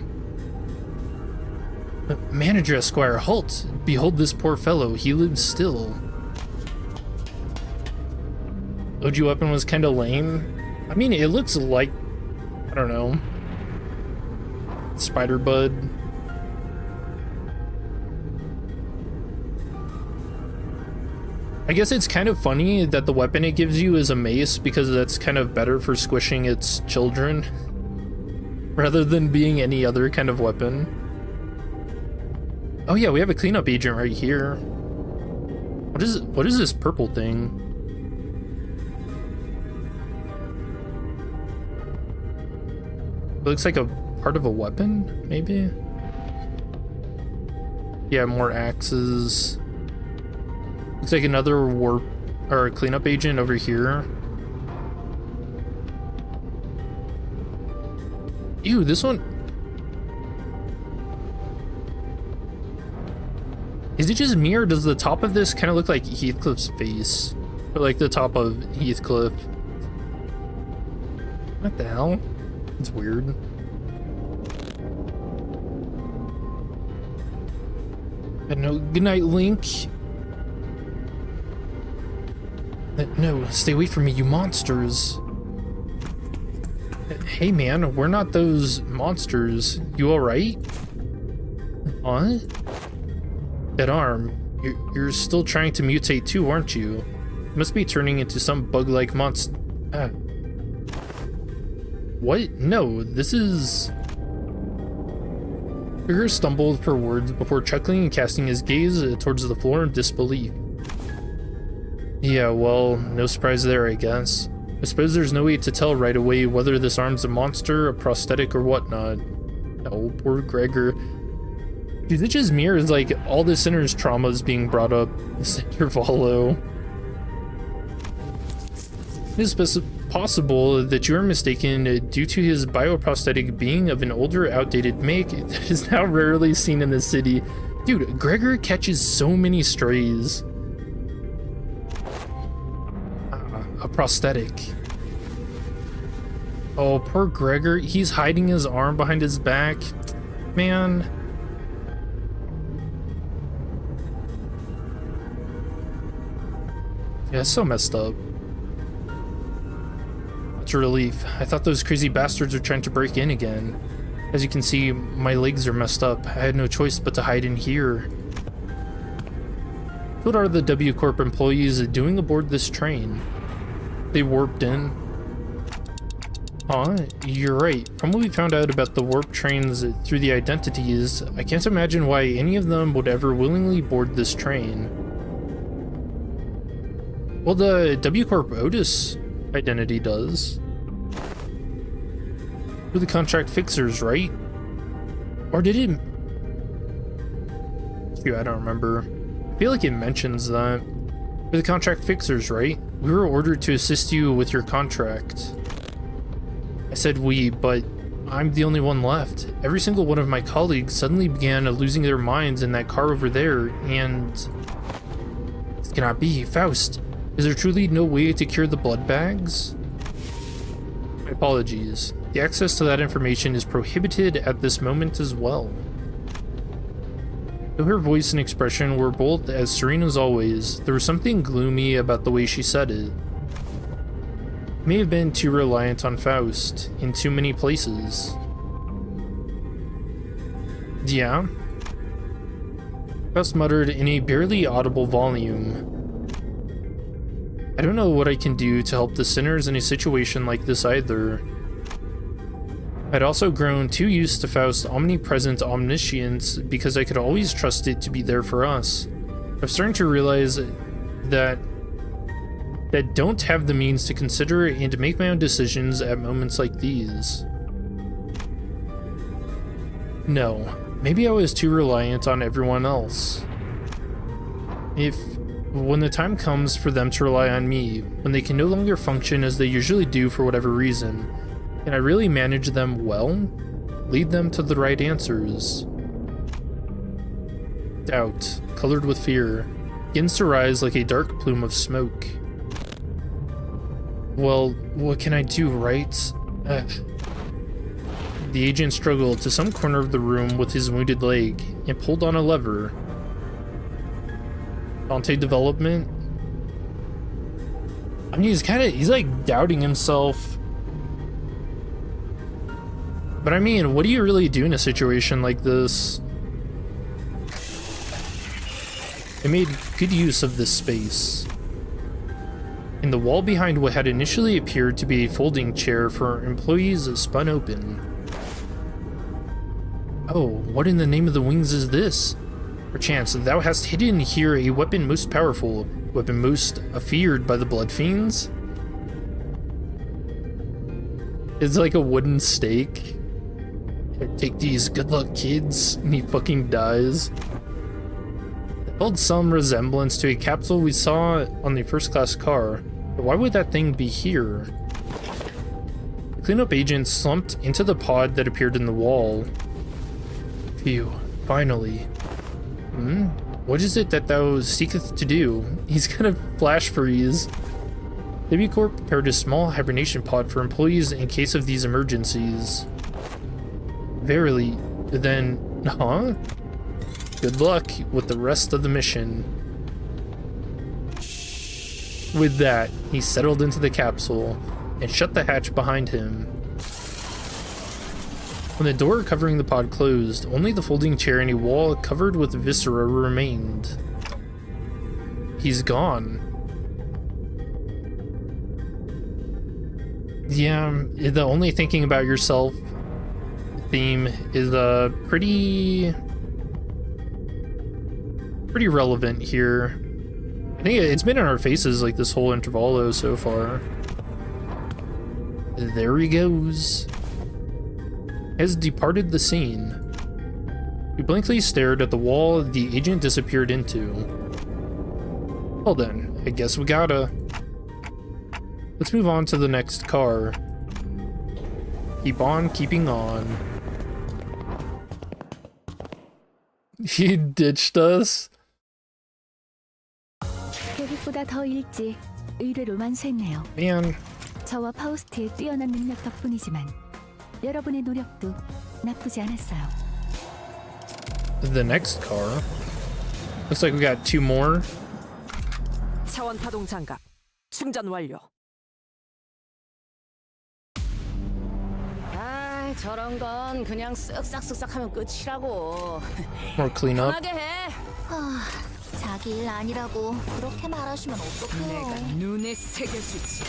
Manager Esquire, halt! Behold this poor fellow, he lives still. OG weapon was kind of lame. I mean, it looks like, I don't know, Spider Bud. I guess it's kind of funny that the weapon it gives you is a mace because that's kind of better for squishing its children rather than being any other kind of weapon. Oh yeah, we have a cleanup agent right here. What is this purple thing? It looks like a part of a weapon, maybe? Yeah, more axes. Looks like another warp or cleanup agent over here. Ew, this one. Is it just me, or does the top of this kind of look like Heathcliff's face? Or like the top of Heathcliff? What the hell? It's weird. No, good night, Link. No, stay away from me, you monsters. Hey man, we're not those monsters. You alright? What? That arm. You're still trying to mutate too, aren't you? You must be turning into some bug-like monster. What? No, this is... Trigger stumbled for words before chuckling and casting his gaze towards the floor in disbelief. Yeah, well, no surprise there, I guess. I suppose there's no way to tell right away whether this arm's a monster, a prosthetic, or whatnot. Oh, poor Gregor. Dude, it just mirrors, like, all the sinner's traumas being brought up. This Intervollo. It is possible that you are mistaken due to his bioprosthetic being of an older, outdated make that is now rarely seen in the city. Dude, Gregor catches so many strays. A prosthetic. Oh, poor Gregor. He's hiding his arm behind his back. Man. Yeah, it's so messed up. It's a relief. I thought those crazy bastards were trying to break in again. As you can see, my legs are messed up. I had no choice but to hide in here. What are the W Corp employees doing aboard this train? They warped in. Huh? You're right. From what we found out about the warp trains through the identities, I can't imagine why any of them would ever willingly board this train. Well, the W Corp Otis identity does. We're the contract fixers, right? Or did it... Phew, I don't remember. I feel like it mentions that. We're the contract fixers, right? We were ordered to assist you with your contract. I said we, but I'm the only one left. Every single one of my colleagues suddenly began losing their minds in that car over there, and... This cannot be. Faust, is there truly no way to cure the blood bags? My apologies. The access to that information is prohibited at this moment as well. Though her voice and expression were both as serene as always, there was something gloomy about the way she said it. May have been too reliant on Faust in too many places. Yeah. Faust muttered in a barely audible volume. I don't know what I can do to help the sinners in a situation like this either. I'd also grown too used to Faust's omnipresent omniscience because I could always trust it to be there for us. I'm starting to realize that don't have the means to consider and to make my own decisions at moments like these. No, maybe I was too reliant on everyone else. When the time comes for them to rely on me, when they can no longer function as they usually do for whatever reason, can I really manage them well? Lead them to the right answers? Doubt, colored with fear, begins to rise like a dark plume of smoke. Well, what can I do, right? The agent struggled to some corner of the room with his wounded leg and pulled on a lever. Dante development? I mean, he's like doubting himself. But I mean, what do you really do in a situation like this? They made good use of this space. And the wall behind what had initially appeared to be a folding chair for employees spun open. Oh, what in the name of the wings is this? Perchance thou hast hidden here a weapon most powerful, weapon most afeared by the blood fiends? It's like a wooden stake. Take these, good luck kids, and he fucking dies. It held some resemblance to a capsule we saw on the first class car, but why would that thing be here? The cleanup agent slumped into the pod that appeared in the wall. Phew, finally. What is it that thou seeketh to do? He's gonna flash freeze. Corp prepared a small hibernation pod for employees in case of these emergencies. Verily, then, huh? Good luck with the rest of the mission. With that, he settled into the capsule and shut the hatch behind him. When the door covering the pod closed, only the folding chair and a wall covered with viscera remained. He's gone. Yeah, the only thinking about yourself theme is pretty relevant here. I think it's been in our faces like this whole Intervollo so far. There he goes. Has departed the scene. We blankly stared at the wall the agent disappeared into. Well then, I guess we gotta. Let's move on to the next car. Keep on keeping on. He ditched us. 계획보다 더 일찍 의뢰를 완수했네요. Man. 저와 파우스트의 뛰어난 능력 덕분이지만 여러분의 노력도 나쁘지 않았어요. The next car. Looks like we got two more. 차원 파동 장갑 충전 완료. 아, 저런 건 그냥 쓱싹쓱싹 하면 끝이라고. More cleanup. 편하게 해. 자기 일 아니라고 그렇게 말하시면 어떡해요. 내가 눈에 새겨주지.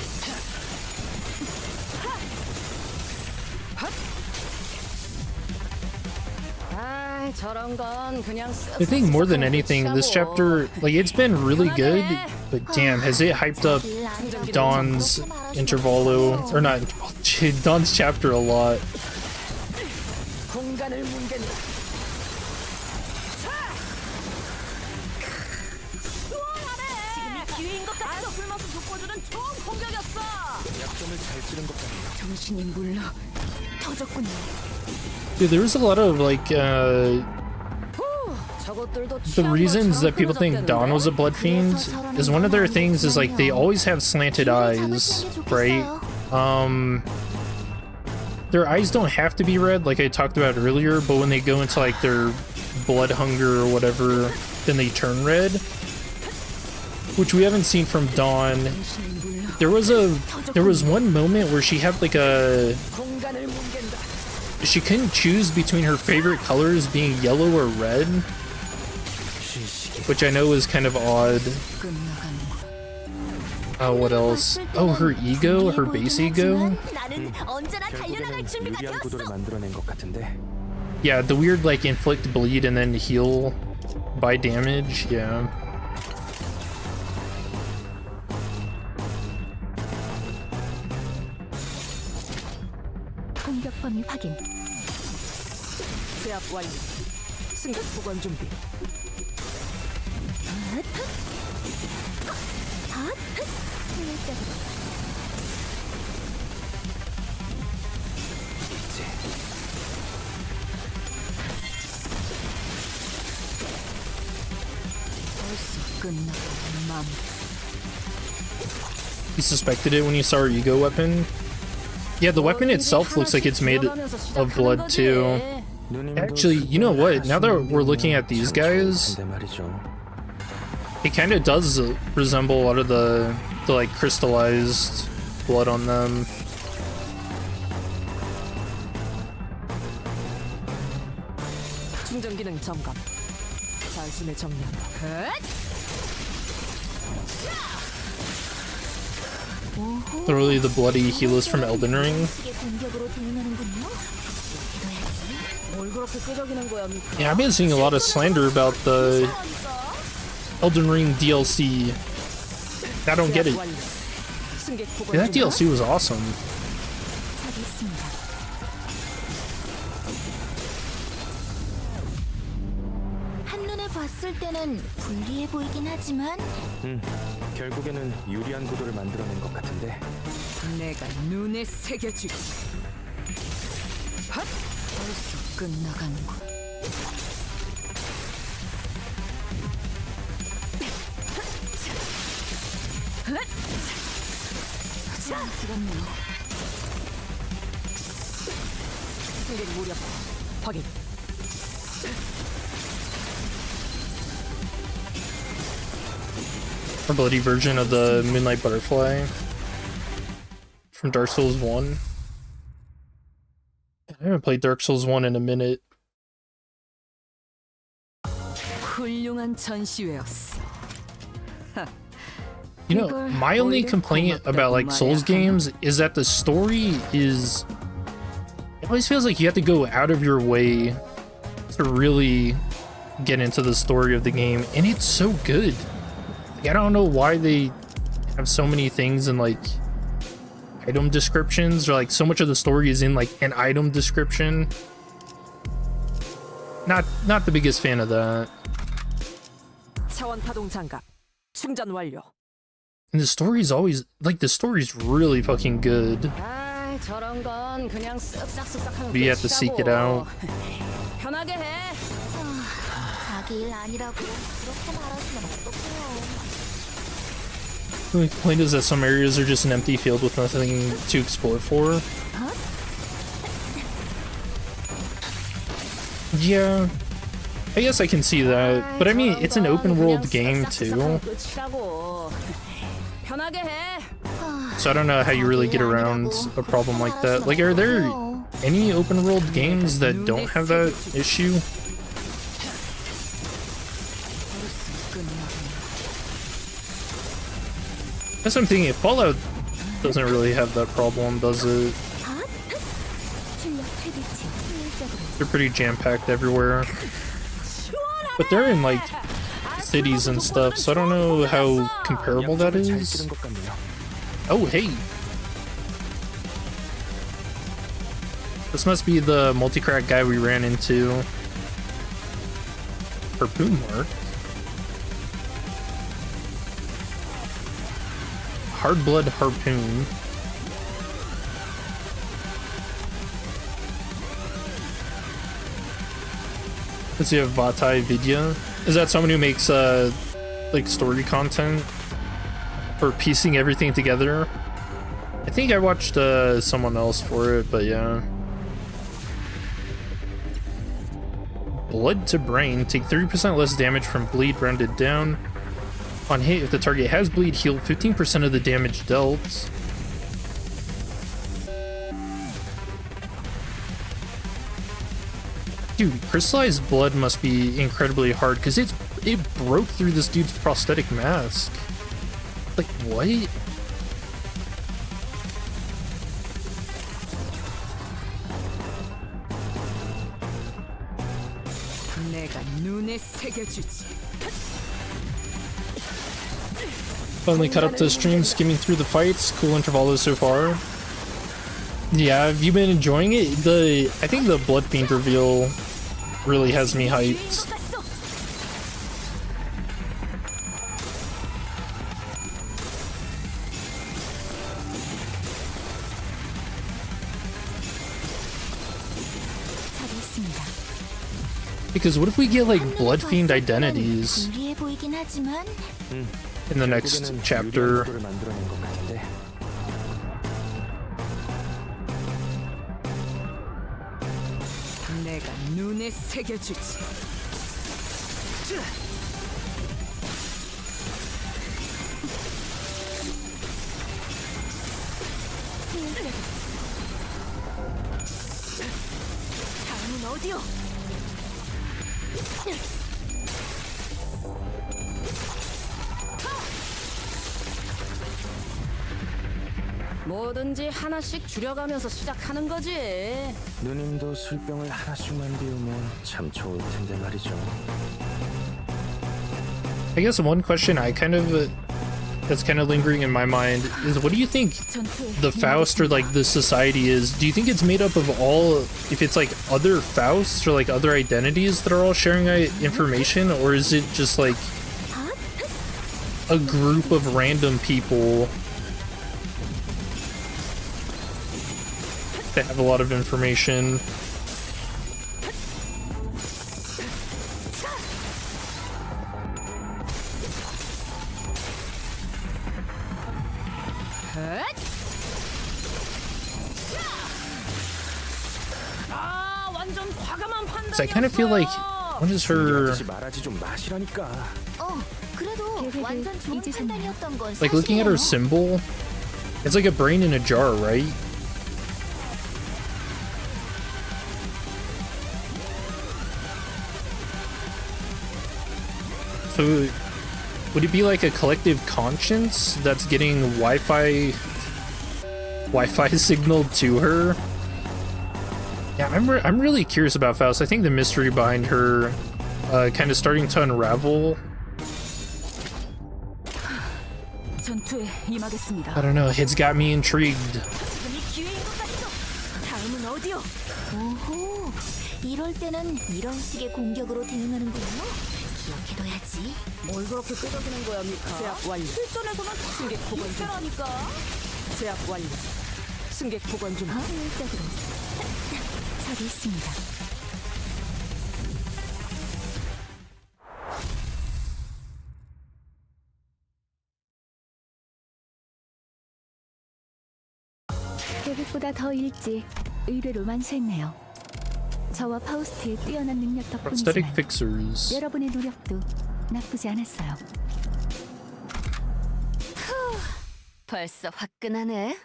아, 저런 건 그냥 I think more than anything, this chapter, like, it's been really good, but damn, has it hyped up Dawn's Intervollo, or not, Dawn's chapter a lot. 공간을 뭉갠다. 지금이 기회인 것 같아. 불맛을 돋궈주는 좋은 공격이었어. 약점을 잘 찌른 것 같네요. 정신이 물러 터졌군요. Dude, there's a lot of, like, the reasons that people think Dawn was a blood fiend is one of their things is, like, they always have slanted eyes, right? Their eyes don't have to be red, like I talked about earlier, but when they go into, like, their blood hunger or whatever, then they turn red, which we haven't seen from Dawn. There was one moment where she had, like, she couldn't choose between her favorite colors being yellow or red. which I know is kind of odd. What else? Oh, her ego? Her base ego? 결국에는 유리한 구도를 만들어낸 것 같은데. Yeah, the weird like inflict bleed and then heal by damage, yeah. 공격 범위 확인. 제압 완료. 승격 보관 준비. 효율적으로. 벌써 끝나고 맘. You suspected it when you saw her ego weapon? Yeah, the weapon itself looks like it's made of blood too. Actually, you know what? Now that we're looking at these guys, 근데 말이죠. it kind of does resemble a lot of the like crystallized blood on them. 충전 기능 점검. 단숨에 정리한다. Literally the bloody healers from Elden Ring. 식의 공격으로 대응하는군요. 뭘 그렇게 끄적이는 거야, 미카? Yeah, I've been seeing a lot of slander about the Elden Ring DLC. I don't get it. 승객 보관 Yeah, that 준비. DLC was awesome. 저기 있습니다. 한눈에 봤을 때는 불리해 보이긴 하지만 결국에는 유리한 구도를 만들어낸 것 같은데. 내가 눈에 새겨주지. 핫! 벌써 끝나가는군. 부럽네요. 승객 무력 확인. A bloody version of the Moonlight Butterfly from Dark Souls 1. I haven't played Dark Souls 1 in a minute. 훌륭한 전시회였어. You know, my only complaint about like Souls games is that the story is... It always feels like you have to go out of your way to really get into the story of the game, and it's so good. Like, I don't know why they have so many things in like item descriptions, or like so much of the story is in like an item description. Not the biggest fan of that. 차원 파동 장갑 충전 완료. And the story's always like the story's really fucking good. 아, 저런 건 그냥 쓱싹쓱싹 하는 But you have to seek it out. 편하게 해. 자기 일 아니라고 그렇게 말하시면 어떡해요. The only complaint is that some areas are just an empty field with nothing to explore for. Yeah, I guess I can see that, but I mean, it's an open world game too, 편하게 해. so I don't know how you really get around a problem like that. Like, are there any open world games that don't have that issue? That's what I'm thinking. Fallout doesn't really have that problem, does it? 출력 최대치. 효율적으로. They're pretty jam-packed everywhere. But they're in, like, cities and stuff, so I don't know how comparable that 잘 is. 쓰는 것 같네요. Oh, hey! This must be the multi-crack guy we ran into. Harpoon mark. Hard blood harpoon. Does he have Vatai Vidya? Is that someone who makes like story content for piecing everything together? I think I watched someone else for it, but yeah. Blood to brain. Take 30% less damage from bleed rounded down. On hit, if the target has bleed, heal 15% of the damage dealt. Dude, crystallized blood must be incredibly hard because it broke through this dude's prosthetic mask. Like, what? 내가 눈에 새겨주지. Finally cut up to the stream, skimming through the fights. Cool Intervollo so far. Yeah, have you been enjoying it? I think the Blood Fiend reveal really has me hyped. Because what if we get like Blood Fiend identities 불리해 보이긴 하지만 in the next chapter? 를 만들어낸 것 같은데. 내가 눈에 새겨주지. 다음은 어디요? 뭐든지 하나씩 줄여가면서 시작하는 거지. 누님도 술병을 하나씩만 비우면 참 좋을 텐데 말이죠. I guess one question I kind of that's kind of lingering in my mind is, what do you think the Faust or like the society is? Do you think it's made up of all, if it's like other Fausts or like other identities that are all sharing information, or is it just like a group of random people that have a lot of information? 아, 완전 과감한 판단이었어. So I kind of feel like, what is her, 아저씨 말하지 좀 마시라니까. 그래도 완전 좋은 판단이었던 건 like looking at her 사실이에요. symbol, it's like a brain in a jar, right? So would it be like a collective conscience that's getting Wi-Fi signaled to her? Yeah, I'm really curious about Faust. I think the mystery behind her kind of starting to unravel. 전투에 임하겠습니다. I don't know, it's got me intrigued. 지금이 기회인 것 같소. 다음은 어디요? 오호, 이럴 때는 이런 식의 공격으로 대응하는군요. 기억해둬야지. 뭘 그렇게 끄덕이는 거야, 미카? 제압 완료. 실전에서는 승객 보관 중. 라니까. 제압 완료. 승객 보관 중. 효율적으로 처리했습니다. 계획보다 더 일찍 의뢰로 만수했네요. 저와 파우스트의 뛰어난 능력 Prosthetic 덕분이지만 fixers. 여러분의 노력도 나쁘지 않았어요. 벌써 화끈하네.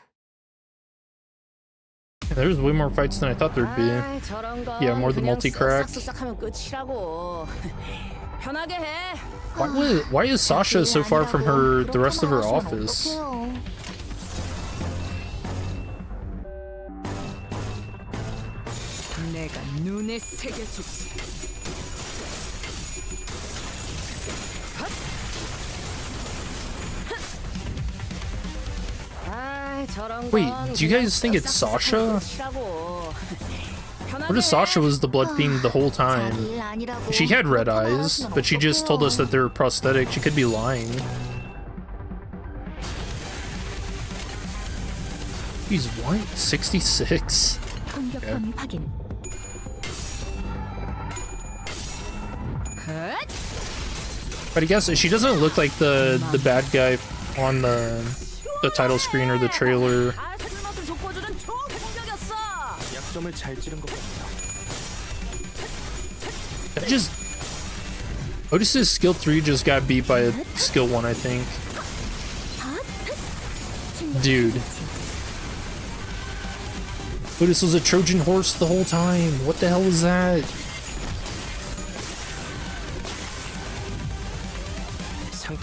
There's way more fights than I thought there'd be. 아이, 저런 건 Yeah, more than 그냥 multi-crack. 쓱싹쓱싹하면 끝이라고. 편하게 해. Why is Sasha so far from the rest of her office? 내가 눈에 새겨주지. 아이, 저런 Wait, 건 do you guys think it's Sasha? 끝이라고. What if Sasha was the Blood Fiend the whole time? She had red eyes, but she just told us that they were prosthetic. She could be lying. He's what? 66? 공격 범위 확인. But I guess she doesn't look like the bad guy on the title screen or the trailer. 아, 새들 맛을 돋궈주는 초공격이었어. 약점을 잘 찌른 것 같아요. I just Otis's skill 3 just got beat by a skill 1, I think. Dude. Otis was a Trojan horse the whole time. What the hell was that?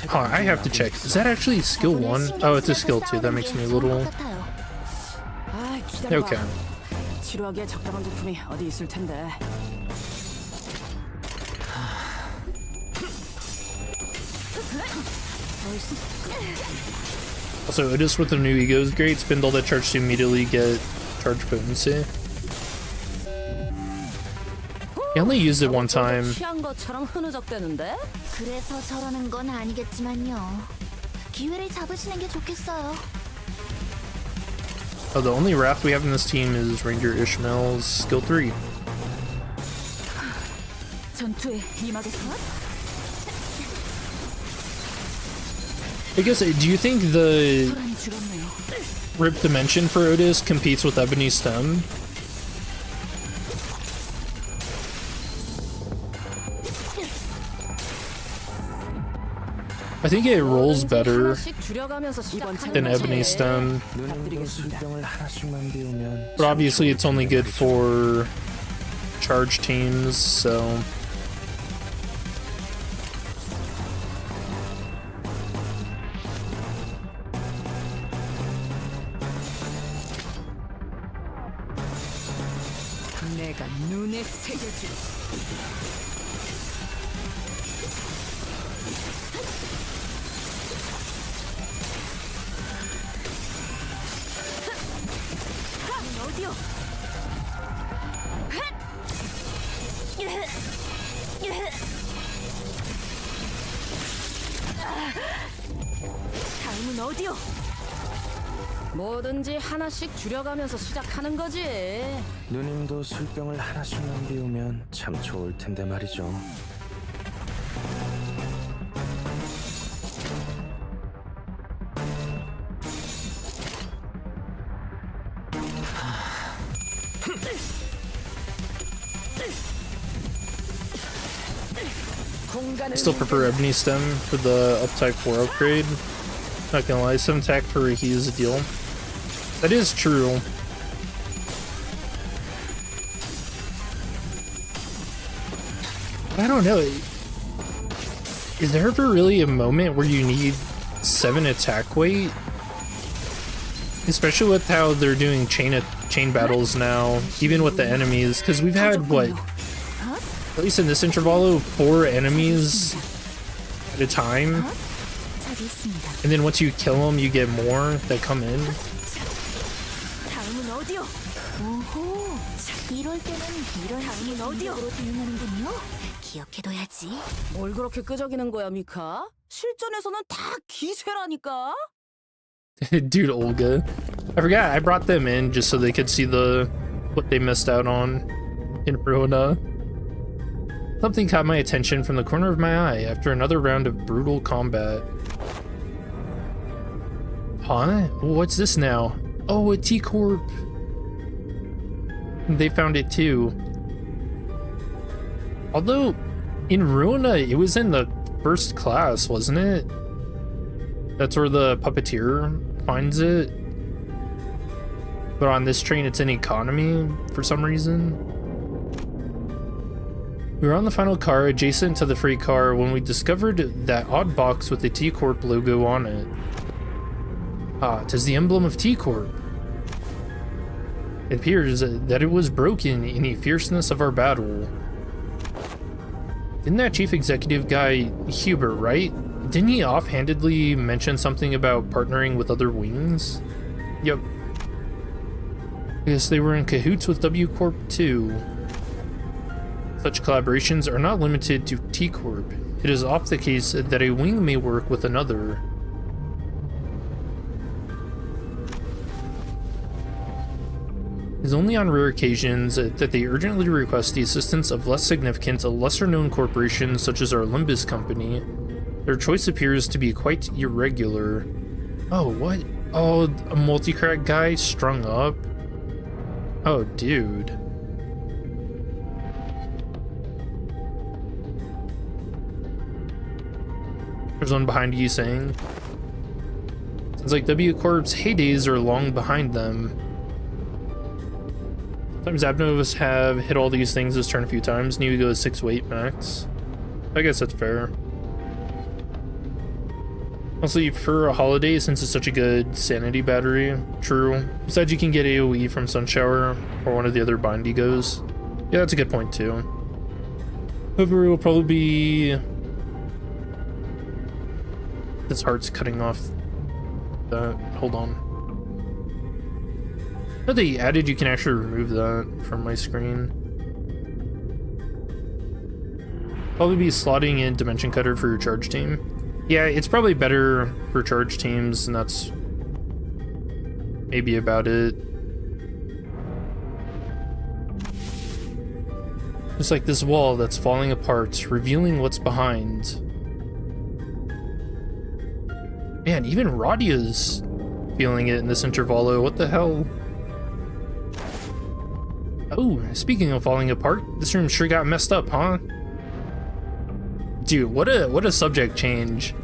상태가 Oh, I have to check. Is that actually skill 1? Oh, it's a skill 2. That makes me a little... 아, 기다려봐. Okay. 치료하기에 적당한 제품이 어디 있을 텐데. Also, Otis with the new ego is great. Spend all that charge to immediately get charge potency. He only used it one time. 취한 것처럼 흐느적대는데? 그래서 저러는 건 아니겠지만요. 기회를 잡으시는 게 좋겠어요. Oh, the only wrath we have in this team is Ranger Ishmael's skill 3. 전투에 임하겠어? I guess, do you think the 소란이 죽었네요. Rip Dimension for Otis competes with Ebony Stem? I think it rolls better 하나씩 줄여가면서 시작하는 than 거지. Ebony Stem, 누님도 술병을 하나씩만 비우면 but obviously it's only good for charge teams, so... 내가 눈에 새겨줄. 어디요? 다음은 어디요? 뭐든지 하나씩 줄여가면서 시작하는 거지. 누님도 술병을 하나씩만 비우면 참 좋을 텐데 말이죠. I still prefer Ebony Stem for the Uptype 4 upgrade. Not gonna lie, some attack for he is a deal. That is true. I don't know. Is there ever really a moment where you need 7 attack weight? Especially with how they're doing chain battles now, even with the enemies, because we've had what, at least in this Intervollo, 4 enemies at a time, 저기 있습니다. and then once you kill them, you get more that come in. 다음은 어디요? 오호, 이럴 때는 이런 어디요? 식으로 대응하는군요. 기억해둬야지. 뭘 그렇게 끄적이는 거야, 미카? 실전에서는 다 기세라니까. Dude, Olga. I forgot I brought them in just so they could see what they missed out on in Rona. Something caught my attention from the corner of my eye after another round of brutal combat. Huh? What's this now? Oh, a T-Corp. They found it too. Although, in Runa, it was in the first class, wasn't it? That's where the puppeteer finds it. But on this train, it's in economy for some reason. We were on the final car adjacent to the freight car when we discovered that odd box with the T-Corp logo on it. Ah, 'tis the emblem of T-Corp. It appears that it was broken in the fierceness of our battle. Didn't that chief executive guy, Hubert, right? Didn't he offhandedly mention something about partnering with other wings? Yep. I guess they were in cahoots with W Corp too. Such collaborations are not limited to T Corp. It is often the case that a wing may work with another. It is only on rare occasions that they urgently request the assistance of less significant, lesser-known corporations such as our Limbus company. Their choice appears to be quite irregular. Oh, what? Oh, a multi-crack guy strung up? Oh, dude. There's one behind you saying. Sounds like W Corp's heydays are long behind them. Sometimes Abnovus have hit all these things this turn a few times. New Ego is 6 weight max. I guess that's fair. Also, you prefer a holiday since it's such a good sanity battery. True. Besides, you can get AoE from Sunshower or one of the other Bindigos. Yeah, that's a good point too. However, it will probably be... This heart's cutting off that. Hold on. Oh, they added you can actually remove that from my screen. Probably be slotting in Dimension Cutter for your charge team. Yeah, it's probably better for charge teams, and that's maybe about it. It's like this wall that's falling apart, revealing what's behind. Man, even Radia's feeling it in this Intervollo. What the hell? Oh, speaking of falling apart, this room sure got messed up, huh? Dude, what a subject change.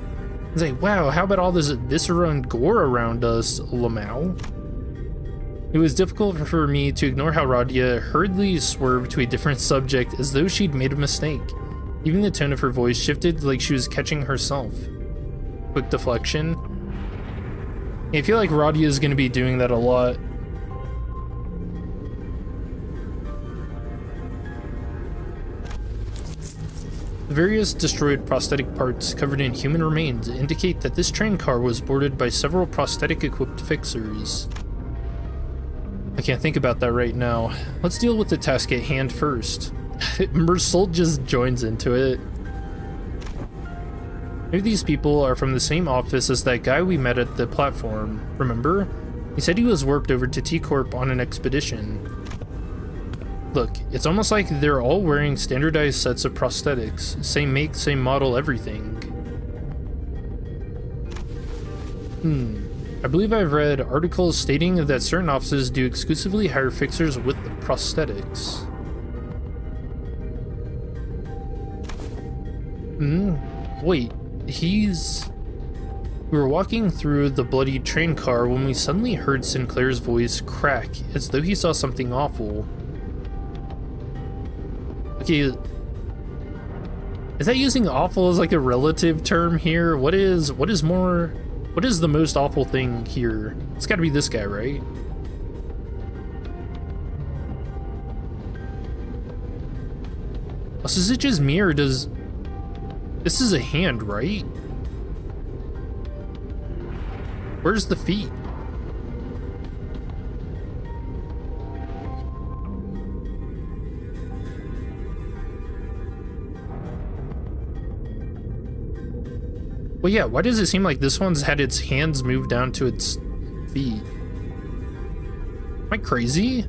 It's like, wow, how about all this viscera and gore around us, Lamau? It was difficult for me to ignore how Radia hurriedly swerved to a different subject as though she'd made a mistake. Even the tone of her voice shifted like she was catching herself. Quick deflection. I feel like Radia is going to be doing that a lot. The various destroyed prosthetic parts covered in human remains indicate that this train car was boarded by several prosthetic-equipped fixers. I can't think about that right now. Let's deal with the task at hand first. Mersault just joins into it. Maybe these people are from the same office as that guy we met at the platform. Remember? He said he was warped over to T-Corp on an expedition. Look, it's almost like they're all wearing standardized sets of prosthetics. Same make, same model, everything. I believe I've read articles stating that certain offices do exclusively hire fixers with prosthetics. Wait, We were walking through the bloody train car when we suddenly heard Sinclair's voice crack, as though he saw something awful. Okay, is that using awful as like a relative term here? What is the most awful thing here? It's gotta be this guy, right? So is it just me, or does... This is a hand, right? Where's the feet? Well, yeah, why does it seem like this one's had its hands moved down to its feet? Am I crazy?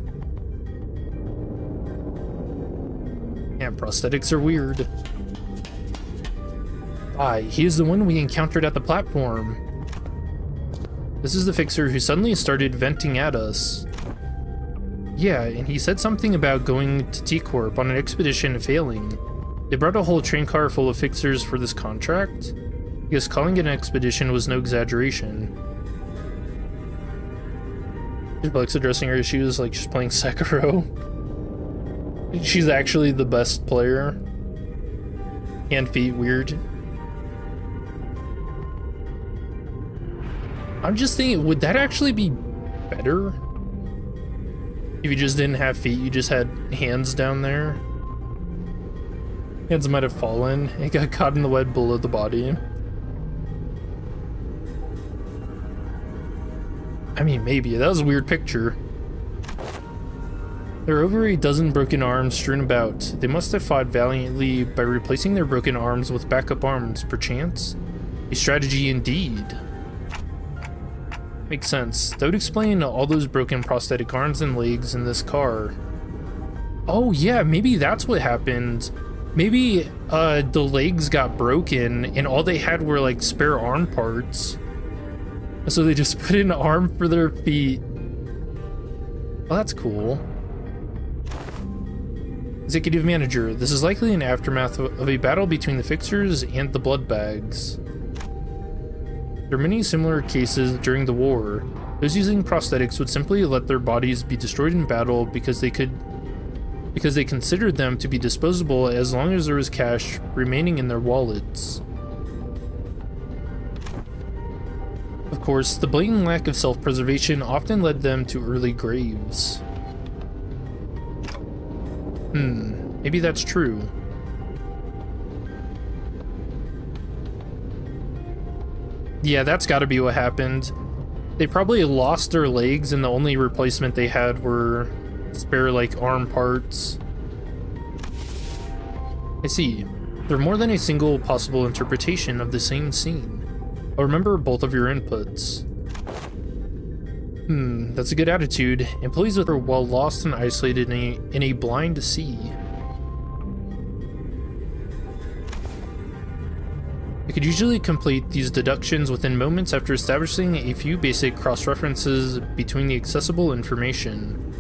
Yeah, prosthetics are weird. He is the one we encountered at the platform. This is the fixer who suddenly started venting at us. Yeah, and he said something about going to T-Corp on an expedition and failing. They brought a whole train car full of fixers for this contract? I guess calling it an expedition was no exaggeration. Buck's addressing her issues like she's playing Sekiro. She's actually the best player. Hand feet, weird. I'm just thinking, would that actually be better? If you just didn't have feet, you just had hands down there? Hands might have fallen. It got caught in the web below the body. I mean, maybe. That was a weird picture. There are over a dozen broken arms strewn about. They must have fought valiantly by replacing their broken arms with backup arms, perchance. A strategy indeed. Makes sense. That would explain all those broken prosthetic arms and legs in this car. Oh yeah, maybe that's what happened. Maybe the legs got broken and all they had were like spare arm parts. So they just put in an arm for their feet. Oh, that's cool. Executive Manager, this is likely an aftermath of a battle between the fixers and the blood bags. There are many similar cases during the war. Those using prosthetics would simply let their bodies be destroyed in battle because they considered them to be disposable as long as there was cash remaining in their wallets. course, the blatant lack of self-preservation often led them to early graves. Maybe that's true. Yeah, that's gotta be what happened. They probably lost their legs and the only replacement they had were spare, like, arm parts. I see. There are more than a single possible interpretation of the same scene. I'll remember both of your inputs. That's a good attitude. Employees were well lost and isolated in a blind sea. I could usually complete these deductions within moments after establishing a few basic cross-references between the accessible information.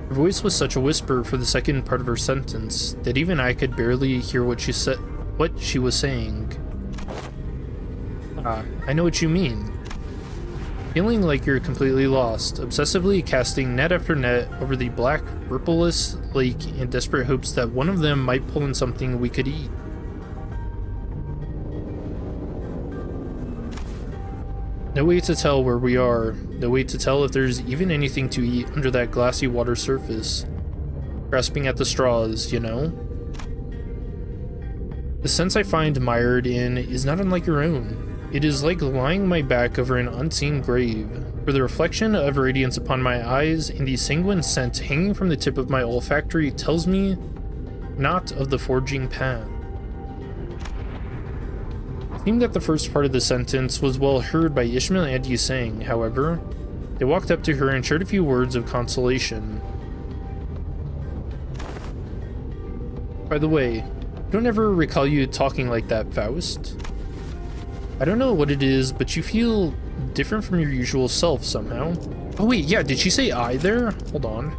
Her voice was such a whisper for the second part of her sentence that even I could barely hear what she was saying. I know what you mean. Feeling like you're completely lost, obsessively casting net after net over the black, rippleless lake in desperate hopes that one of them might pull in something we could eat. No way to tell where we are, no way to tell if there's even anything to eat under that glassy water surface. Grasping at the straws, you know? The sense I find mired in is not unlike your own. It is like lying my back over an unseen grave, where the reflection of radiance upon my eyes and the sanguine scent hanging from the tip of my olfactory tells me not of the forging path. It seemed that the first part of the sentence was well heard by Ishmael and Yusang, however. They walked up to her and shared a few words of consolation. By the way, I don't ever recall you talking like that, Faust. I don't know what it is, but you feel different from your usual self somehow. Oh wait, yeah, did she say I there? Hold on.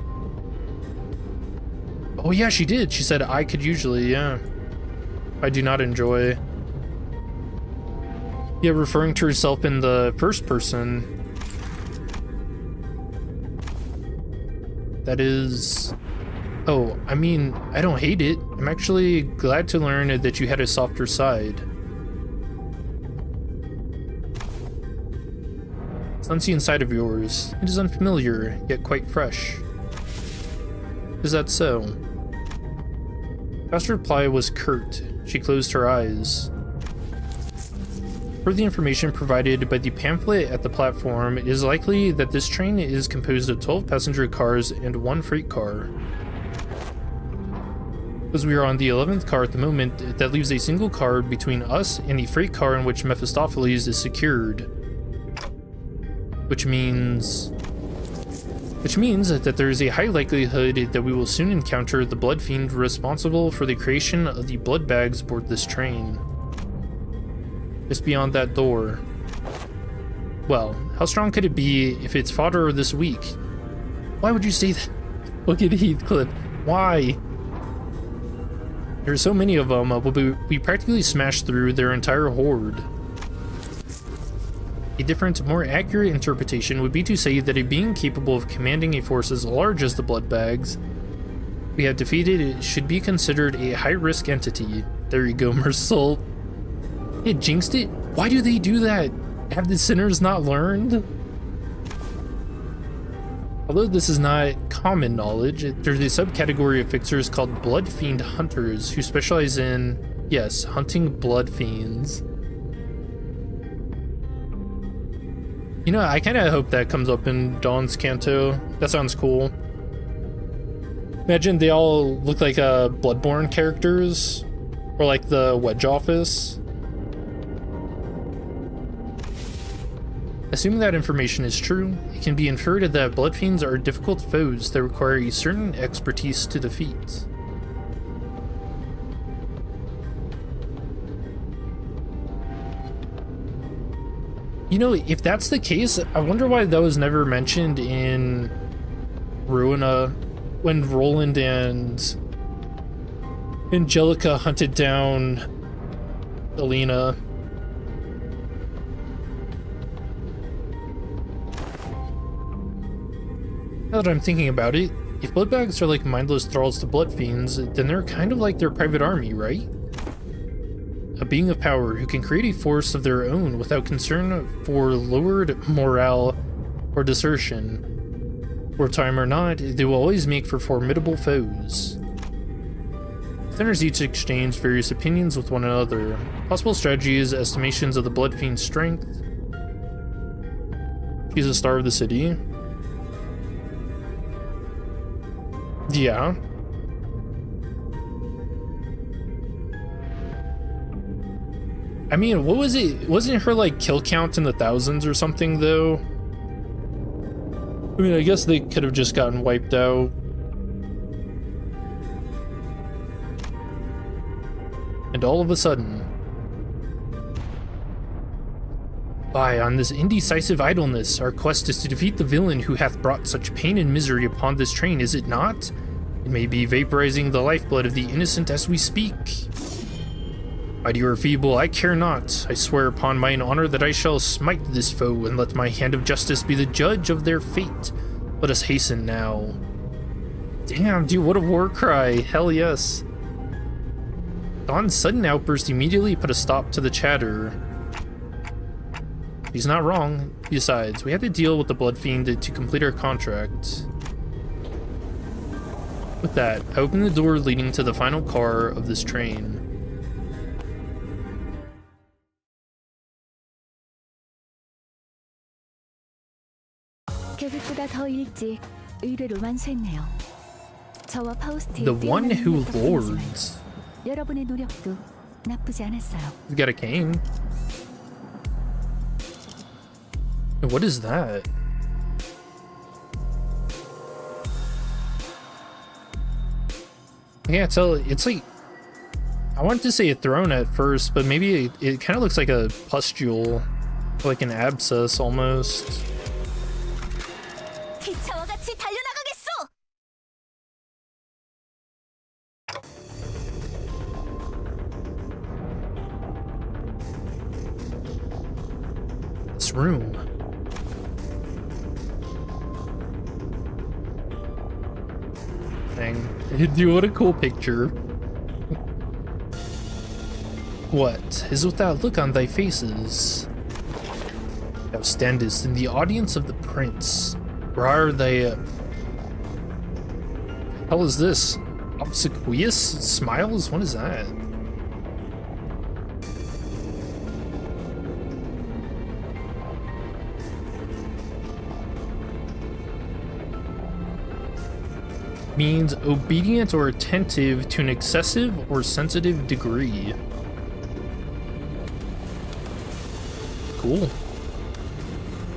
Oh yeah, she did. She said I could usually, yeah. I do not enjoy. Yeah, referring to herself in the first person. That is... Oh, I mean, I don't hate it. I'm actually glad to learn that you had a softer side. Unseen side of yours. It is unfamiliar, yet quite fresh. Is that so? Faust's reply was curt. She closed her eyes. Per the information provided by the pamphlet at the platform, it is likely that this train is composed of 12 passenger cars and 1 freight car. As we are on the 11th car at the moment, that leaves a single car between us and the freight car in which Mephistopheles is secured. Which means that there is a high likelihood that we will soon encounter the blood fiend responsible for the creation of the blood bags aboard this train. Just beyond that door. Well, how strong could it be if it's fodder this week? Why would you say that? Look at Heathcliff. Why? There are so many of them, we practically smashed through their entire horde. A different, more accurate interpretation would be to say that a being capable of commanding a force as large as the blood bags we have defeated it should be considered a high-risk entity. There you go, Mersault. It jinxed it? Why do they do that? Have the sinners not learned? Although this is not common knowledge, there's a subcategory of fixers called blood fiend hunters who specialize in, yes, hunting blood fiends. You know, I kind of hope that comes up in Dawn's Canto. That sounds cool. Imagine they all look like Bloodborne characters, or like the Wedge Office. Assuming that information is true, it can be inferred that blood fiends are difficult foes that require a certain expertise to defeat. You know, if that's the case, I wonder why that was never mentioned in Ruina when Roland and Angelica hunted down Alina. Now that I'm thinking about it, if bloodbags are like mindless thralls to blood fiends, then they're kind of like their private army, right? a being of power who can create a force of their own without concern for lowered morale or desertion. Wartime or not, they will always make for formidable foes. Centers each exchange various opinions with one another. Possible strategies, estimations of the Blood Fiend's strength. He's a star of the city. Yeah. I mean, what was it? Wasn't her like kill count in the thousands or something though? I mean, I guess they could have just gotten wiped out. And all of a sudden, on this indecisive idleness, our quest is to defeat the villain who hath brought such pain and misery upon this train, is it not? It may be vaporizing the lifeblood of the innocent as we speak. Mighty or feeble, I care not. I swear upon mine honor that I shall smite this foe, and let my hand of justice be the judge of their fate. Let us hasten now. Damn, dude, what a war cry. Hell yes. Dawn's sudden outburst immediately put a stop to the chatter. He's not wrong. Besides, we have to deal with the Blood Fiend to complete our contract. With that, I open the door leading to the final car of this train. 계획보다 더 일찍 의뢰를 완수했네요. 저와 파우스트의 The one 뛰어난 who 능력도 보이지만 lords. 여러분의 노력도 나쁘지 않았어요. He's got a cane. What is that? I can't tell. It's like, I wanted to say a throne at first, but maybe it kind of looks like a pustule, like an abscess almost. 기차와 같이 달려나가겠소. This room. Dang. Dude, what a cool picture. What is with that look on thy faces? Thou standest in the audience of the prince. Where are they? Hell is this? Obsequious smiles? What is that? Means obedient or attentive to an excessive or sensitive degree. Cool.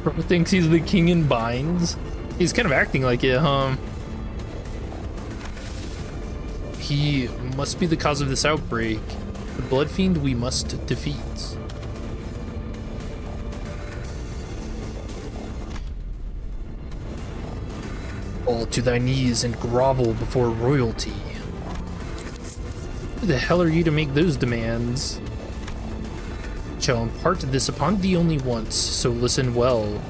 Bro thinks he's the king in binds. He's kind of acting like it, huh? He must be the cause of this outbreak. The Blood Fiend we must defeat. Fall to thy knees and grovel before royalty. Who the hell are you to make those demands? Shall impart this upon thee only once, so listen well.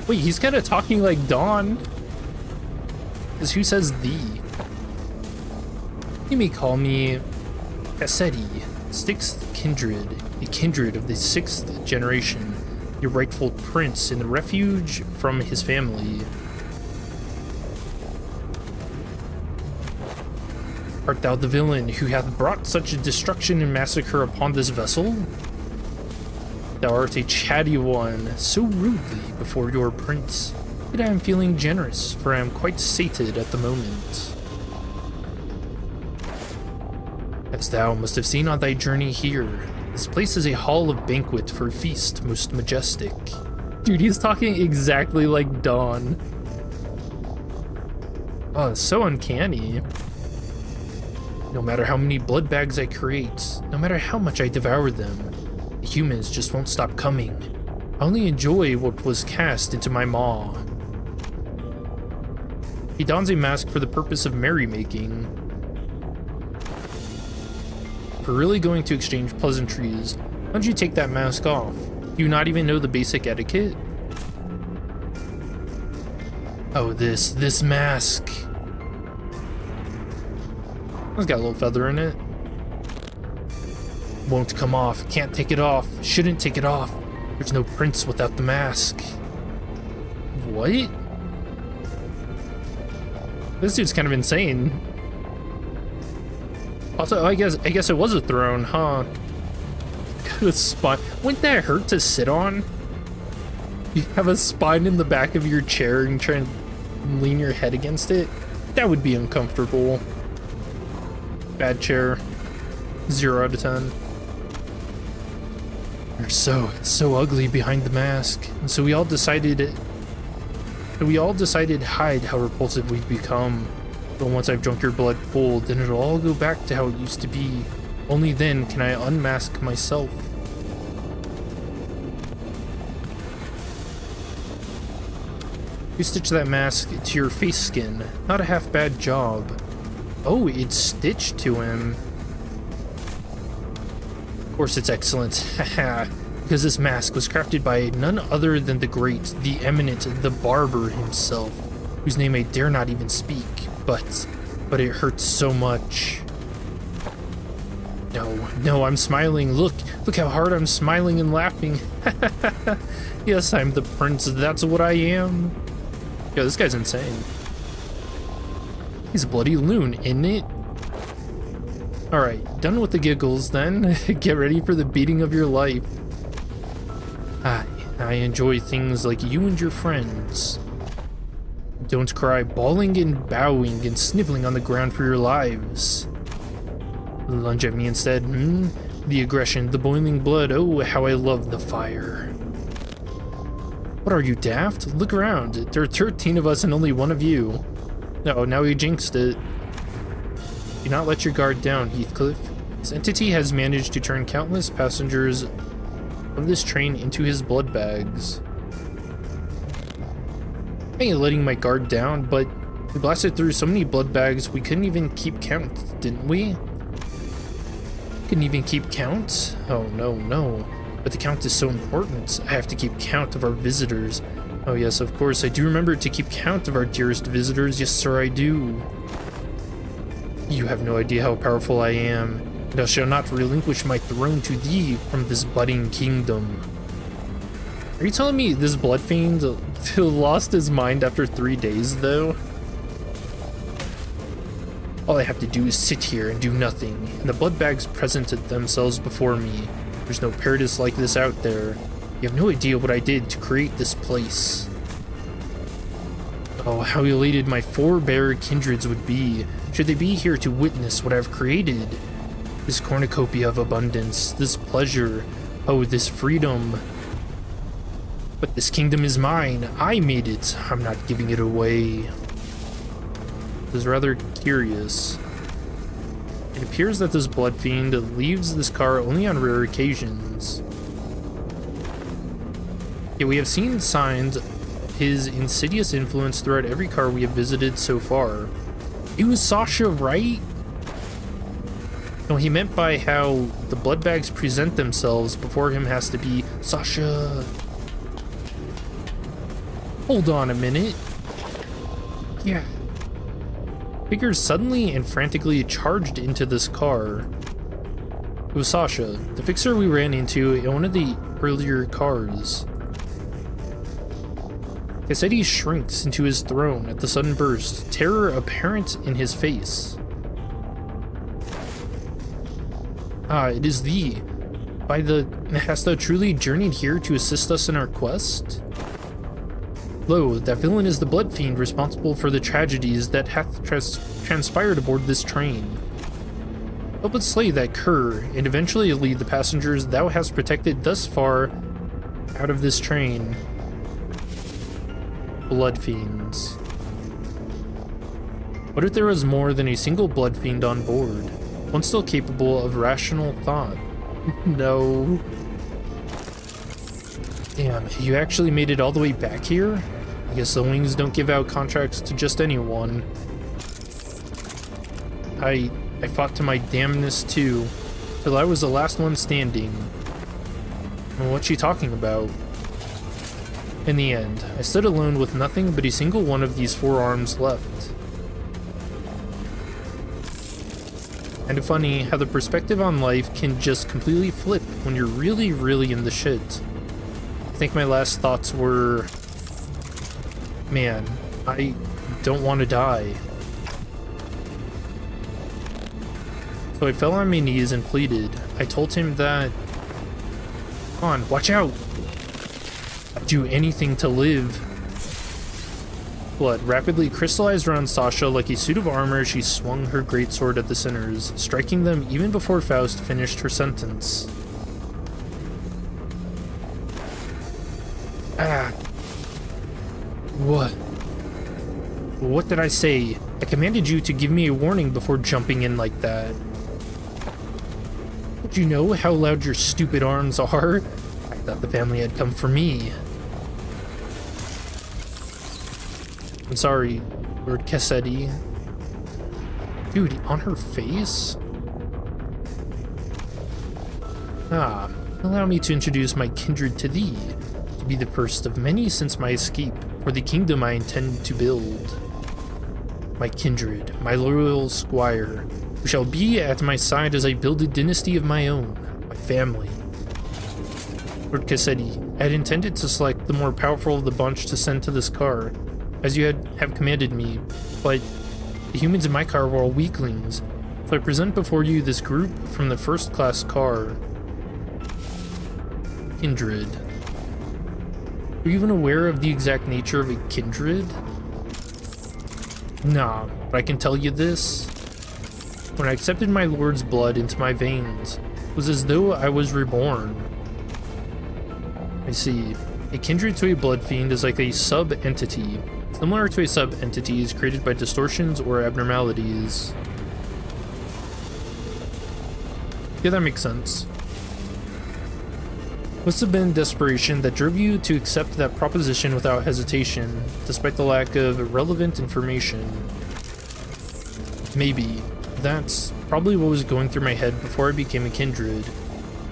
Wait, he's kind of talking like Dawn. Because who says thee? You may call me Cathy, sixth kindred, a kindred of the 6th generation, your rightful prince in the refuge from his family. Art thou the villain who hath brought such destruction and massacre upon this vessel? Thou art a chatty one, so rudely before your prince. Yet I am feeling generous, for I am quite sated at the moment. As thou must have seen on thy journey here, this place is a hall of banquet for a feast most majestic. Dude, he's talking exactly like Dawn. Oh, it's so uncanny. No matter how many blood bags I create, no matter how much I devour them, the humans just won't stop coming. I only enjoy what was cast into my maw. He dons a mask for the purpose of merrymaking. If we're really going to exchange pleasantries, why don't you take that mask off? Do you not even know the basic etiquette? Oh, this mask. It's got a little feather in it. Won't come off. Can't take it off. Shouldn't take it off. There's no prince without the mask. What? This dude's kind of insane. Also, I guess it was a throne, huh? A spine. Wouldn't that hurt to sit on? You have a spine in the back of your chair and try and lean your head against it? That would be uncomfortable. Bad chair. 0 out of 10. You're so ugly behind the mask. And so we all decided hide how repulsive we've become. But once I've drunk your blood full, then it'll all go back to how it used to be. Only then can I unmask myself. You stitch that mask to your face skin. Not a half bad job. Oh, it's stitched to him. Of course it's excellent. Haha. Because this mask was crafted by none other than the great, the eminent, the barber himself, whose name I dare not even speak, but it hurts so much. No, I'm smiling. Look how hard I'm smiling and laughing. Yes, I'm the prince, that's what I am. Yo, this guy's insane. He's a bloody loon, isn't it? Alright, done with the giggles then. Get ready for the beating of your life. I enjoy things like you and your friends. Don't cry, bawling and bowing and sniveling on the ground for your lives. Lunge at me instead, The aggression, the boiling blood, oh, how I love the fire. What are you, daft? Look around. There are 13 of us and only one of you. No, now he jinxed it. Do not let your guard down, Heathcliff. This entity has managed to turn countless passengers of this train into his blood bags. I ain't letting my guard down, but we blasted through so many blood bags we couldn't even keep count, didn't we? Couldn't even keep count? Oh no. But the count is so important. I have to keep count of our visitors. Oh yes, of course, I do remember to keep count of our dearest visitors. Yes, sir, I do. You have no idea how powerful I am, and I shall not relinquish my throne to thee from this budding kingdom. Are you telling me this blood fiend lost his mind after 3 days, though? All I have to do is sit here and do nothing, and the blood bags presented themselves before me. There's no paradise like this out there. You have no idea what I did to create this place. Oh, how elated my forebear kindreds would be, should they be here to witness what I've created. This cornucopia of abundance, this pleasure, oh, this freedom. But this kingdom is mine. I made it. I'm not giving it away. This is rather curious. It appears that this blood fiend leaves this car only on rare occasions. Yet we have seen signs of his insidious influence throughout every car we have visited so far. It was Sasha, right? No, he meant by how the blood bags present themselves before him has to be Sasha. Hold on a minute. Yeah. Figures suddenly and frantically charged into this car. It was Sasha, the fixer we ran into in one of the earlier cars. Cathy shrinks into his throne at the sudden burst, terror apparent in his face. Ah, it is thee. Hast thou truly journeyed here to assist us in our quest? Lo, that villain is the blood fiend responsible for the tragedies that hath transpired aboard this train. Help us slay that cur, and eventually lead the passengers thou hast protected thus far out of this train. Blood fiends. What if there was more than a single blood fiend on board? One still capable of rational thought? No. Damn, you actually made it all the way back here? I guess the wings don't give out contracts to just anyone. I fought to my damnness too, till I was the last one standing. Well, what's she talking about? In the end, I stood alone with nothing but a single one of these 4 arms left. Kinda funny how the perspective on life can just completely flip when you're really, really in the shit. I think my last thoughts were, man, I don't want to die. So I fell on my knees and pleaded. I told him that, come on, watch out! I'd do anything to live. Blood rapidly crystallized around Sasha like a suit of armor. She swung her greatsword at the sinners, striking them even before Faust finished her sentence. Ah. What? What did I say? I commanded you to give me a warning before jumping in like that. Did you know how loud your stupid arms are? I thought the family had come for me. I'm sorry, Lord Cassetti. Dude, on her face? Ah, allow me to introduce my kindred to thee, to be the first of many since my escape, for the kingdom I intend to build. My kindred, my loyal squire, who shall be at my side as I build a dynasty of my own, my family. Lord Cassetti, I had intended to select the more powerful of the bunch to send to this car, as you have commanded me, but the humans in my car were all weaklings, so I present before you this group from the first-class car. Kindred. Are you even aware of the exact nature of a kindred? Nah, but I can tell you this. When I accepted my lord's blood into my veins, it was as though I was reborn. I see. A kindred to a blood fiend is like a sub-entity. Similar to a sub-entity is created by distortions or abnormalities. Yeah, that makes sense. Must have been desperation that drove you to accept that proposition without hesitation, despite the lack of relevant information. Maybe. That's probably what was going through my head before I became a kindred.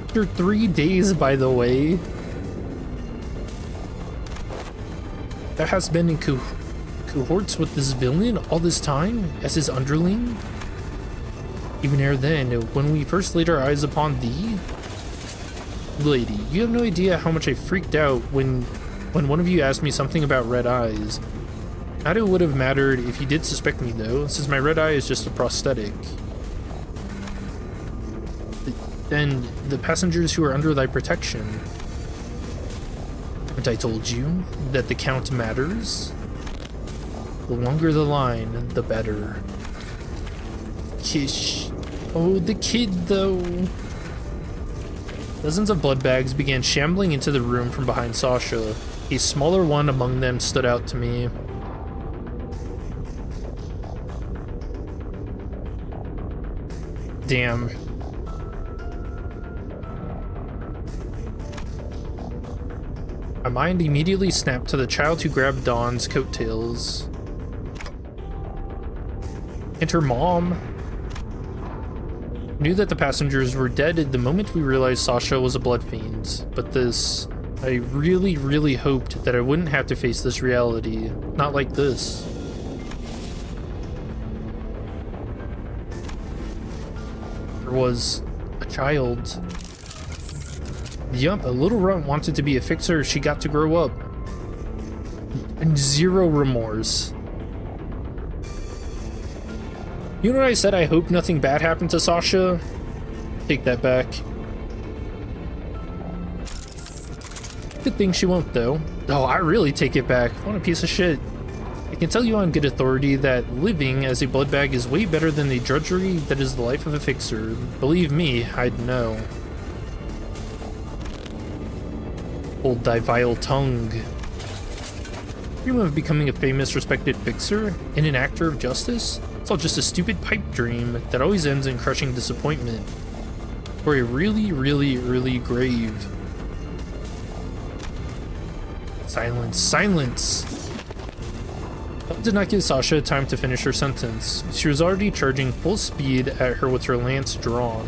After 3 days, by the way. That has been in cohorts with this villain all this time, as his underling? Even ere then, when we first laid our eyes upon thee? Lady, you have no idea how much I freaked out when one of you asked me something about red eyes. Not it would have mattered if you did suspect me though, since my red eye is just a prosthetic. Then, the passengers who are under thy protection. Haven't I told you that the count matters? The longer the line, the better. Kish. Oh, the kid, though. Dozens of blood bags began shambling into the room from behind Sasha. A smaller one among them stood out to me. Damn. My mind immediately snapped to the child who grabbed Dawn's coattails. And her mom. Knew that the passengers were dead the moment we realized Sasha was a blood fiend, but this... I really, really hoped that I wouldn't have to face this reality. Not like this. There was a child. Yup, a little runt wanted to be a fixer if she got to grow up. And zero remorse. You know what I said? I hope nothing bad happened to Sasha? Take that back. Good thing she won't, though. Oh, I really take it back. What a piece of shit. I can tell you on good authority that living as a blood bag is way better than the drudgery that is the life of a fixer. Believe me, I'd know. Hold thy vile tongue. Dream of becoming a famous, respected fixer and an actor of justice? It's all just a stupid pipe dream that always ends in crushing disappointment. Or a really, really, really grave. Silence, silence! That did not give Sasha time to finish her sentence. She was already charging full speed at her with her lance drawn.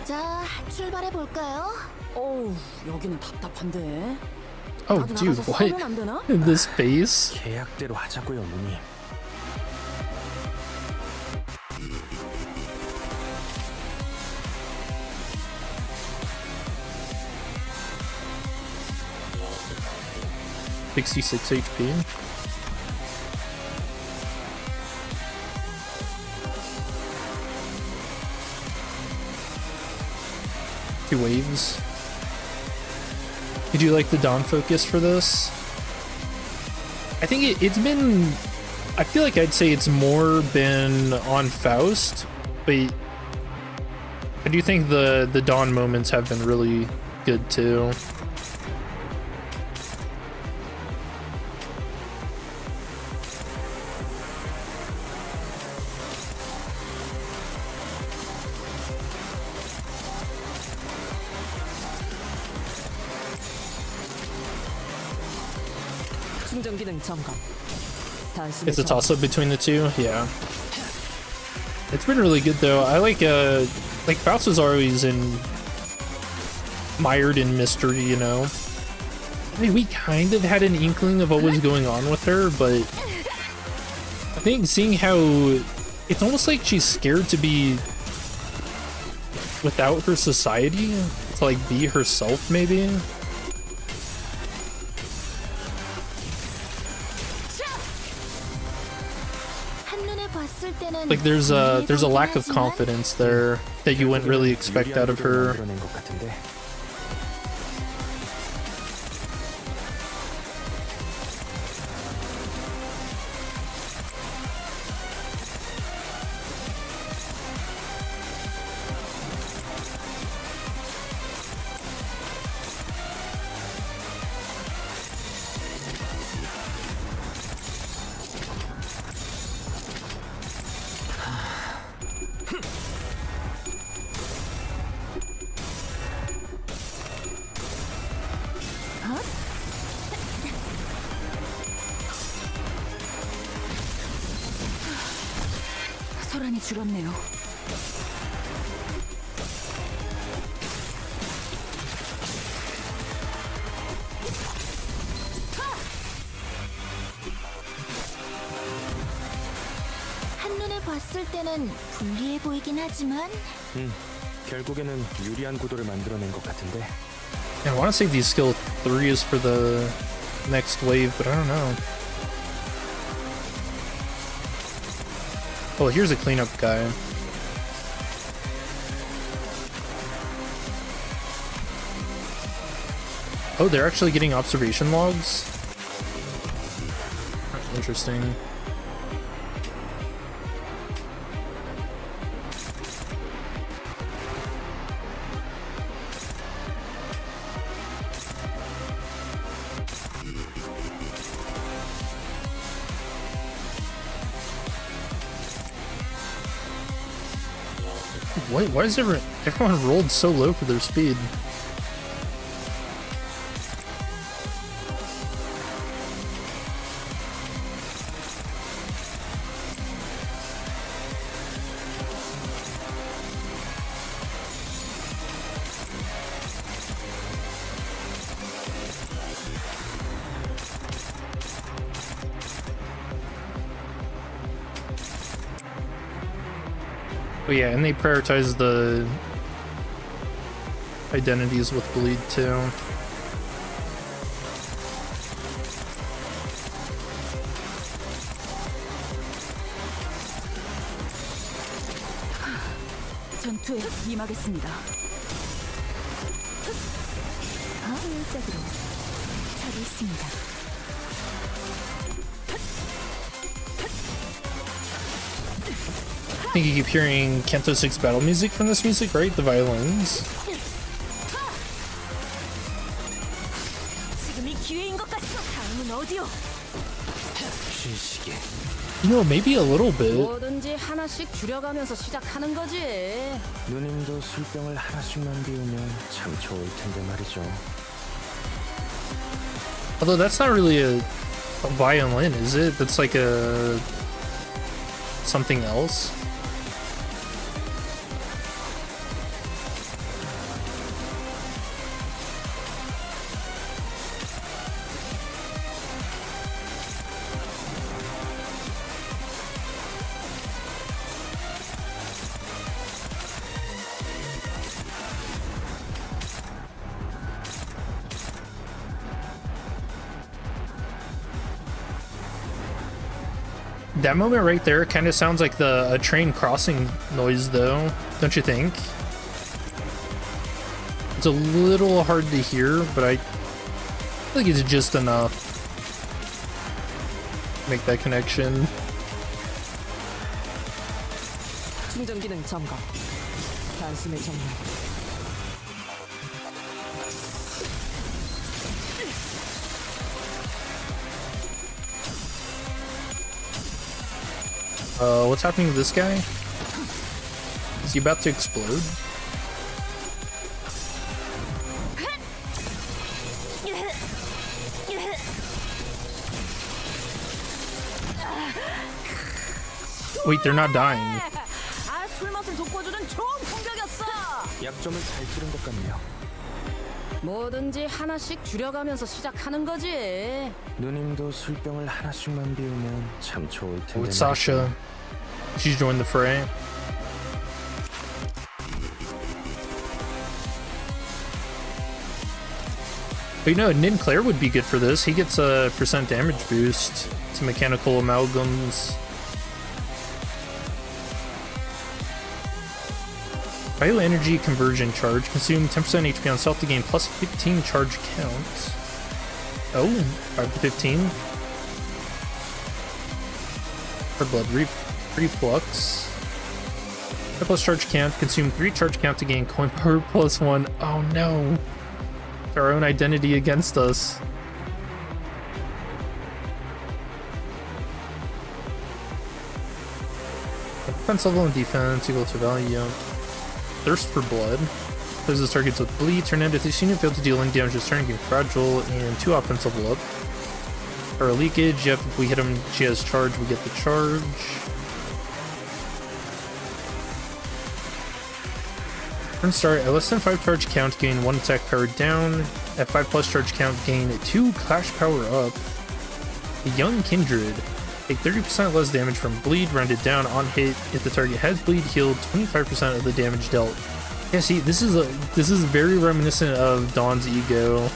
자, 출발해 볼까요? 어우, 여기는 답답한데. Oh, 나도 dude, 나가서 what? 싸우면 안 되나? This face? 계약대로 하자고요, 누님. $66 HP. Two waves. Did you like the Dawn focus for this? I think it's been... I feel like I'd say it's more been on Faust, but I do think the Dawn moments have been really good too. 충전 기능 점검. It's a toss-up between the two, yeah. It's been really good though. I like Faust is always mired in mystery, you know. I mean, we kind of had an inkling of what was going on with her, but I think seeing how it's almost like she's scared to be without her society, to like be herself maybe. Like there's a lack of confidence there that you wouldn't really expect out of her. 만들어낸 것 같은데. 소란이 줄었네요. 한눈에 봤을 때는 불리해 보이긴 하지만 결국에는 유리한 구도를 만들어낸 것 같은데. Yeah, I want to save these skill 3s for the next wave, but I don't know. Oh, here's a cleanup guy. Oh, they're actually getting observation logs? Interesting. Why is everyone rolled so low for their speed? Oh yeah, and they prioritize the identities with bleed too. 전투에 임하겠습니다. 효율적으로 차고 있습니다. I think you keep hearing Canto 6 battle music from this music, right? The violins. 지금이 기회인 것 같소. 다음은 어디요? 쉬시게. You know, maybe a little bit. 뭐든지 하나씩 줄여가면서 시작하는 거지. 누님도 술병을 하나씩만 비우면 참 좋을 텐데 말이죠. Although that's not really a violin, is it? That's like a something else. That moment right there kind of sounds like a train crossing noise, though, don't you think? It's a little hard to hear, but I think it's just enough to make that connection. 충전 기능 점검. 단숨에 정렬. What's happening to this guy? Is he about to explode? Wait, they're not dying. 아, 술맛을 돋궈주는 좋은 공격이었어. 약점을 잘 찌른 것 같네요. 뭐든지 하나씩 줄여가면서 시작하는 거지. 누님도 술병을 하나씩만 비우면 참 좋을 텐데. With Sasha, she's joined the fray. But you know, Nin Claire would be good for this. He gets a % damage boost to mechanical amalgams. Bioenergy conversion charge. Consume 10% HP on self to gain plus 15 charge count. Oh, 5 to 15. For blood reflux. 5 plus charge count. Consume 3 charge count to gain coin power plus 1. Oh no. It's our own identity against us. Defense level and defense equal to value. Thirst for blood. Closes targets with bleed. Turn into this unit failed to deal any damage this turn, getting fragile, and 2 offensive level up. Or leakage. Yep, if we hit him, she has charge, we get the charge. Turn start. At less than 5 charge count, gain 1 attack power down. At 5 plus charge count, gain 2 clash power up. The Young Kindred. Take 30% less damage from bleed, rounded down on hit. If the target has bleed, heal 25% of the damage dealt. Yeah, see, this is very reminiscent of Dawn's Ego.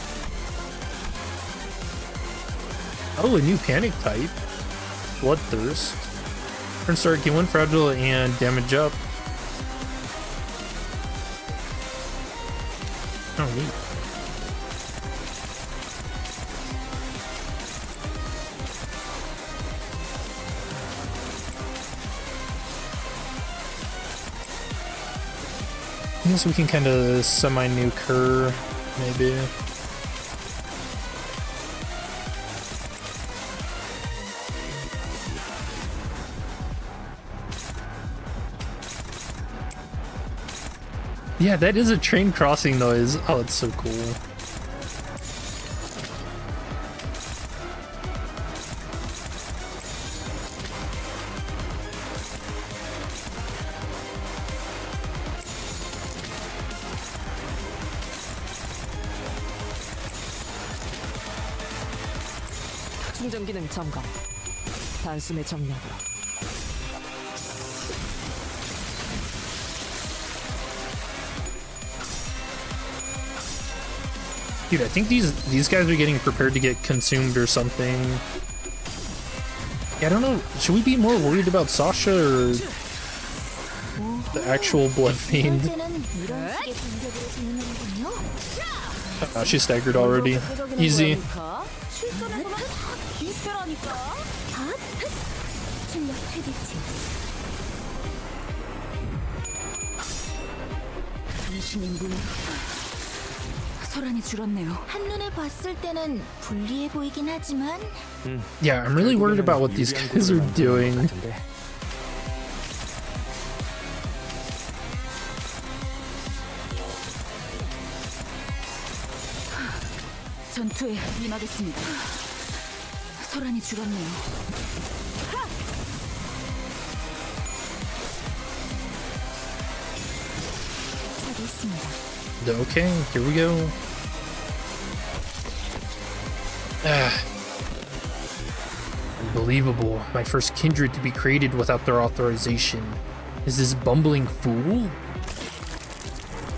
Oh, a new panic type. Bloodthirst. Turn start, gain 1 fragile and damage up. Oh, neat. I guess we can kind of semi-nuke her, maybe. Yeah, that is a train crossing noise. Oh, it's so cool. 충전 기능 점검. 단숨에 정렬으로. Dude, I think these guys are getting prepared to get consumed or something. Yeah, I don't know. Should we be more worried about Sasha or the actual Blood Fiend? Oh, she's staggered already. Easy. 소란이 줄었네요. 한눈에 봤을 때는 불리해 보이긴 하지만 Yeah, I'm really worried about what these guys are doing. 전투에 임하겠습니다. 소란이 줄었네요. 저기 있습니다. Okay, here we go. Unbelievable. My first kindred to be created without their authorization. Is this bumbling fool?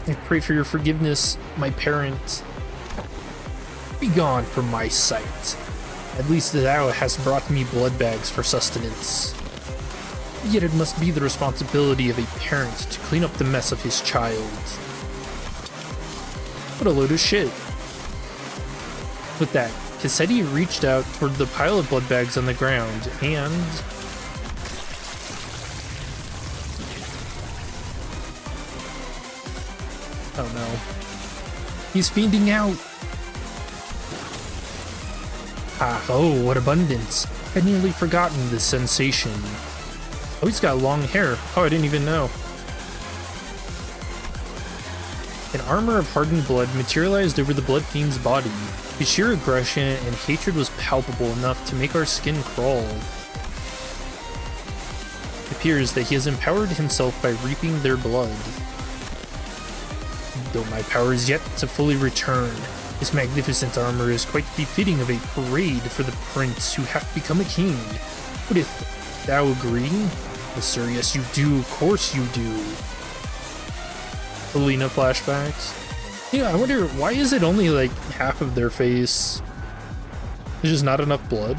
I pray for your forgiveness, my parent. Be gone from my sight. At least thou hast brought me blood bags for sustenance. Yet it must be the responsibility of a parent to clean up the mess of his child. What a load of shit. With that, Cathy reached out toward the pile of blood bags on the ground and... oh no. He's fiending out! Ah, oh, what abundance. I'd nearly forgotten this sensation. Oh, he's got long hair. Oh, I didn't even know. An armor of hardened blood materialized over the blood fiend's body. His sheer aggression and hatred was palpable enough to make our skin crawl. It appears that he has empowered himself by reaping their blood. Though my power is yet to fully return, this magnificent armor is quite befitting of a parade for the prince who hath become a king. What if thou agree? Yes, sir, yes you do, of course you do. Alina flashbacks. Yeah, I wonder, why is it only like half of their face? There's just not enough blood?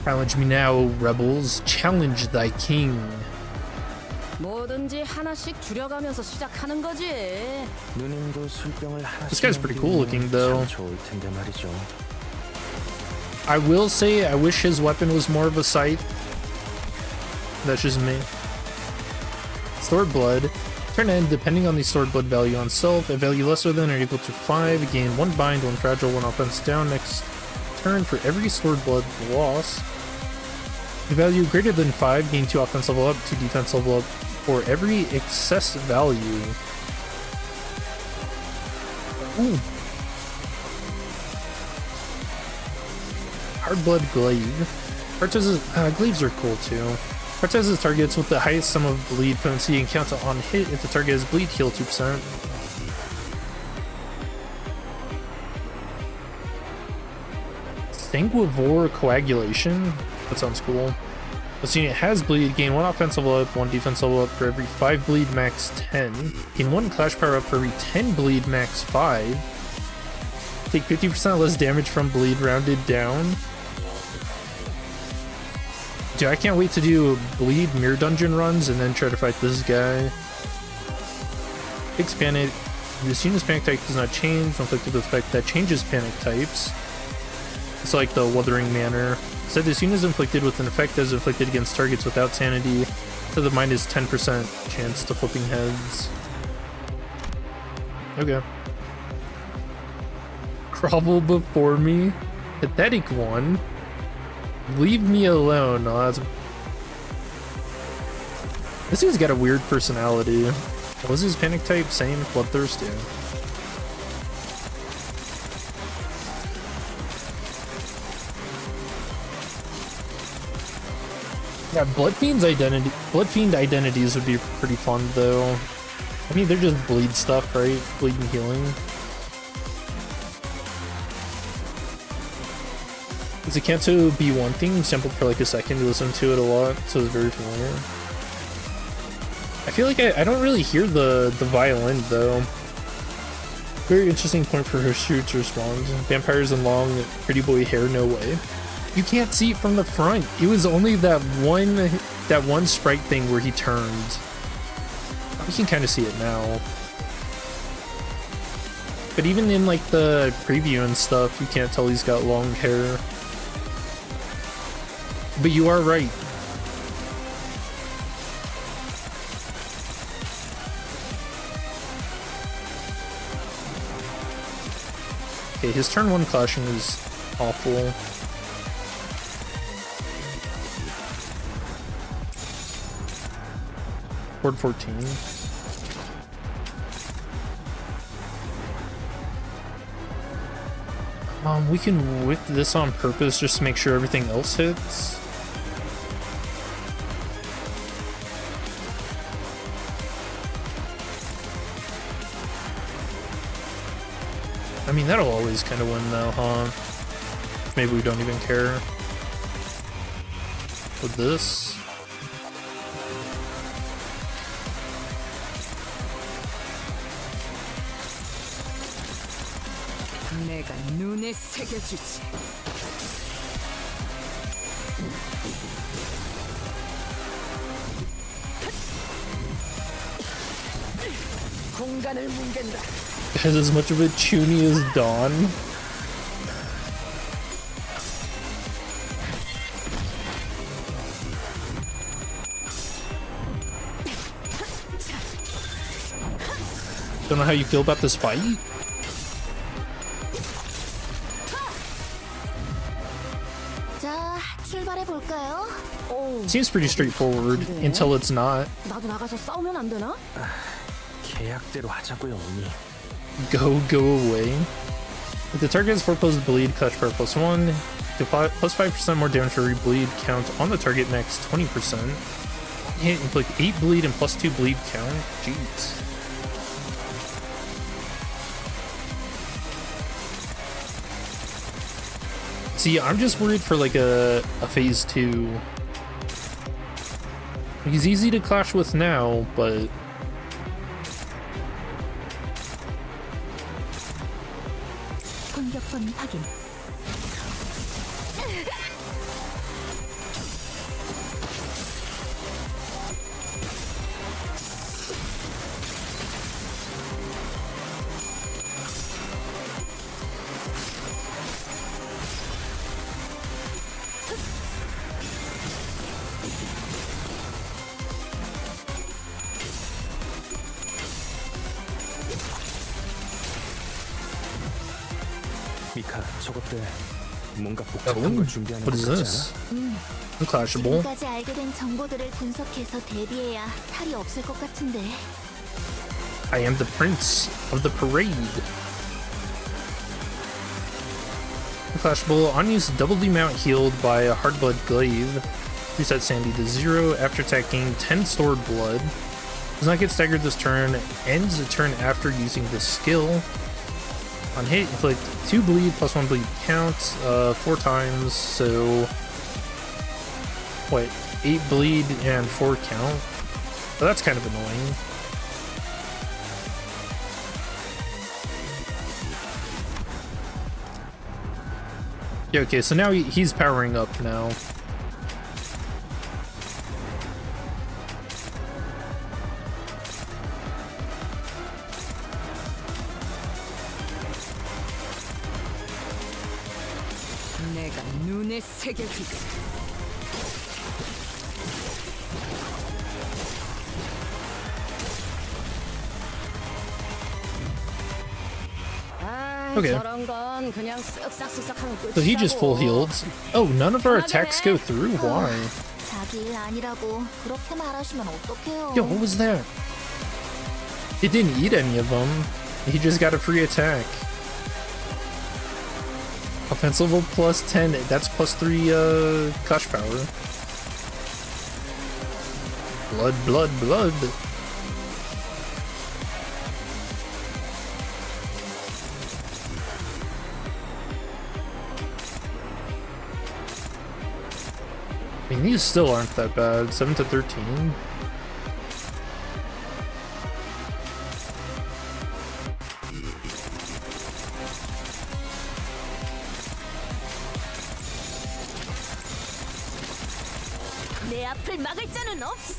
Challenge me now, rebels. Challenge thy king. 뭐든지 하나씩 줄여가면서 시작하는 거지. 누님도 술병을 This guy's pretty cool looking, though. 참 좋을 텐데 말이죠. I will say, I wish his weapon was more of a scythe. That's just me. Stored blood. Turn end, depending on the stored blood value on self, a value lesser than or equal to 5, gain 1 bind, 1 fragile, 1 offense down next turn for every stored blood loss. The value greater than 5, gain 2 offense level up, 2 defense level up for every excess value. Ooh. Hard blood glaive. Glaives are cool too. Prioritizes targets with the highest sum of bleed potency and counts on hit if the target has bleed, heal 2%. Sanguivore Coagulation? That sounds cool. This unit has bleed, gain 1 offense level up, 1 defense level up for every 5 bleed, max 10. Gain 1 clash power up for every 10 bleed, max 5. Take 50% less damage from bleed, rounded down. Dude, I can't wait to do bleed mirror dungeon runs and then try to fight this guy. Fix panic. This unit's panic type does not change. Inflicted with effect that changes panic types. It's like the Wuthering Manor. Said this unit is inflicted with an effect that is inflicted against targets without sanity. So the minus 10% chance to flipping heads. Okay. Grovel before me. Pathetic one. Leave me alone. Oh, that's... This dude's got a weird personality. What was his panic type? Same? Bloodthirst? Yeah. Yeah, Blood Fiend identities would be pretty fun though. I mean, they're just bleed stuff, right? Bleed and healing. Is it Kanto be one thing? Sampled for like a second to listen to it a lot, so it's very familiar. I feel like I don't really hear the violin though. Very interesting point for her shoots responds. Vampires and long pretty boy hair, no way. You can't see it from the front. It was only that one sprite thing where he turned. We can kind of see it now. But even in like the preview and stuff, you can't tell he's got long hair. But you are right. Okay, his turn 1 clashing is awful. Board 14. We can whip this on purpose just to make sure everything else hits. I mean, that'll always kind of win though, huh? Maybe we don't even care. With this. 내가 눈에 새겨주지. 공간을 뭉갠다. Has as much of a chuny as Dawn. Don't know how you feel about this fight. 자, 출발해 볼까요? Seems pretty straightforward until it's not. 나도 나가서 싸우면 안 되나? 계약대로 하자고요, 언니. Go away. If the target has 4 plus bleed, clutch power plus 1, to plus 5% more damage for every bleed count on the target next 20%. Hit inflict 8 bleed and plus 2 bleed count. Jeez. See, I'm just worried for like a phase 2. He's easy to clash with now, but 공격권 확인. 미카, 저것들 뭔가 oh, 복잡한 걸 준비하는 what is 것 같지 this? 않아? Unclashable. 지금까지 알게 된 정보들을 분석해서 대비해야 탈이 없을 것 같은데. I am the prince of the parade. Unclashable. Unused double the amount healed by a hard blood glaive. Reset Sandy to 0 after attacking 10 stored blood. Does not get staggered this turn. Ends a turn after using this skill. On hit, inflict 2 bleed plus 1 bleed count 4 times, so what, 8 bleed and 4 count? Well, that's kind of annoying. Yeah, okay, so now he's powering up now. 내가 눈에 새겨주지. Okay. 저런 건 그냥 쓱싹쓱싹 하면 끝이라고. So he just full healed. Oh, none of our attacks go through? Why? 자기 일 아니라고 그렇게 말하시면 어떡해요? Yo, what was that? It didn't eat any of them. He just got a free attack. Offense level plus 10. That's plus 3 clutch power. Blood. I mean, these still aren't that bad. 7 to 13. 내 앞을 막을 자는 없어.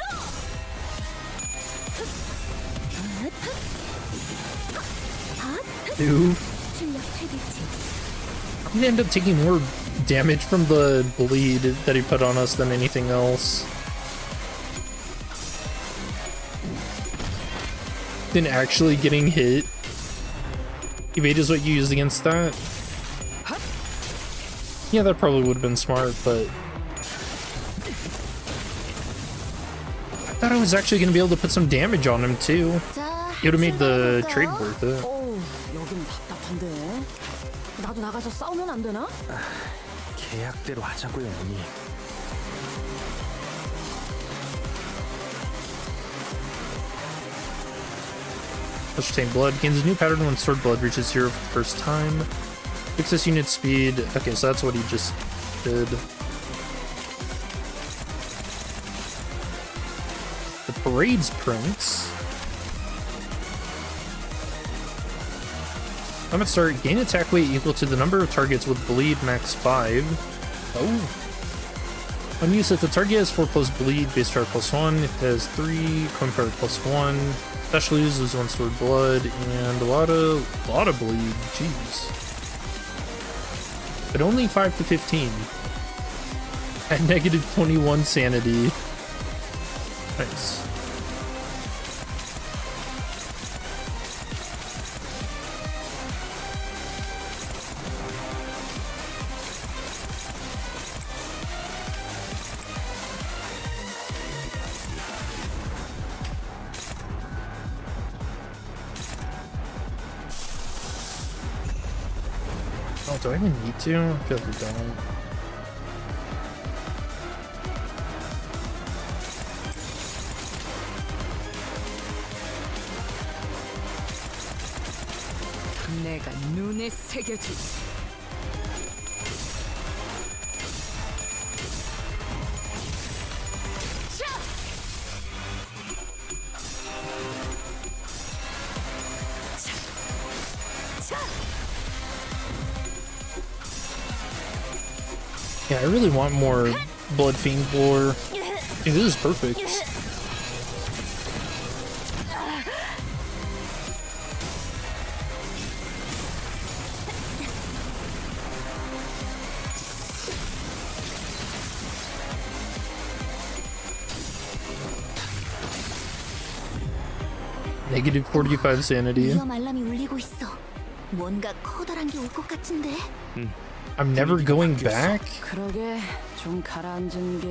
Oof. 출력 최대치. I'm gonna end up taking more damage from the bleed that he put on us than anything else. Than actually getting hit. Evade is what you used against that. Yeah, that probably would have been smart, but I thought I was actually gonna be able to put some damage on him too. 자, It would have made the 출발해볼까요? trade worth it. 어우, 여긴 답답한데. 나도 나가서 싸우면 안 되나? 계약대로 하자고요, 언니. Plus retain blood. Gains a new pattern when stored blood reaches 0 for the first time. Fix this unit speed. Okay, so that's what he just did. The parade's prince. I'm gonna start. Gain attack weight equal to the number of targets with bleed, max 5. Oh. Unused if the target has 4+ bleed, base power +1. If it has 3, coin power +1. Special uses 1 sword blood and a lot of bleed. Jeez. But only 5 to 15. At negative 21 sanity. Nice. Oh, do I even need to? I feel like we don't. 내가 눈에 새겨주지. Yeah, I really want more Blood Fiend lore. Yeah, this is perfect. Negative 45 sanity. 위험 알람이 울리고 있어. 뭔가 커다란 게 올 것 같은데. I'm never going back? 그러게 좀 가라앉은 게.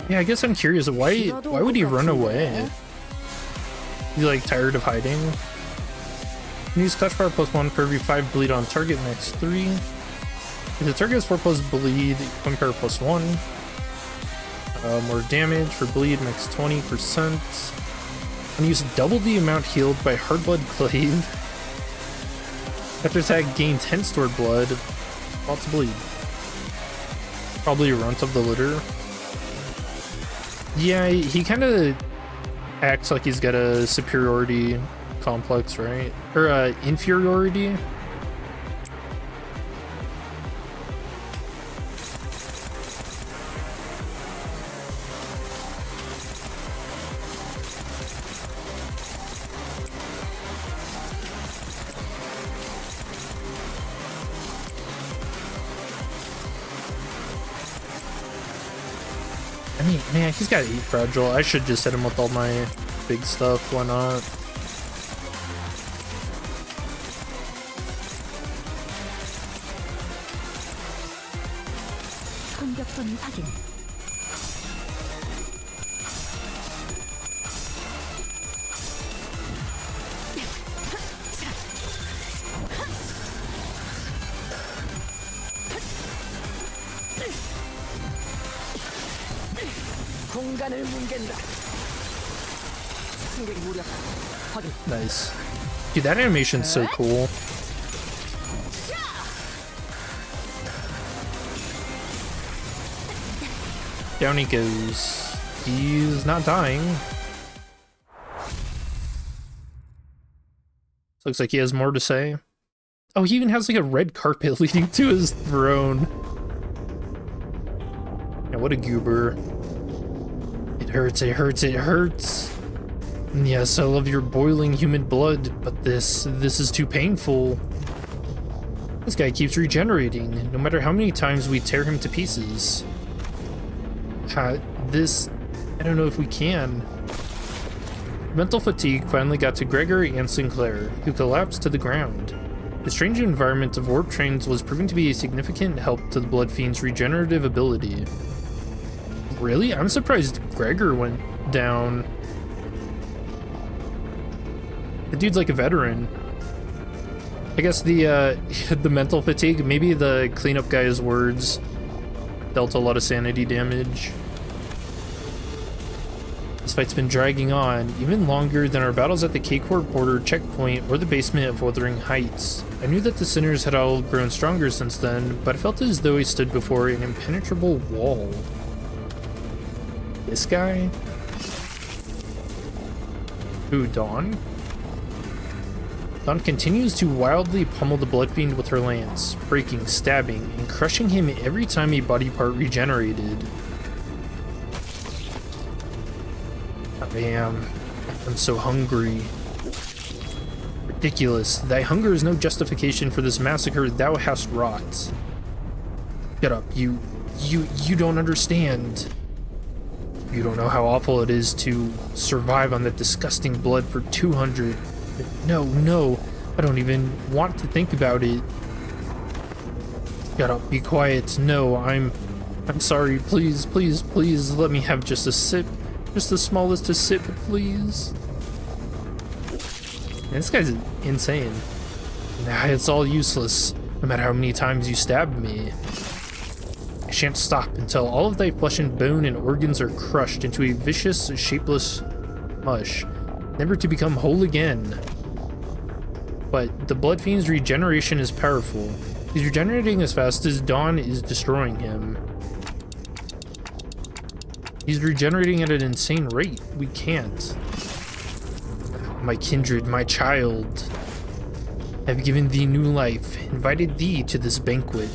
Yeah, I guess I'm curious. Why would he run away? He's like tired of hiding. Use clutch power +1 for every 5 bleed on target, max 3. If the target has 4+ bleed, coin power +1. More damage for bleed, max 20%. And use double the amount healed by Hardblood Glaive. After attack, gain 10 stored blood. Lots of bleed. Probably runt of the litter. Yeah, he kind of acts like he's got a superiority complex, right? Or inferiority. I mean, man, he's got 8 fragile. I should just hit him with all my big stuff. Why not? 공격범위 확인. 공간을 뭉갠다. 승객 무력 확인. Nice. Dude, that animation's so cool. Down he goes. He's not dying. Looks like he has more to say. Oh, he even has like a red carpet leading to his throne. Yeah, what a goober. It hurts, it hurts, it hurts. Yes, I love your boiling human blood, but this is too painful. This guy keeps regenerating, no matter how many times we tear him to pieces. I don't know if we can. Mental fatigue finally got to Gregory and Sinclair, who collapsed to the ground. The strange environment of warp trains was proving to be a significant help to the Blood Fiend's regenerative ability. Really? I'm surprised Gregor went down. The dude's like a veteran. I guess the the mental fatigue, maybe the cleanup guy's words dealt a lot of sanity damage. This fight's been dragging on, even longer than our battles at the K-Corp border checkpoint or the basement of Wuthering Heights. I knew that the sinners had all grown stronger since then, but I felt as though I stood before an impenetrable wall. This guy? Who, Dawn? Dawn continues to wildly pummel the Blood Fiend with her lance, breaking, stabbing, and crushing him every time a body part regenerated. I'm so hungry. Ridiculous. Thy hunger is no justification for this massacre thou hast wrought. Get up, you don't understand. You don't know how awful it is to survive on that disgusting blood for 200. No, I don't even want to think about it. Get up, be quiet. No, I'm sorry. Please, let me have just a sip. Just the smallest of sip, please. Man, this guy's insane. Nah, it's all useless, no matter how many times you stab me. I shan't stop until all of thy flesh and bone and organs are crushed into a vicious, shapeless mush, never to become whole again. But the Blood Fiend's regeneration is powerful. He's regenerating as fast as Dawn is destroying him. He's regenerating at an insane rate. We can't. My kindred, my child, I have given thee new life, invited thee to this banquet.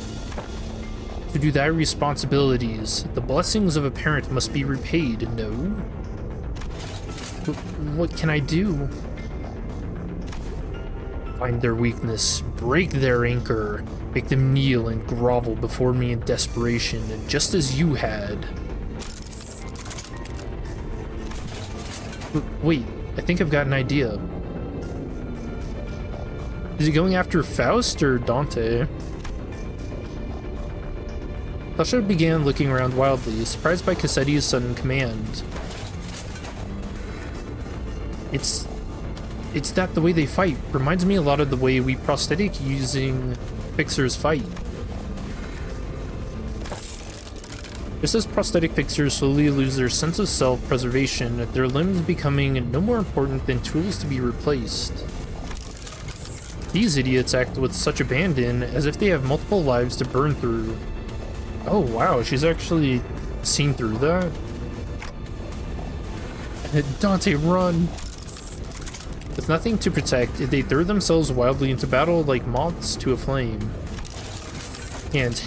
To do thy responsibilities, the blessings of a parent must be repaid, no? What can I do? Find their weakness, break their anchor, make them kneel and grovel before me in desperation, just as you had. Wait, I think I've got an idea. Is he going after Faust or Dante? Sasha began looking around wildly, surprised by Cassetti's sudden command. It's that the way they fight reminds me a lot of the way we prosthetic using fixers fight. Just as prosthetic fixers slowly lose their sense of self-preservation, their limbs becoming no more important than tools to be replaced. These idiots act with such abandon, as if they have multiple lives to burn through. Oh wow, she's actually seen through that? Dante, run! With nothing to protect, they throw themselves wildly into battle like moths to a flame. And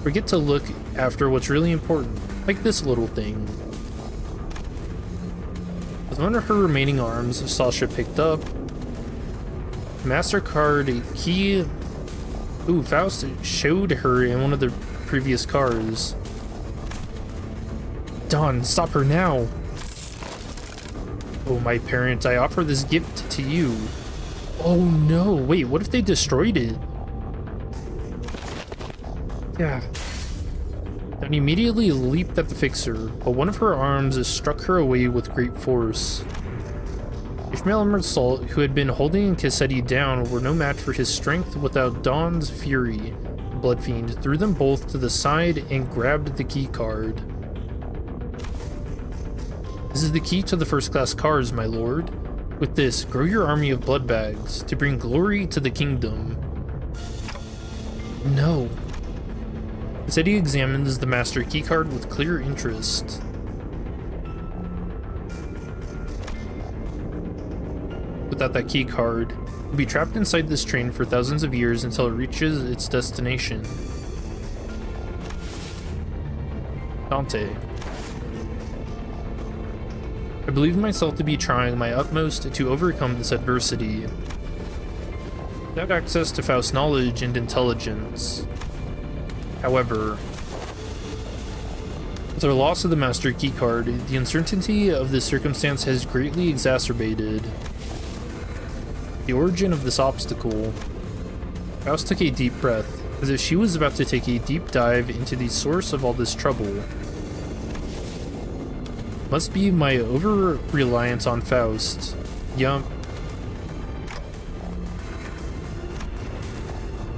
forget to look after what's really important, like this little thing. With one of her remaining arms, Sasha picked up MasterCard key. Ooh, Faust showed her in one of the previous cars. Dawn, stop her now! Oh, my parent, I offer this gift to you. Oh no, wait, what if they destroyed it? Yeah. Then immediately leaped at the fixer, but one of her arms struck her away with great force. Ishmael and Mersault, who had been holding Cassetti down, were no match for his strength without Dawn's fury. The Blood Fiend threw them both to the side and grabbed the key card. This is the key to the first-class cars, my lord. With this, grow your army of blood bags to bring glory to the kingdom. No. Cassetti examines the master keycard with clear interest. Without that keycard, you'll be trapped inside this train for thousands of years until it reaches its destination. Dante. I believe myself to be trying my utmost to overcome this adversity. Without access to Faust's knowledge and intelligence. However, with our loss of the master keycard, the uncertainty of this circumstance has greatly exacerbated the origin of this obstacle. Faust took a deep breath, as if she was about to take a deep dive into the source of all this trouble. Must be my over-reliance on Faust. Yup.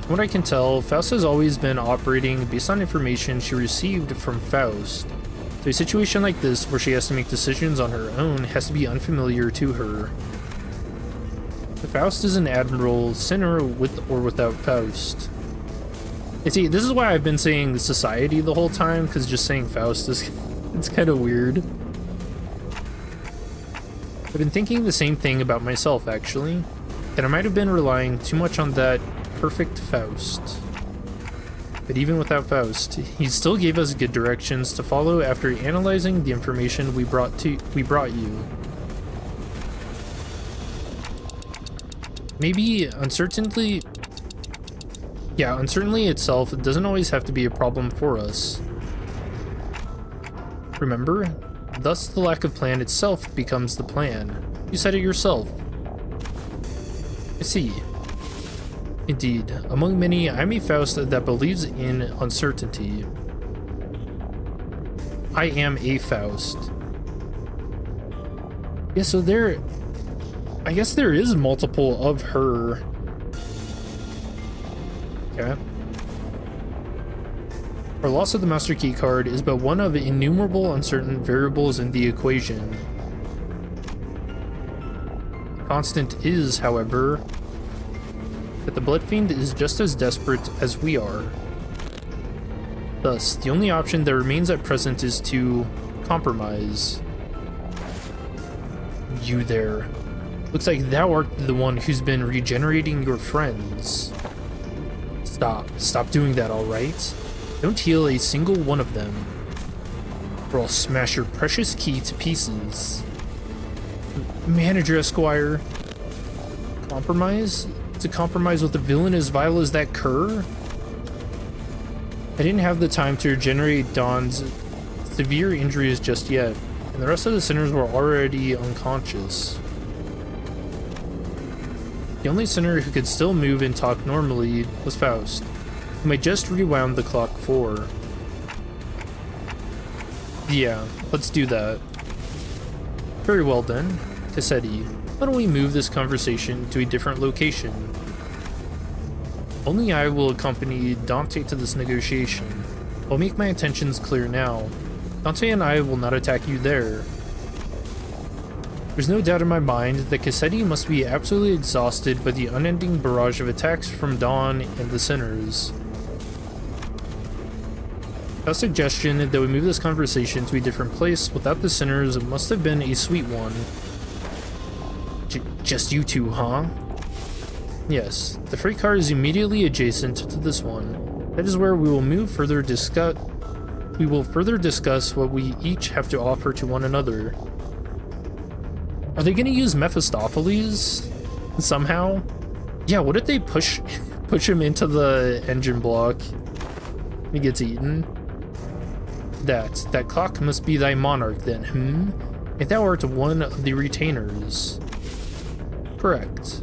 From what I can tell, Faust has always been operating based on information she received from Faust. So a situation like this, where she has to make decisions on her own, has to be unfamiliar to her. Faust is an admirable sinner with or without Faust. You see, this is why I've been saying society the whole time, because just saying Faust is it's kind of weird. I've been thinking the same thing about myself, actually. that I might have been relying too much on that perfect Faust. But even without Faust, he still gave us good directions to follow after analyzing the information we brought you. Maybe uncertainty itself doesn't always have to be a problem for us. Remember? Thus the lack of plan itself becomes the plan. You said it yourself. I see. Indeed, among many, I'm a Faust that believes in uncertainty. I am a Faust. Yeah, so I guess there is multiple of her. Okay. Our loss of the Master Key card is but one of innumerable uncertain variables in the equation. Constant is, however, that the Blood Fiend is just as desperate as we are. Thus, the only option that remains at present is to compromise. You there. Looks like thou art the one who's been regenerating your friends. Stop doing that, alright? Don't heal a single one of them, or I'll smash your precious key to pieces. Manager Esquire. Compromise? To compromise with a villain as vile as that cur? I didn't have the time to regenerate Dawn's severe injuries just yet, and the rest of the sinners were already unconscious. The only sinner who could still move and talk normally was Faust, whom I just rewound the clock for. Yeah, let's do that. Very well then, Cassetti. Why don't we move this conversation to a different location? Only I will accompany Dante to this negotiation. I'll make my intentions clear now. Dante and I will not attack you there. There's no doubt in my mind that Cassetti must be absolutely exhausted by the unending barrage of attacks from Dawn and the Sinners. A suggestion that we move this conversation to a different place without the Sinners must have been a sweet one. Just you two, huh? Yes, the freight car is immediately adjacent to this one. That is where we will further discuss what we each have to offer to one another. Are they gonna use Mephistopheles somehow? Yeah, what if they push him into the engine block? He gets eaten. That clock must be thy monarch then, If thou art one of the retainers. Correct.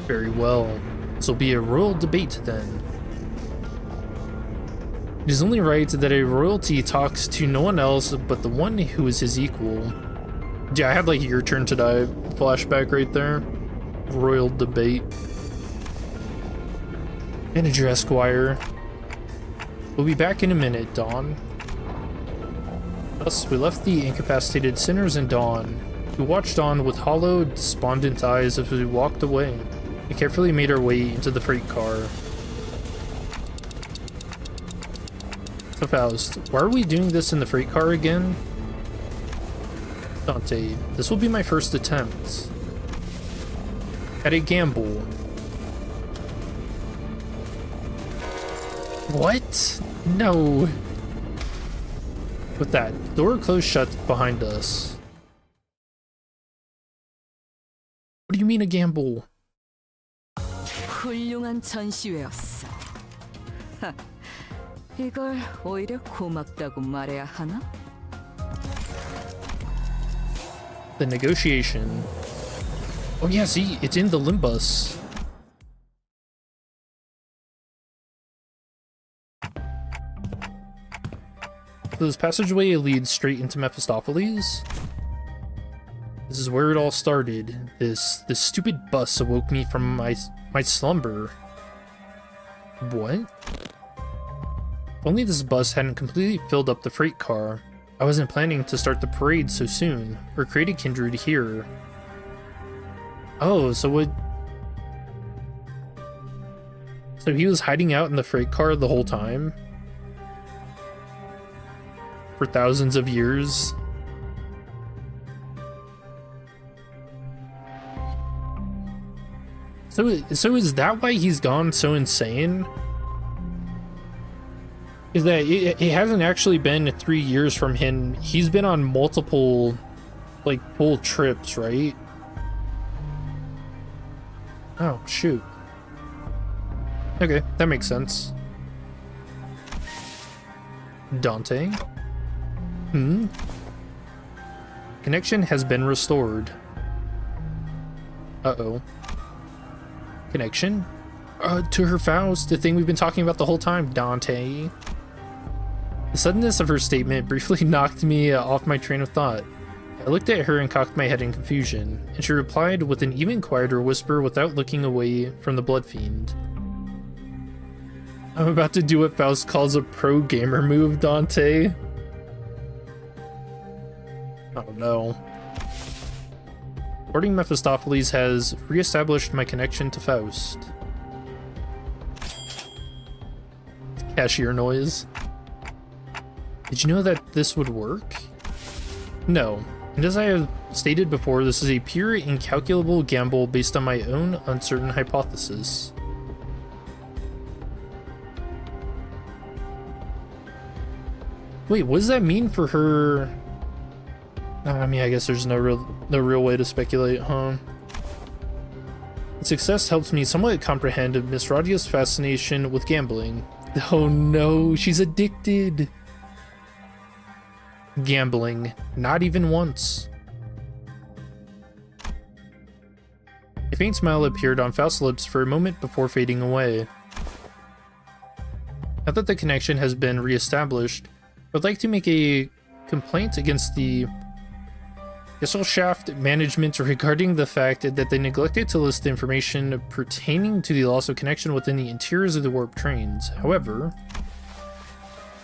Very well. This will be a royal debate then. It is only right that a royalty talks to no one else but the one who is his equal. Yeah, I had like your turn to die flashback right there. Royal debate. Manager Esquire. We'll be back in a minute, Dawn. Thus, we left the incapacitated Sinners and Dawn, who watched on with hollow, despondent eyes as we walked away. We carefully made our way into the freight car. So Faust, why are we doing this in the freight car again? Dante, this will be my first attempt at a gamble. What? No. With that, the door closed shut behind us. What do you mean a gamble? 훌륭한 전시회였어. 하, 이걸 오히려 고맙다고 말해야 하나? The negotiation. Oh yeah, see, it's in the Limbus. So this passageway leads straight into Mephistopheles. This is where it all started. This stupid bus awoke me from my slumber. What? If only this bus hadn't completely filled up the freight car. I wasn't planning to start the parade so soon, or create a kindred here. Oh, so he was hiding out in the freight car the whole time? For thousands of years? So is that why he's gone so insane? Is that it hasn't actually been 3 years from him. He's been on multiple, like, full trips, right? Oh, shoot. Okay, that makes sense. Dante? Connection has been restored. Uh-oh. Connection? To her Faust, the thing we've been talking about the whole time, Dante. The suddenness of her statement briefly knocked me off my train of thought. I looked at her and cocked my head in confusion, and she replied with an even quieter whisper without looking away from the blood fiend. I'm about to do what Faust calls a pro gamer move, Dante. Oh no. Boarding Mephistopheles has re-established my connection to Faust. Cashier noise. Did you know that this would work? No. And as I have stated before, this is a pure, incalculable gamble based on my own uncertain hypothesis. Wait, what does that mean for her? I mean, I guess there's no real way to speculate, huh? Success helps me somewhat comprehend Miss Radia's fascination with gambling. Oh no, she's addicted. Gambling, not even once. A faint smile appeared on Faust's lips for a moment before fading away. Now that the connection has been re-established, I'd like to make a complaint against the Gesellschaft management regarding the fact that they neglected to list the information pertaining to the loss of connection within the interiors of the warp trains. However,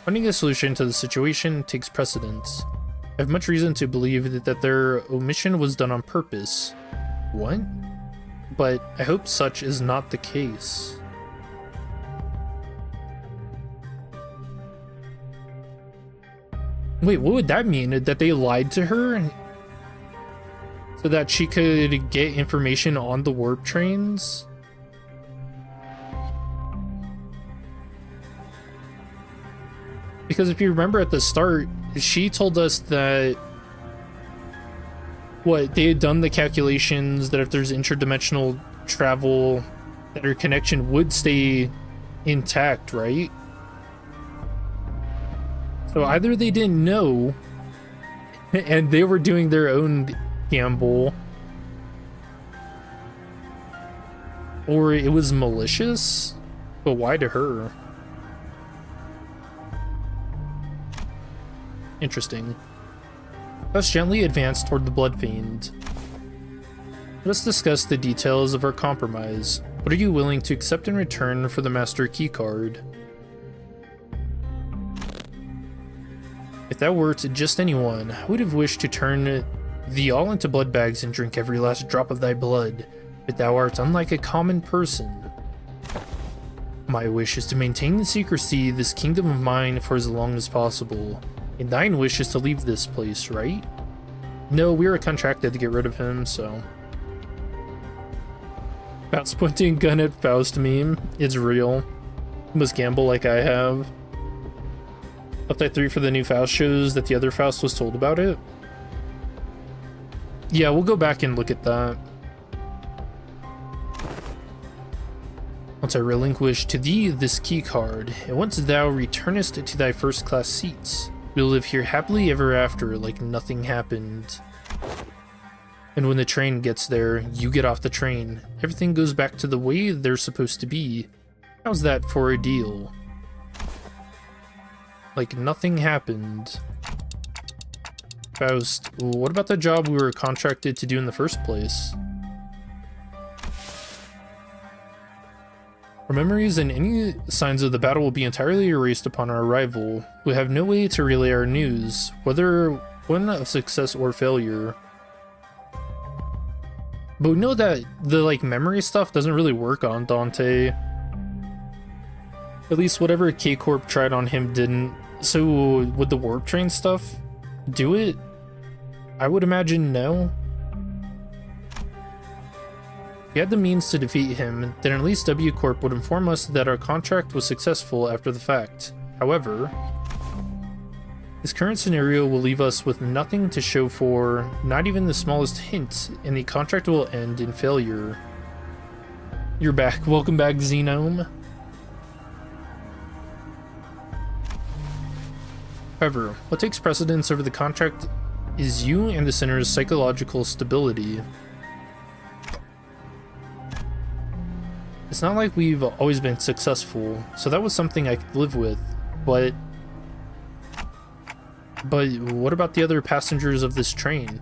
finding a solution to the situation takes precedence. I have much reason to believe that their omission was done on purpose. What? But I hope such is not the case. Wait, what would that mean? That they lied to her? So that she could get information on the warp trains? Because if you remember at the start, she told us that they had done the calculations that if there's interdimensional travel, that her connection would stay intact, right? So either they didn't know and they were doing their own gamble, or it was malicious, but why to her? Interesting. Let's gently advance toward the Blood Fiend. Let's discuss the details of our compromise. What are you willing to accept in return for the Master Keycard? If thou wert just anyone, I would have wished to turn thee all into blood bags and drink every last drop of thy blood, but thou art unlike a common person. My wish is to maintain in secrecy this kingdom of mine for as long as possible. And thine wish is to leave this place, right? No, we were contracted to get rid of him, so... Faust pointing gun at Faust meme. It's real. You must gamble like I have. Update 3 for the new Faust shows that the other Faust was told about it. Yeah, we'll go back and look at that. Once I relinquish to thee this key card, and once thou returnest to thy first-class seats, we'll live here happily ever after like nothing happened. And when the train gets there, you get off the train. Everything goes back to the way they're supposed to be. How's that for a deal? Like nothing happened. Faust, what about the job we were contracted to do in the first place? Our memories and any signs of the battle will be entirely erased upon our arrival. We have no way to relay our news, whether one of success or failure. But we know that the memory stuff doesn't really work on Dante. At least whatever K-Corp tried on him didn't. So would the warp train stuff do it? I would imagine no. If we had the means to defeat him, then at least W Corp would inform us that our contract was successful after the fact. However, this current scenario will leave us with nothing to show for, not even the smallest hint, and the contract will end in failure. You're back. Welcome back, Xenome. However, what takes precedence over the contract is you and the Sinner's psychological stability. It's not like we've always been successful, so that was something I could live with, but what about the other passengers of this train?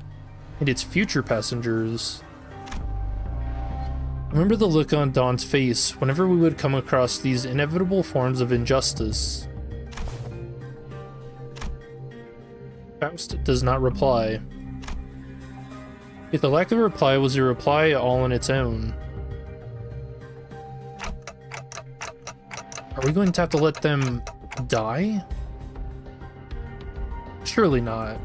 And its future passengers? Remember the look on Dawn's face whenever we would come across these inevitable forms of injustice. Faust does not reply. Yet the lack of a reply was a reply all on its own. Are we going to have to let them die? Surely not.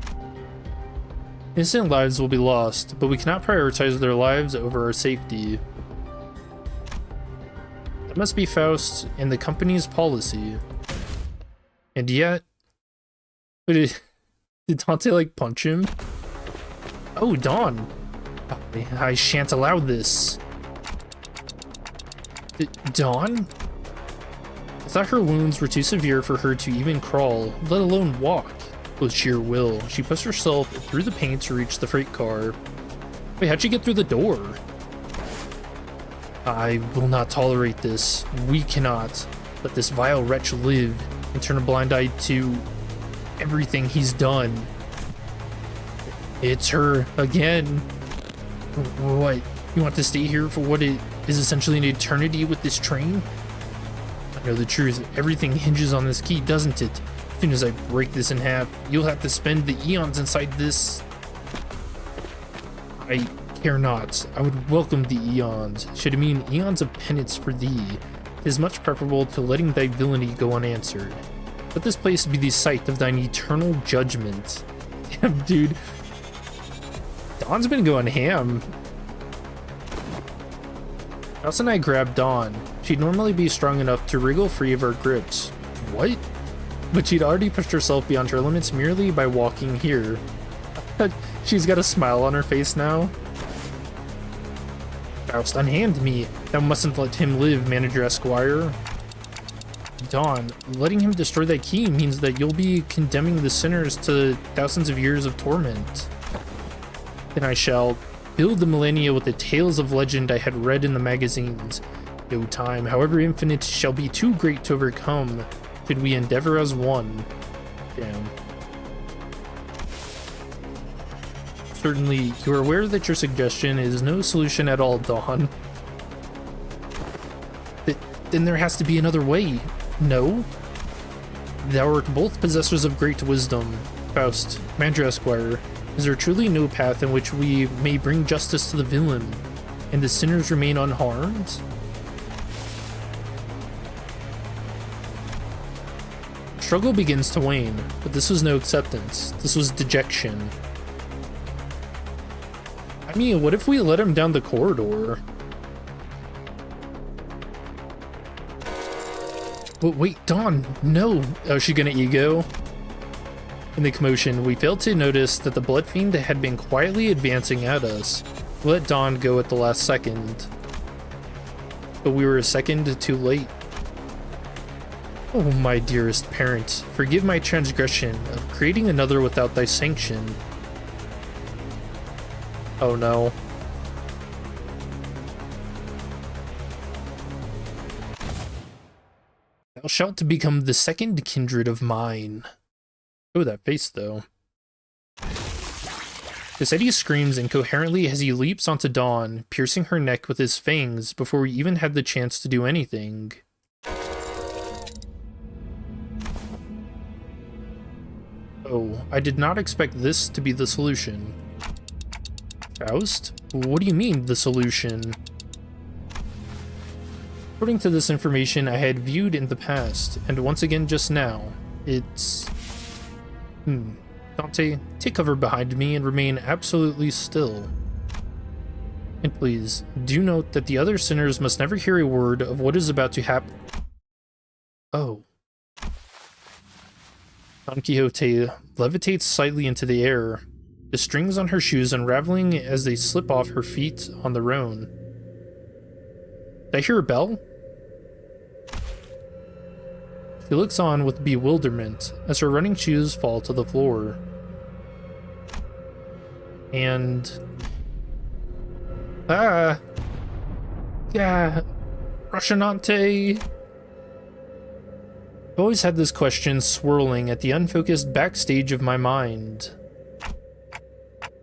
Innocent lives will be lost, but we cannot prioritize their lives over our safety. That must be Faust and the company's policy. And yet... Wait, did Dante, like, punch him? Oh, Dawn! I shan't allow this. Dawn? I thought her wounds were too severe for her to even crawl, let alone walk. With sheer will, she pushed herself through the paint to reach the freight car. Wait, how'd she get through the door? I will not tolerate this. We cannot let this vile wretch live and turn a blind eye to everything he's done. It's her again. What? You want to stay here for what it is essentially an eternity with this train? I know the truth. Everything hinges on this key, doesn't it? As soon as I break this in half, you'll have to spend the eons inside this. I care not. I would welcome the eons. Should it mean eons of penance for thee, it is much preferable to letting thy villainy go unanswered. Let this place be the site of thine eternal judgment. Damn, dude. Dawn's been going ham. Ross and I grabbed Dawn. She'd normally be strong enough to wriggle free of our grips. What? But she'd already pushed herself beyond her limits merely by walking here. She's got a smile on her face now. Faust, unhand me. Thou mustn't let him live, Manager Esquire. Dawn, letting him destroy that key means that you'll be condemning the sinners to thousands of years of torment. Then I shall build the millennia with the tales of legend I had read in the magazines. No time, however infinite, shall be too great to overcome, should we endeavor as one. Damn. Certainly, you are aware that your suggestion is no solution at all, Dawn. Then there has to be another way. No? Thou art both possessors of great wisdom. Faust, Manager Esquire, is there truly no path in which we may bring justice to the villain, and the sinners remain unharmed? Struggle begins to wane, but this was no acceptance. This was dejection. I mean, what if we let him down the corridor? But wait, Dawn, no! Oh, is she gonna ego? In the commotion, we failed to notice that the Blood Fiend had been quietly advancing at us. We let Dawn go at the last second. But we were a second too late. Oh, my dearest parent, forgive my transgression of creating another without thy sanction. Oh no. Thou shalt become the second kindred of mine. Oh, that face, though. Eddie screams incoherently as he leaps onto Dawn, piercing her neck with his fangs before we even had the chance to do anything. Oh, I did not expect this to be the solution. Faust? What do you mean, the solution? According to this information I had viewed in the past, and once again just now, it's... Dante, take cover behind me and remain absolutely still. And please, do note that the other sinners must never hear a word of what is about to happen. Oh. Don Quixote levitates slightly into the air, the strings on her shoes unraveling as they slip off her feet on the roan. Did I hear a bell? She looks on with bewilderment as her running shoes fall to the floor. And... Ah! Yeah! Rocinante! I've always had this question swirling at the unfocused backstage of my mind.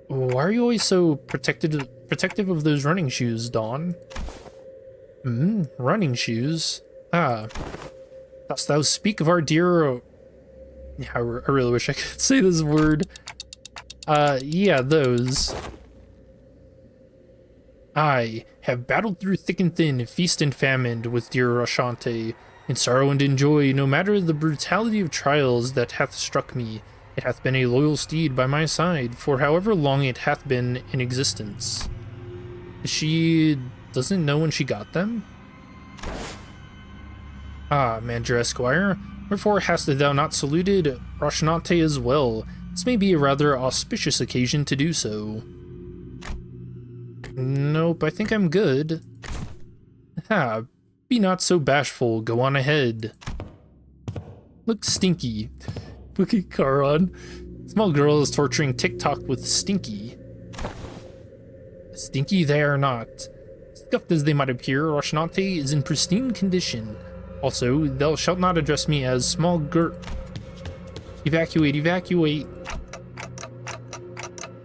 Why are you always so protective of those running shoes, Dawn? Running shoes? Ah. Dost thou speak of our dear... Yeah, I really wish I could say this word. Yeah, those. I have battled through thick and thin, feast and famine with dear Rocinante, in sorrow and in joy, no matter the brutality of trials that hath struck me, it hath been a loyal steed by my side, for however long it hath been in existence. She doesn't know when she got them? Ah, Manager Esquire, wherefore hast thou not saluted Rocinante as well? This may be a rather auspicious occasion to do so. Nope, I think I'm good. Ha, be not so bashful, go on ahead. Look Stinky. Look at Charon. Small girl is torturing TikTok with Stinky. Stinky they are not. Scuffed as they might appear, Rocinante is in pristine condition. Also, thou shalt not address me as small Evacuate, evacuate.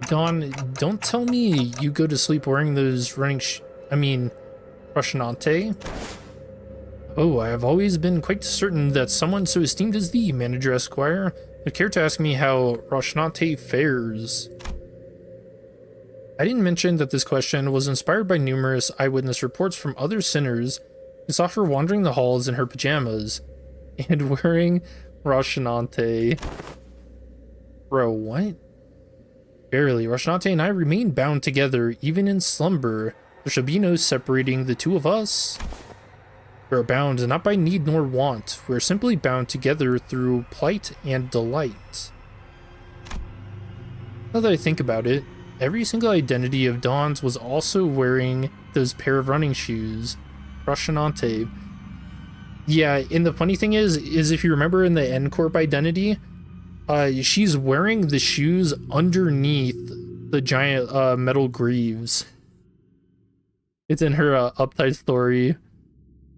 Dawn, don't tell me you go to sleep wearing those running Rocinante. Oh, I have always been quite certain that someone so esteemed as thee, Manager Esquire, would care to ask me how Rocinante fares. I didn't mention that this question was inspired by numerous eyewitness reports from other sinners who saw her wandering the halls in her pajamas and wearing Rocinante. Bro, what? Barely, Rocinante and I remain bound together, even in slumber. There shall be no separating the two of us. We are bound not by need nor want. We are simply bound together through plight and delight. Now that I think about it, every single identity of Dawn's was also wearing those pair of running shoes. Rocinante. Yeah, and the funny thing is if you remember in the N-Corp identity, she's wearing the shoes underneath the giant metal greaves. It's in her uptight story.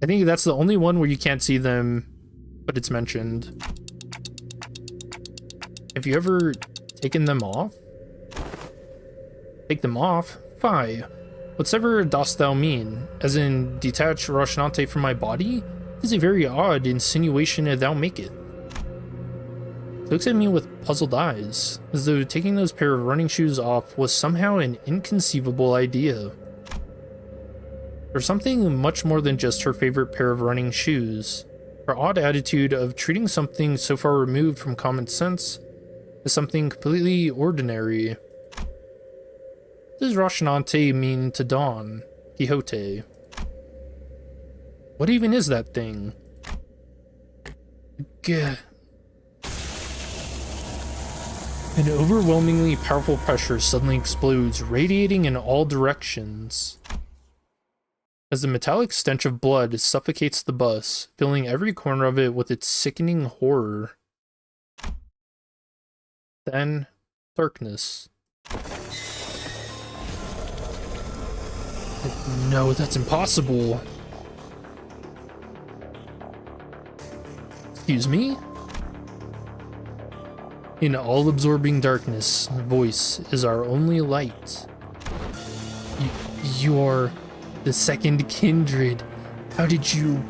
I think that's the only one where you can't see them, but it's mentioned. Have you ever taken them off? Take them off? Fie. Whatsoever dost thou mean? As in, detach Rocinante from my body? It is a very odd insinuation thou maketh. She looks at me with puzzled eyes, as though taking those pair of running shoes off was somehow an inconceivable idea. There's something much more than just her favorite pair of running shoes. Her odd attitude of treating something so far removed from common sense as something completely ordinary. What does Rocinante mean to Don Quixote? What even is that thing? Gah. An overwhelmingly powerful pressure suddenly explodes, radiating in all directions. As the metallic stench of blood suffocates the bus, filling every corner of it with its sickening horror. Then, darkness. No, that's impossible. Excuse me? In all-absorbing darkness, voice is our only light. You are the second kindred. How did you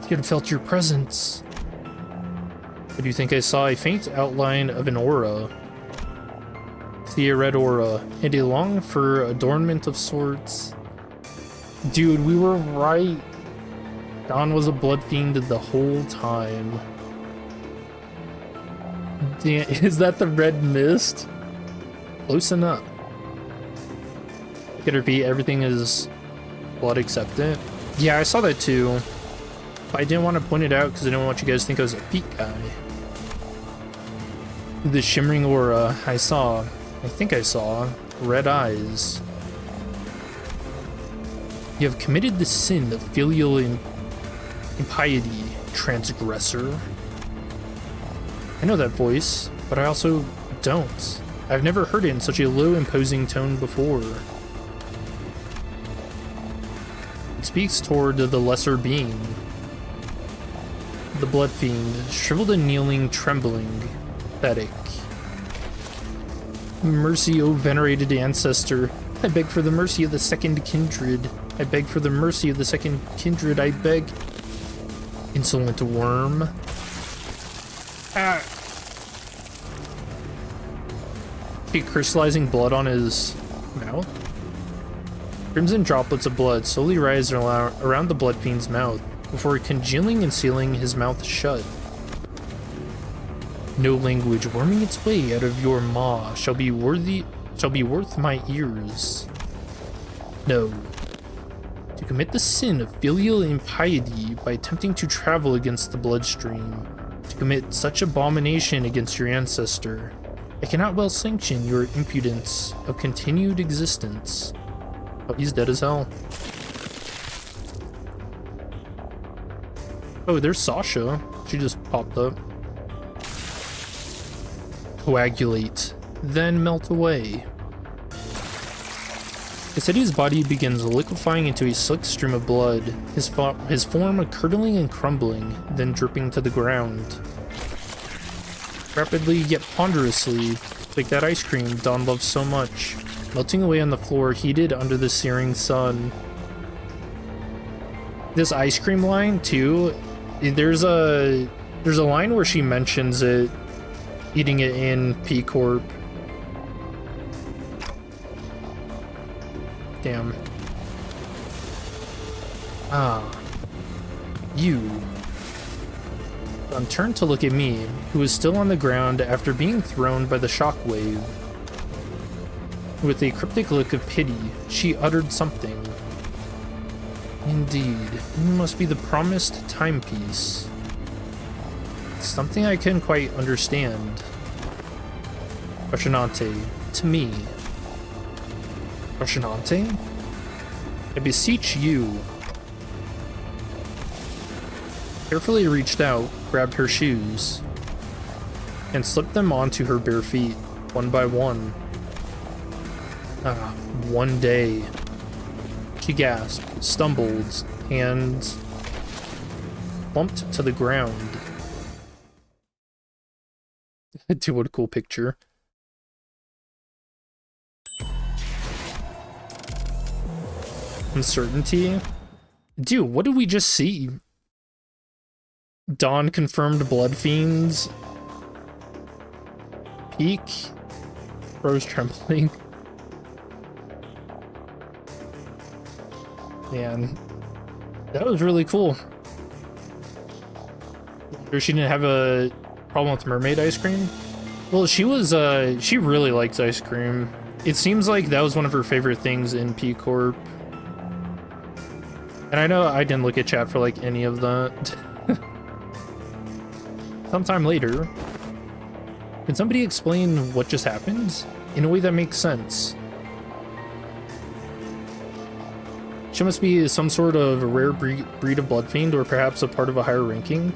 have felt your presence? But you think I saw a faint outline of an aura? See a red aura, and a long fur adornment of sorts. Dude, we were right. Don was a blood fiend the whole time. Damn, is that the red mist? Close enough. Look at her feet, everything is blood acceptant. Yeah, I saw that too. But I didn't want to point it out because I didn't want you guys to think I was a feet guy. The shimmering aura, I think I saw red eyes. You have committed the sin of filial impiety, transgressor. I know that voice, but I also don't. I've never heard it in such a low, imposing tone before. It speaks toward the lesser being. The blood fiend, shriveled and kneeling, trembling, pathetic. Mercy, O venerated ancestor. I beg for the mercy of the second kindred. I beg for the mercy of the second kindred. I beg. Insolent worm. Ah. Okay, crystallizing blood on his mouth. Crimson droplets of blood slowly rise around the blood fiend's mouth before congealing and sealing his mouth shut. No language worming its way out of your maw shall be worth my ears. No. To commit the sin of filial impiety by attempting to travel against the bloodstream, to commit such abomination against your ancestor, I cannot well sanction your impudence of continued existence. Oh, he's dead as hell. Oh, there's Sasha. She just popped up. Coagulate, then melt away. Cassidy's body begins liquefying into a slick stream of blood, his form curdling and crumbling, then dripping to the ground. Rapidly yet ponderously, like that ice cream Dawn loves so much, melting away on the floor heated under the searing sun. This ice cream line too, there's a line where she mentions it, eating it in P Corp. Damn. Ah. You. Turned to look at me, who was still on the ground after being thrown by the shockwave. With a cryptic look of pity, she uttered something. Indeed, you must be the promised timepiece. Something I couldn't quite understand. Fascinante, to me. Fascinante? I beseech you. Carefully reached out, grabbed her shoes, and slipped them onto her bare feet, one by one. Ah, one day. She gasped, stumbled, and plumped to the ground. Dude, what a cool picture. Uncertainty? Dude, what did we just see? Dawn confirmed blood fiends. Peak. Rose trembling. Man, that was really cool. She didn't have a problem with mermaid ice cream? Well, she really likes ice cream. It seems like that was one of her favorite things in P Corp. And I know I didn't look at chat for like any of that. Sometime later, can somebody explain what just happened in a way that makes sense? She must be some sort of a rare breed of blood fiend, or perhaps a part of a higher ranking.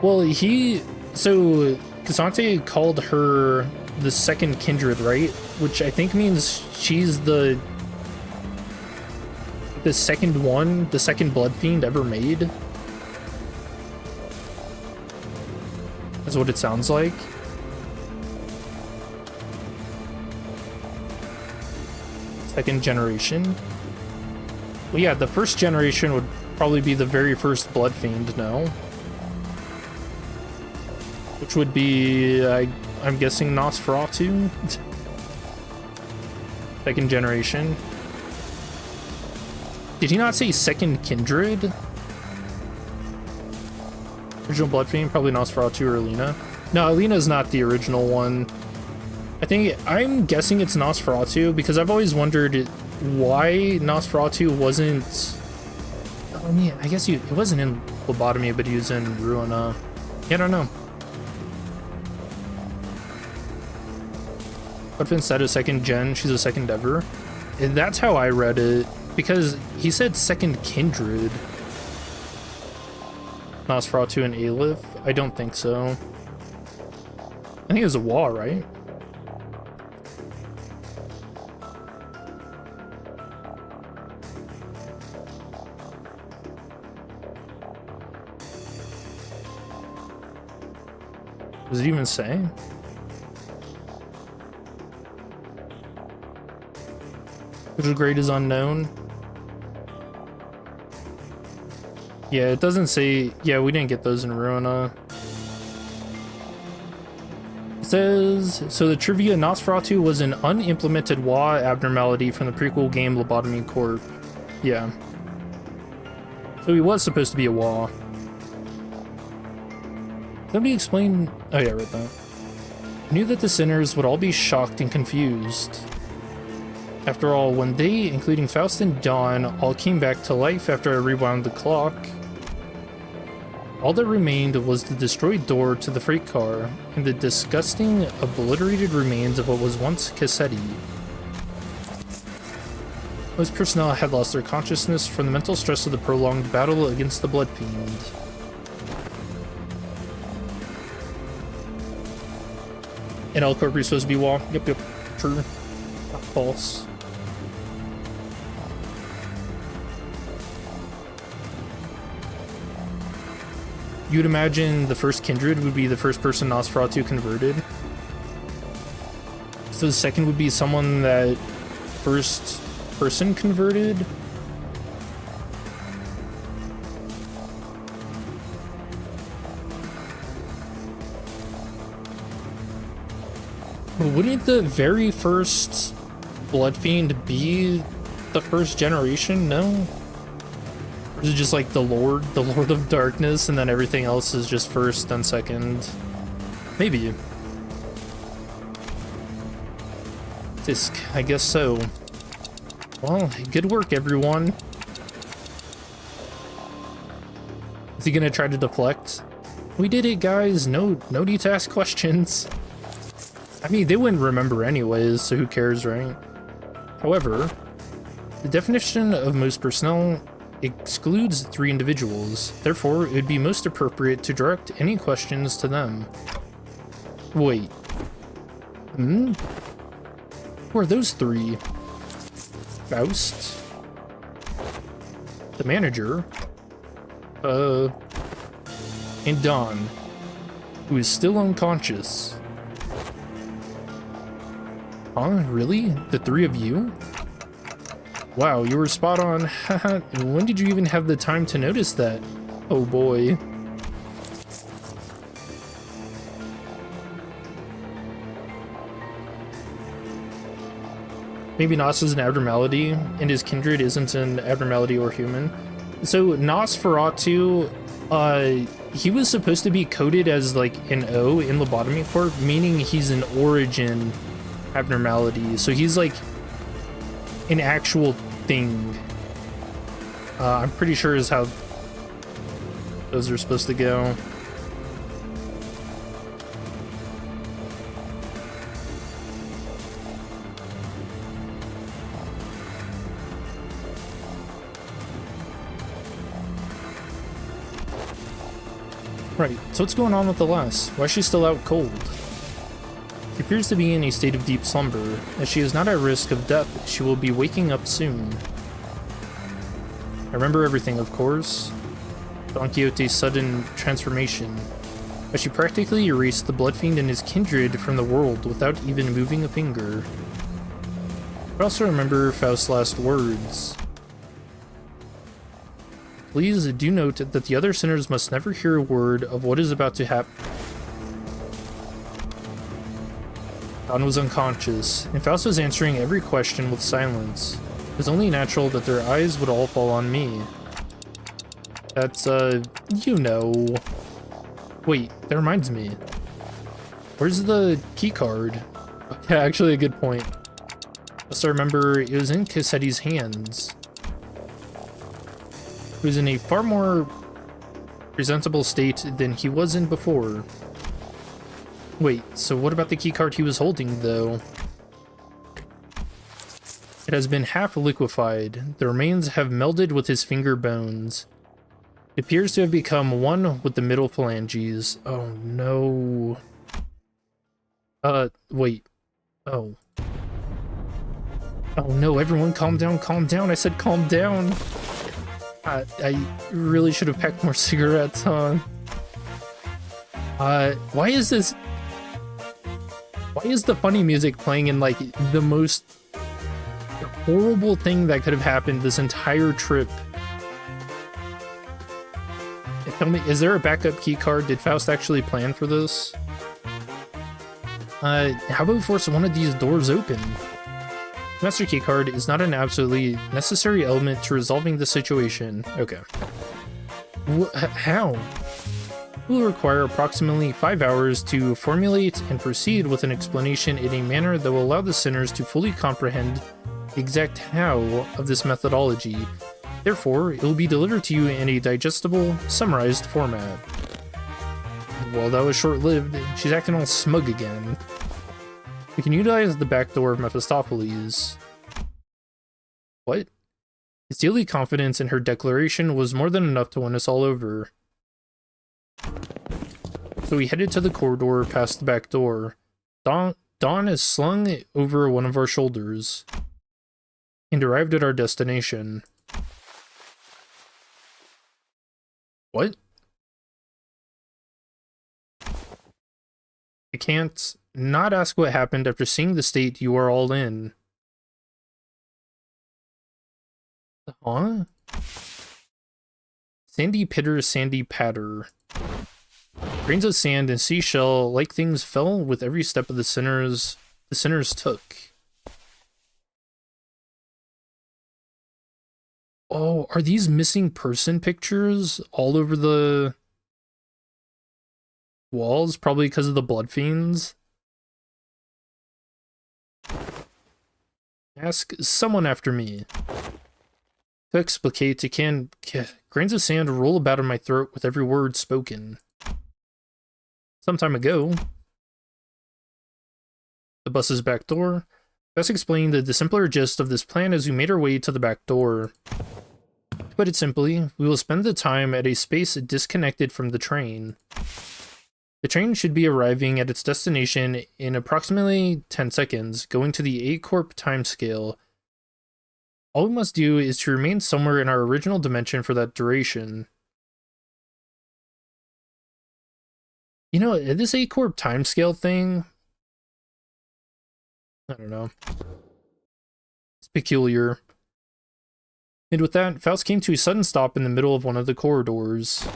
Well, so Cassante called her the second kindred, right? Which I think means she's the second blood fiend ever made. That's what it sounds like. Second generation. Well, yeah, the first generation would probably be the very first blood fiend, no? Which would be, I'm guessing, Nosferatu? Second generation. Did he not say second kindred? Original blood fiend, probably Nosferatu or Alina. No, Alina's not the original one. I'm guessing it's Nosferatu because I've always wondered why Nosferatu wasn't... I mean, I guess it wasn't in Lobotomy, but he was in Ruina. Yeah, I don't know. But if instead of second gen, she's a second ever. And that's how I read it, because he said second kindred. Nosferatu and Aleph? I don't think so. I think it was a Wa, right? Does it even say? Which grade is unknown? Yeah, it doesn't say... Yeah, we didn't get those in Ruina. It says... So the trivia, Nosferatu was an unimplemented Wa abnormality from the prequel game Lobotomy Corp. Yeah. So he was supposed to be a Wa. Let me explain... Oh yeah, I read that. I knew that the sinners would all be shocked and confused. After all, when they, including Faust and Dawn, all came back to life after I rewound the clock, all that remained was the destroyed door to the freight car and the disgusting, obliterated remains of what was once Cassetti. Most personnel had lost their consciousness from the mental stress of the prolonged battle against the Blood Fiend. And El Corporee's supposed to be Wall. Yep, true. Not false. You'd imagine the first Kindred would be the first person Nosferatu converted. So the second would be someone that first person converted. But wouldn't the very first Blood Fiend be the first generation? No? Or is it just like the Lord of Darkness, and then everything else is just first, then second? Maybe. Disc, I guess so. Well, good work, everyone. Is he gonna try to deflect? We did it, guys. No need to ask questions. I mean, they wouldn't remember anyways, so who cares, right? However, the definition of most personnel excludes 3 individuals. Therefore, it would be most appropriate to direct any questions to them. Wait. Who are those 3? Faust? The manager? And Dawn, who is still unconscious. Huh? Really? The 3 of you? Wow, you were spot on. Haha, when did you even have the time to notice that? Oh boy. Maybe Nos is an abnormality, and his kindred isn't an abnormality or human. So Nosferatu, he was supposed to be coded as like an O in Lobotomy Corp, meaning he's an origin abnormality. So he's like an actual thing. I'm pretty sure is how those are supposed to go. Right, so what's going on with the lass? Why is she still out cold? She appears to be in a state of deep slumber. As she is not at risk of death, she will be waking up soon. I remember everything, of course. Don Quixote's sudden transformation. But she practically erased the Blood Fiend and his kindred from the world without even moving a finger. I also remember Faust's last words. Please do note that the other sinners must never hear a word of what is about to happen. Dawn was unconscious, and Faust was answering every question with silence. It was only natural that their eyes would all fall on me. That's, you know... Wait, that reminds me. Where's the key card? Okay, actually a good point. Just I remember it was in Cassetti's hands. He was in a far more presentable state than he was in before. Wait, so what about the keycard he was holding, though? It has been half liquefied. The remains have melded with his finger bones. It appears to have become one with the middle phalanges. Oh no. Wait. Oh. Oh no, everyone calm down, calm down. I said calm down. I really should have packed more cigarettes, huh? Why is this... Why is the funny music playing in, like, the most horrible thing that could have happened this entire trip? Tell me, is there a backup key card? Did Faust actually plan for this? How about we force one of these doors open? Master key card is not an absolutely necessary element to resolving the situation. Okay. How? It will require approximately 5 hours to formulate and proceed with an explanation in a manner that will allow the sinners to fully comprehend the exact how of this methodology. Therefore, it will be delivered to you in a digestible, summarized format. Well, that was short-lived. She's acting all smug again. We can utilize the back door of Mephistopheles. What? His daily confidence in her declaration was more than enough to win us all over. So we headed to the corridor past the back door. Dawn is slung over one of our shoulders, and arrived at our destination. What? I can't not ask what happened after seeing the state you are all in. Huh? Sandy pitter, sandy patter. Grains of sand and seashell like things fell with every step of the sinners took. Oh, are these missing person pictures all over the walls? Probably because of the blood fiends. Ask someone after me. To explicate, grains of sand roll about in my throat with every word spoken. Some time ago, the bus's back door. Best explained the simpler gist of this plan as we made our way to the back door. To put it simply, we will spend the time at a space disconnected from the train. The train should be arriving at its destination in approximately 10 seconds, going to the A-Corp timescale. All we must do is to remain somewhere in our original dimension for that duration. You know, this A-Corp timescale thing, I don't know. It's peculiar. And with that, Faust came to a sudden stop in the middle of one of the corridors.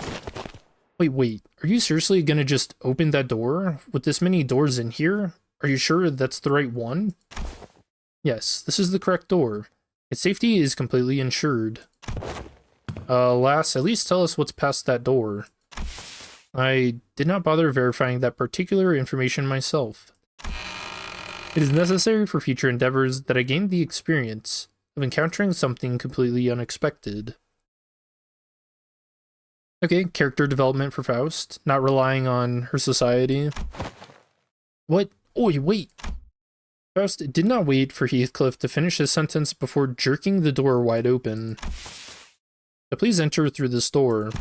Wait, are you seriously gonna just open that door? With this many doors in here? Are you sure that's the right one? Yes, this is the correct door. Its safety is completely ensured. Lass, at least tell us what's past that door. I did not bother verifying that particular information myself. It is necessary for future endeavors that I gain the experience of encountering something completely unexpected. Okay, character development for Faust, not relying on her society. What? Oi, wait! Faust did not wait for Heathcliff to finish his sentence before jerking the door wide open. Please enter through this door.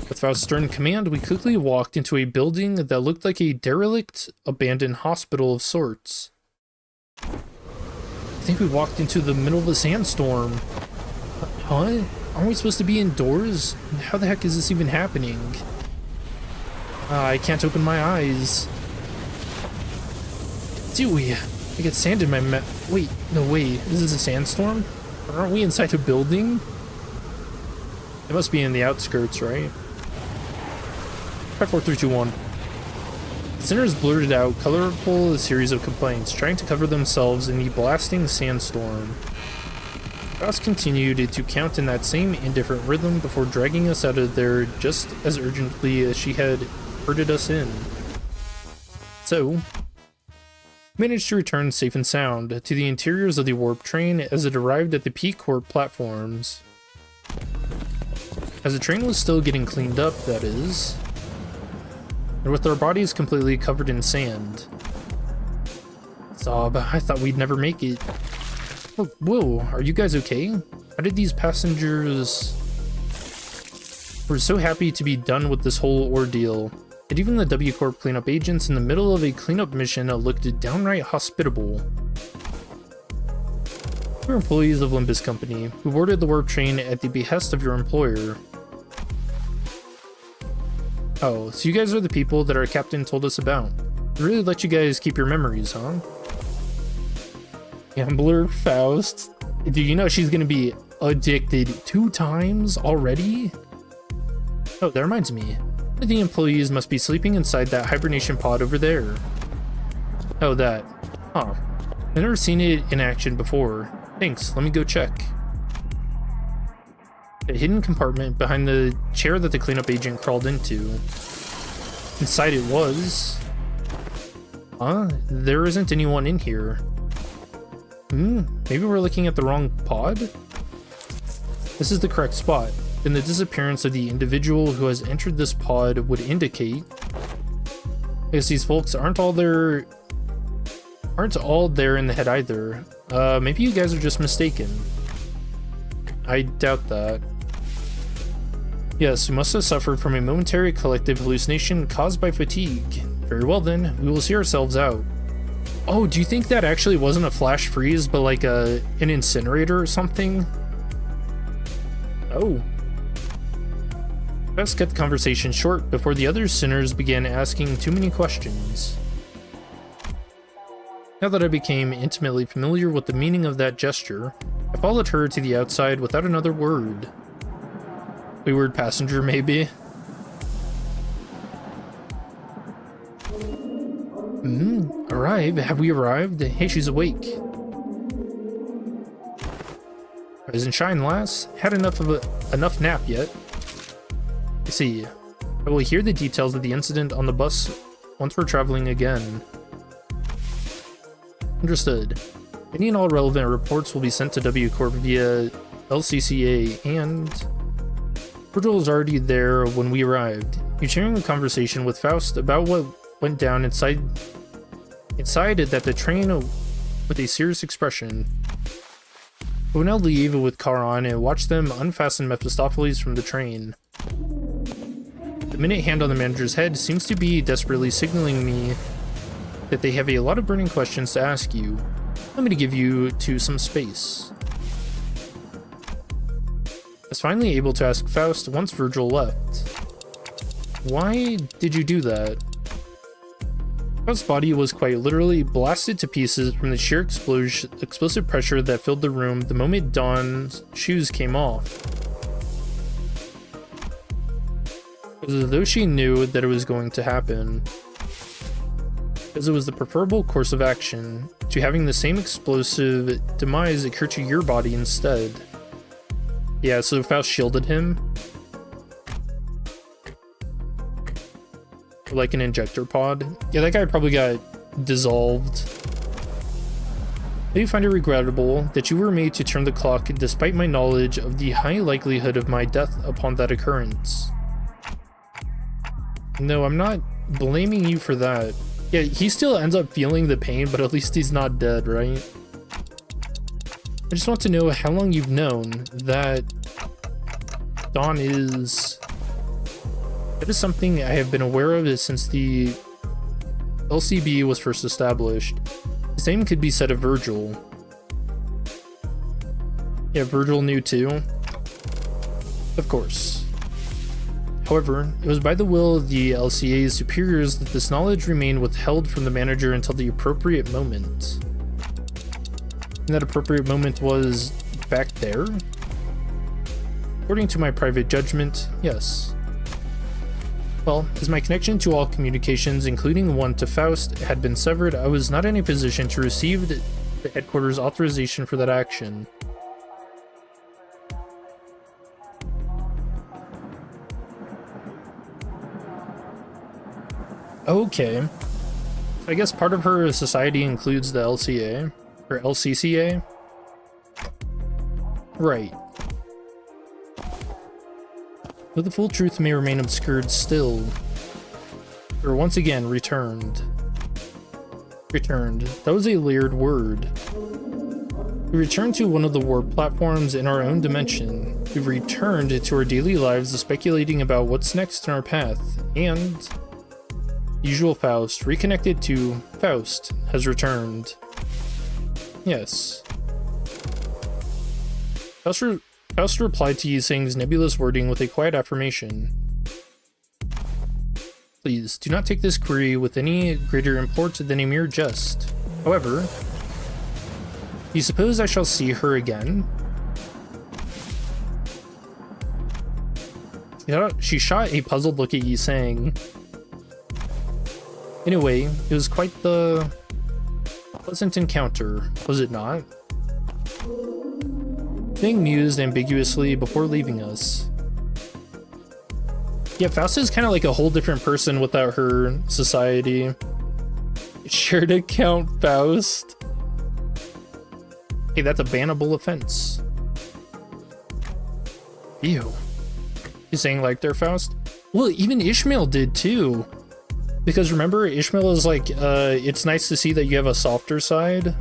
With Faust's stern command, we quickly walked into a building that looked like a derelict, abandoned hospital of sorts. I think we walked into the middle of a sandstorm. Huh? Aren't we supposed to be indoors? How the heck is this even happening? I can't open my eyes. Dewey, I get sand in my wait, no way, is this a sandstorm? Aren't we inside a building? It must be in the outskirts, right? 5, 4, 3, 2, 1. The sinners blurted out colorful a series of complaints, trying to cover themselves in the blasting sandstorm. Faust continued to count in that same indifferent rhythm before dragging us out of there just as urgently as she had herded us in. So, managed to return safe and sound to the interiors of the warp train as it arrived at the P-Corp platforms. As the train was still getting cleaned up, that is, and with our bodies completely covered in sand. Sob, I thought we'd never make it. Oh, whoa, are you guys okay? How did these passengers... We're so happy to be done with this whole ordeal. And even the W Corp cleanup agents in the middle of a cleanup mission looked downright hospitable. We're employees of Limbus Company, who boarded the warp train at the behest of your employer. Oh, so you guys are the people that our captain told us about. They really let you guys keep your memories, huh? Gambler Faust. Do you know she's gonna be addicted 2 times already? Oh, that reminds me. The employees must be sleeping inside that hibernation pod over there. Oh, that. Huh. I've never seen it in action before. Thanks, let me go check. A hidden compartment behind the chair that the cleanup agent crawled into. Inside it was... Huh? There isn't anyone in here. Maybe we're looking at the wrong pod? This is the correct spot. Then the disappearance of the individual who has entered this pod would indicate... I guess these folks aren't all there in the head either. Maybe you guys are just mistaken. I doubt that. Yes, we must have suffered from a momentary collective hallucination caused by fatigue. Very well then, we will see ourselves out. Oh, do you think that actually wasn't a flash freeze, but like an incinerator or something? Oh. Best cut the conversation short before the other sinners began asking too many questions. Now that I became intimately familiar with the meaning of that gesture, I followed her to the outside without another word. Wayward passenger, maybe? Arrive? Have we arrived? Hey, she's awake. Rise and shine, lass. Had enough nap yet? I see. I will hear the details of the incident on the bus once we're traveling again. Understood. Any and all relevant reports will be sent to W Corp via LCCA, and Virgil was already there when we arrived. You're sharing a conversation with Faust about what went down inside that the train with a serious expression. We will now leave with Charon and watch them unfasten Mephistopheles from the train. The minute hand on the manager's head seems to be desperately signaling me that they have a lot of burning questions to ask you. I'm going to give you some space. I was finally able to ask Faust once Virgil left. Why did you do that? Faust's body was quite literally blasted to pieces from the sheer explosive pressure that filled the room the moment Dawn's shoes came off. It was as though she knew that it was going to happen. Because it was the preferable course of action to having the same explosive demise occur to your body instead. Yeah, so Faust shielded him. Like an injector pod. Yeah, that guy probably got dissolved. I do find it regrettable that you were made to turn the clock despite my knowledge of the high likelihood of my death upon that occurrence. No, I'm not blaming you for that. Yeah, he still ends up feeling the pain, but at least he's not dead, right? I just want to know how long you've known that Dawn is... That is something I have been aware of since the LCB was first established. The same could be said of Virgil. Yeah, Virgil knew too. Of course. However, it was by the will of the LCA's superiors that this knowledge remained withheld from the manager until the appropriate moment. And that appropriate moment was back there? According to my private judgment, yes. Well, as my connection to all communications, including one to Faust, had been severed, I was not in a position to receive the headquarters' authorization for that action. Okay. I guess part of her society includes the LCA or LCCA. Right. Though the full truth may remain obscured still, they were once again returned. Returned. That was a layered word. We returned to one of the warp platforms in our own dimension. We've returned to our daily lives, speculating about what's next in our path, and usual Faust, reconnected to Faust, has returned. Yes. Faust replied to Yiseng's nebulous wording with a quiet affirmation. Please, do not take this query with any greater import than a mere jest. However, do you suppose I shall see her again? She shot a puzzled look at Yiseng. Anyway, it was quite the pleasant encounter, was it not? Thing mused ambiguously before leaving us. Yeah, Faust is kind of like a whole different person without her society. Shared account Faust. Hey, that's a bannable offense. Ew. You saying like their Faust? Well, even Ishmael did too. Because remember, Ishmael is like, it's nice to see that you have a softer side.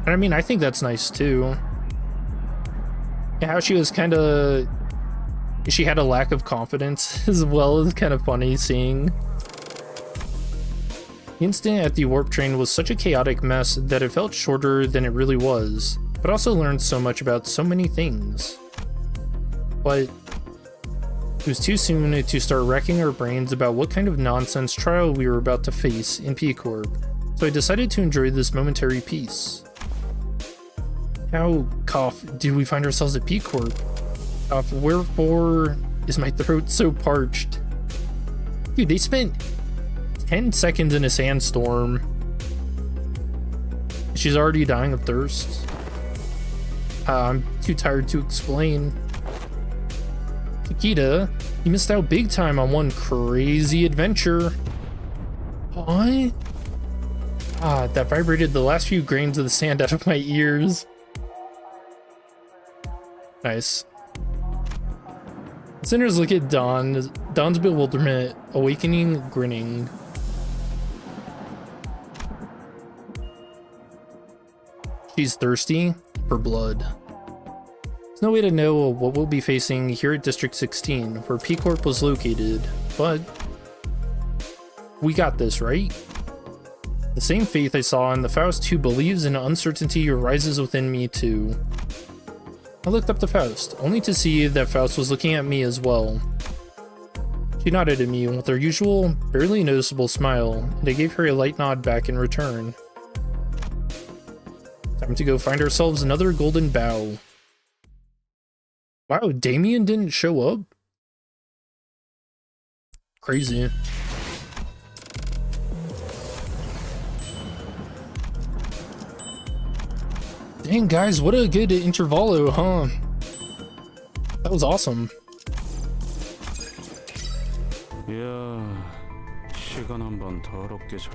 And I mean, I think that's nice too. How she was kind of... She had a lack of confidence as well is kind of funny seeing. The incident at the warp train was such a chaotic mess that it felt shorter than it really was, but also learned so much about so many things. But it was too soon to start racking our brains about what kind of nonsense trial we were about to face in P Corp, so I decided to enjoy this momentary peace. How, cough, did we find ourselves at P Corp? Cough, wherefore is my throat so parched? Dude, they spent 10 seconds in a sandstorm. She's already dying of thirst. I'm too tired to explain. Nikita, you missed out big time on one crazy adventure. What? Ah, that vibrated the last few grains of the sand out of my ears. Nice. Sinners look at Dawn's bewilderment, awakening, grinning. She's thirsty for blood. There's no way to know what we'll be facing here at District 16, where P Corp was located, but we got this, right? The same faith I saw in the Faust who believes in uncertainty arises within me too. I looked up to Faust, only to see that Faust was looking at me as well. She nodded at me with her usual, barely noticeable smile, and I gave her a light nod back in return. Time to go find ourselves another golden bough. Wow, Damien didn't show up? Crazy. Dang, guys, what a good Intervollo, huh? That was awesome. 이야, 시간 한번 더럽게 잘.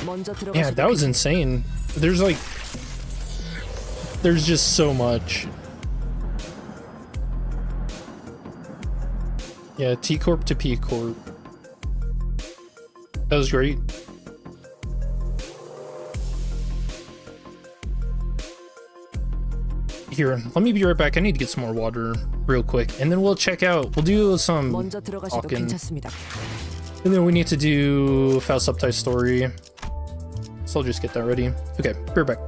먼저 들어가시. Yeah, that was insane. There's just so much. Yeah, T Corp to P Corp. That was great. Here, let me be right back. I need to get some more water real quick, and then we'll check out. We'll do some 먼저 들어가셔도 talking, 괜찮습니다. and then we need to do Faust subtitle story. So I'll just get that ready. Okay, be right back.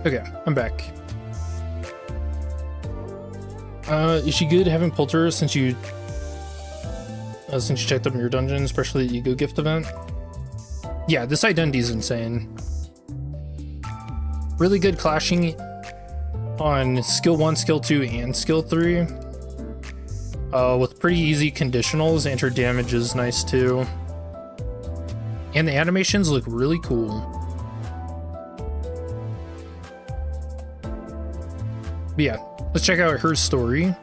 Okay, I'm back. Is she good having pulled her since you checked up in your dungeon, especially the Ego Gift event? Yeah, this identity is insane. Really good clashing on skill 1, skill 2, and skill 3. With pretty easy conditionals, and her damage is nice too. And the animations look really cool. But yeah, let's check out her story.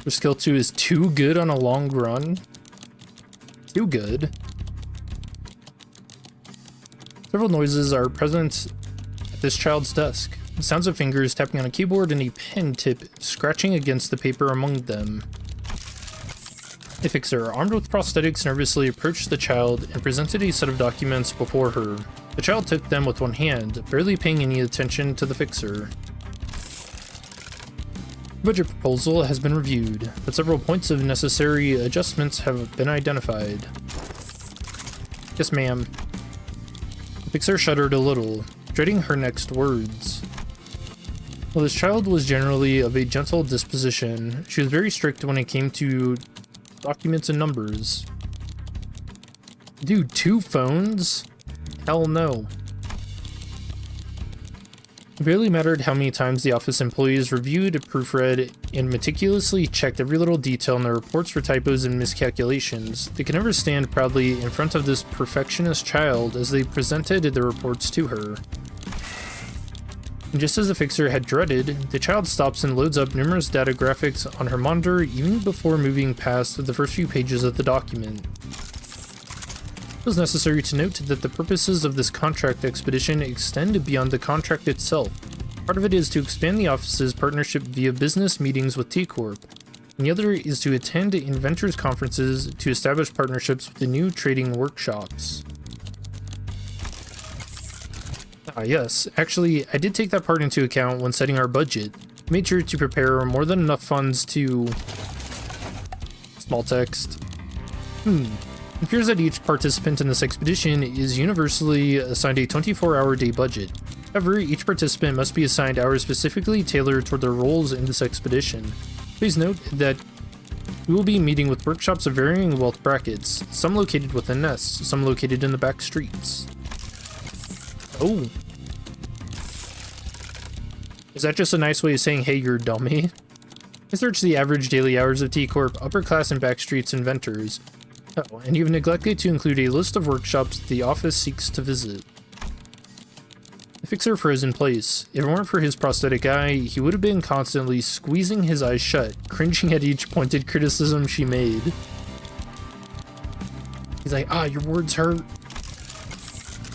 Her skill 2 is too good on a long run. Too good. Several noises are present at this child's desk. The sounds of fingers tapping on a keyboard and a pen tip scratching against the paper among them. A fixer, armed with prosthetics, nervously approached the child and presented a set of documents before her. The child took them with one hand, barely paying any attention to the fixer. The budget proposal has been reviewed, but several points of necessary adjustments have been identified. Yes, ma'am. The fixer shuddered a little, dreading her next words. While this child was generally of a gentle disposition, she was very strict when it came to documents and numbers. Dude, 2 phones? Hell no. It barely mattered how many times the office employees reviewed, proofread, and meticulously checked every little detail in their reports for typos and miscalculations. They could never stand proudly in front of this perfectionist child as they presented their reports to her. And just as the fixer had dreaded, the child stops and loads up numerous data graphics on her monitor even before moving past the first few pages of the document. It was necessary to note that the purposes of this contract expedition extend beyond the contract itself. Part of it is to expand the office's partnership via business meetings with T-Corp, and the other is to attend inventors conferences to establish partnerships with the new trading workshops. Ah yes, actually, I did take that part into account when setting our budget. I made sure to prepare more than enough funds to... Small text. It appears that each participant in this expedition is universally assigned a 24-hour day budget. However, each participant must be assigned hours specifically tailored toward their roles in this expedition. Please note that we will be meeting with workshops of varying wealth brackets, some located within nests, some located in the back streets. Oh. Is that just a nice way of saying, hey, you're a dummy? I searched the average daily hours of T-Corp, upper class and backstreets inventors. Oh, and you've neglected to include a list of workshops the office seeks to visit. The fixer froze in place. If it weren't for his prosthetic eye, he would have been constantly squeezing his eyes shut, cringing at each pointed criticism she made. He's like, your words hurt.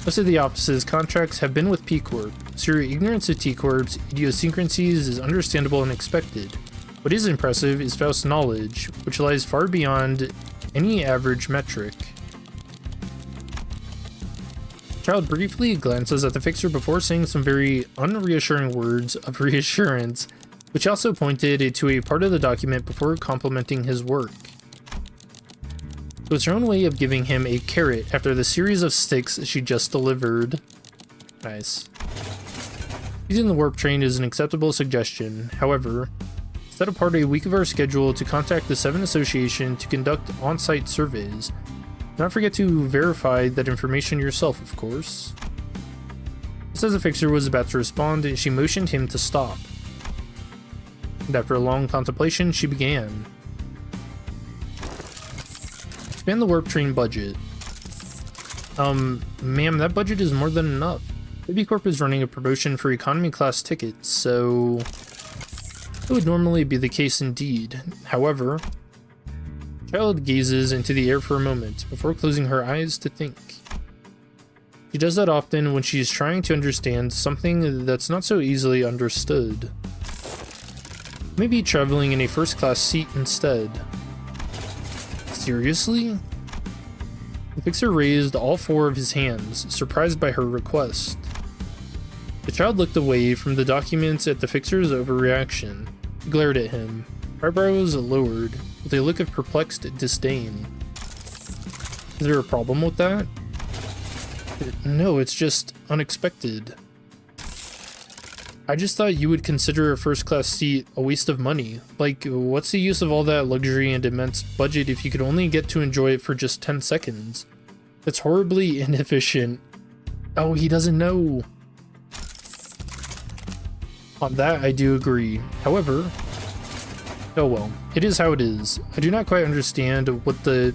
Most of the office's contracts have been with P-Corp, so your ignorance of T-Corp's idiosyncrasies is understandable and expected. What is impressive is Faust's knowledge, which lies far beyond any average metric. The child briefly glances at the fixer before saying some very unreassuring words of reassurance, which also pointed to a part of the document before complimenting his work. It was her own way of giving him a carrot after the series of sticks she just delivered. Nice. Using the warp train is an acceptable suggestion. However, set apart a week of our schedule to contact the 7 Association to conduct on-site surveys. Do not forget to verify that information yourself, of course. Just as the fixer was about to respond, she motioned him to stop. And after a long contemplation, she began. Expand the warp train budget. Ma'am, that budget is more than enough. Baby Corp is running a promotion for economy class tickets, so it would normally be the case indeed. However, the child gazes into the air for a moment before closing her eyes to think. She does that often when she's trying to understand something that's not so easily understood. Maybe traveling in a first class seat instead. Seriously? The fixer raised all 4 of his hands, surprised by her request. The child looked away from the documents at the fixer's overreaction. He glared at him, eyebrows lowered. with a look of perplexed disdain. Is there a problem with that? No, it's just unexpected. I just thought you would consider a first-class seat a waste of money. Like, what's the use of all that luxury and immense budget if you could only get to enjoy it for just 10 seconds? That's horribly inefficient. Oh, he doesn't know. On that, I do agree. However, oh well, it is how it is. I do not quite understand what the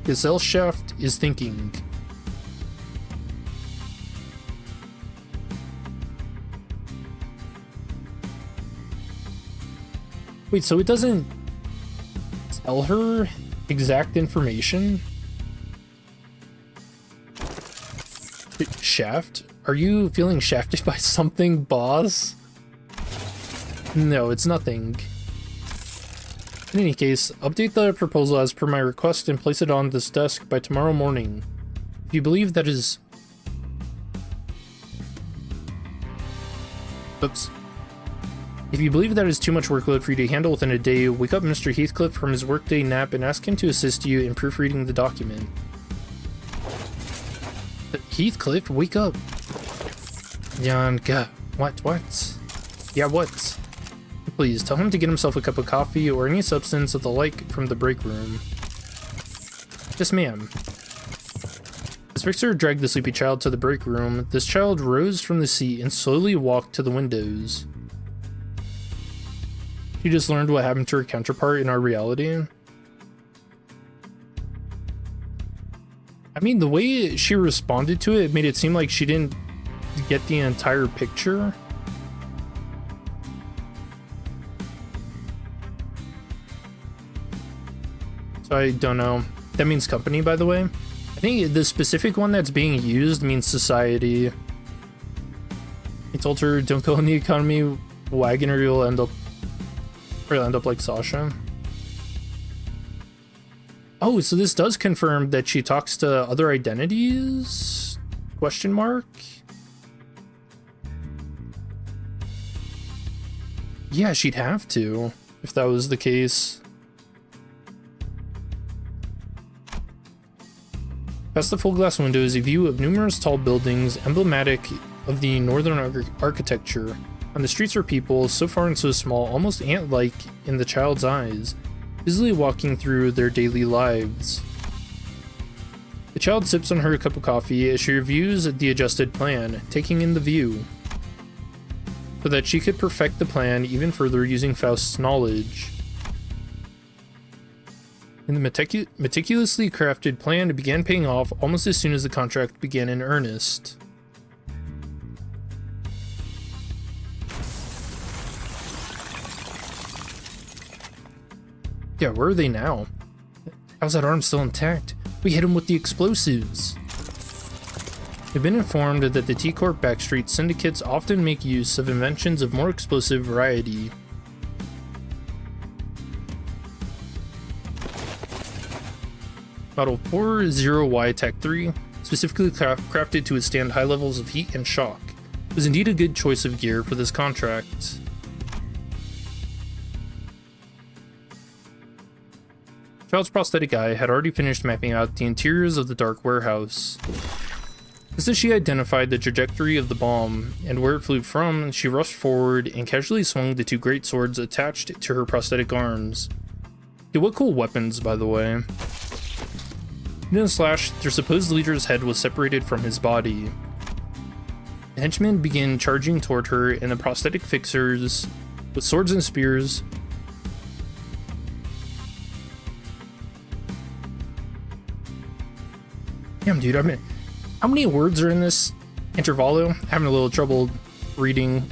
Gesellschaft is thinking. Wait, so it doesn't tell her exact information? Shaft? Are you feeling shafted by something, boss? No, it's nothing. In any case, update the proposal as per my request and place it on this desk by tomorrow morning. If you believe that is... Oops. If you believe that is too much workload for you to handle within a day, wake up Mr. Heathcliff from his workday nap and ask him to assist you in proofreading the document. Heathcliff, wake up! Yanka, what? Yeah, what? Please, tell him to get himself a cup of coffee or any substance of the like from the break room. Yes, ma'am. As Victor dragged the sleepy child to the break room, this child rose from the seat and slowly walked to the windows. She just learned what happened to her counterpart in our reality. I mean, the way she responded to it made it seem like she didn't get the entire picture. So I don't know. That means company, by the way. I think the specific one that's being used means society. He told her, don't go in the economy wagon or you'll end up like Sasha. Oh, so this does confirm that she talks to other identities? Question mark? Yeah, she'd have to, if that was the case. Past the full glass window is a view of numerous tall buildings emblematic of the northern architecture. On the streets are people, so far and so small, almost ant-like in the child's eyes, busily walking through their daily lives. The child sips on her cup of coffee as she reviews the adjusted plan, taking in the view, so that she could perfect the plan even further using Faust's knowledge. And the meticulously crafted plan began paying off almost as soon as the contract began in earnest. Yeah, where are they now? How's that arm still intact? We hit him with the explosives. We've been informed that the T-Corp backstreet syndicates often make use of inventions of more explosive variety. Model 40Y Tech 3, specifically crafted to withstand high levels of heat and shock, was indeed a good choice of gear for this contract. Child's prosthetic eye had already finished mapping out the interiors of the dark warehouse. Just as she identified the trajectory of the bomb and where it flew from, she rushed forward and casually swung the two great swords attached to her prosthetic arms. Yeah, what cool weapons, by the way. In a slash, their supposed leader's head was separated from his body. The henchmen began charging toward her, and the prosthetic fixers, with swords and spears, damn, dude, I mean, how many words are in this Intervollo? I'm having a little trouble reading.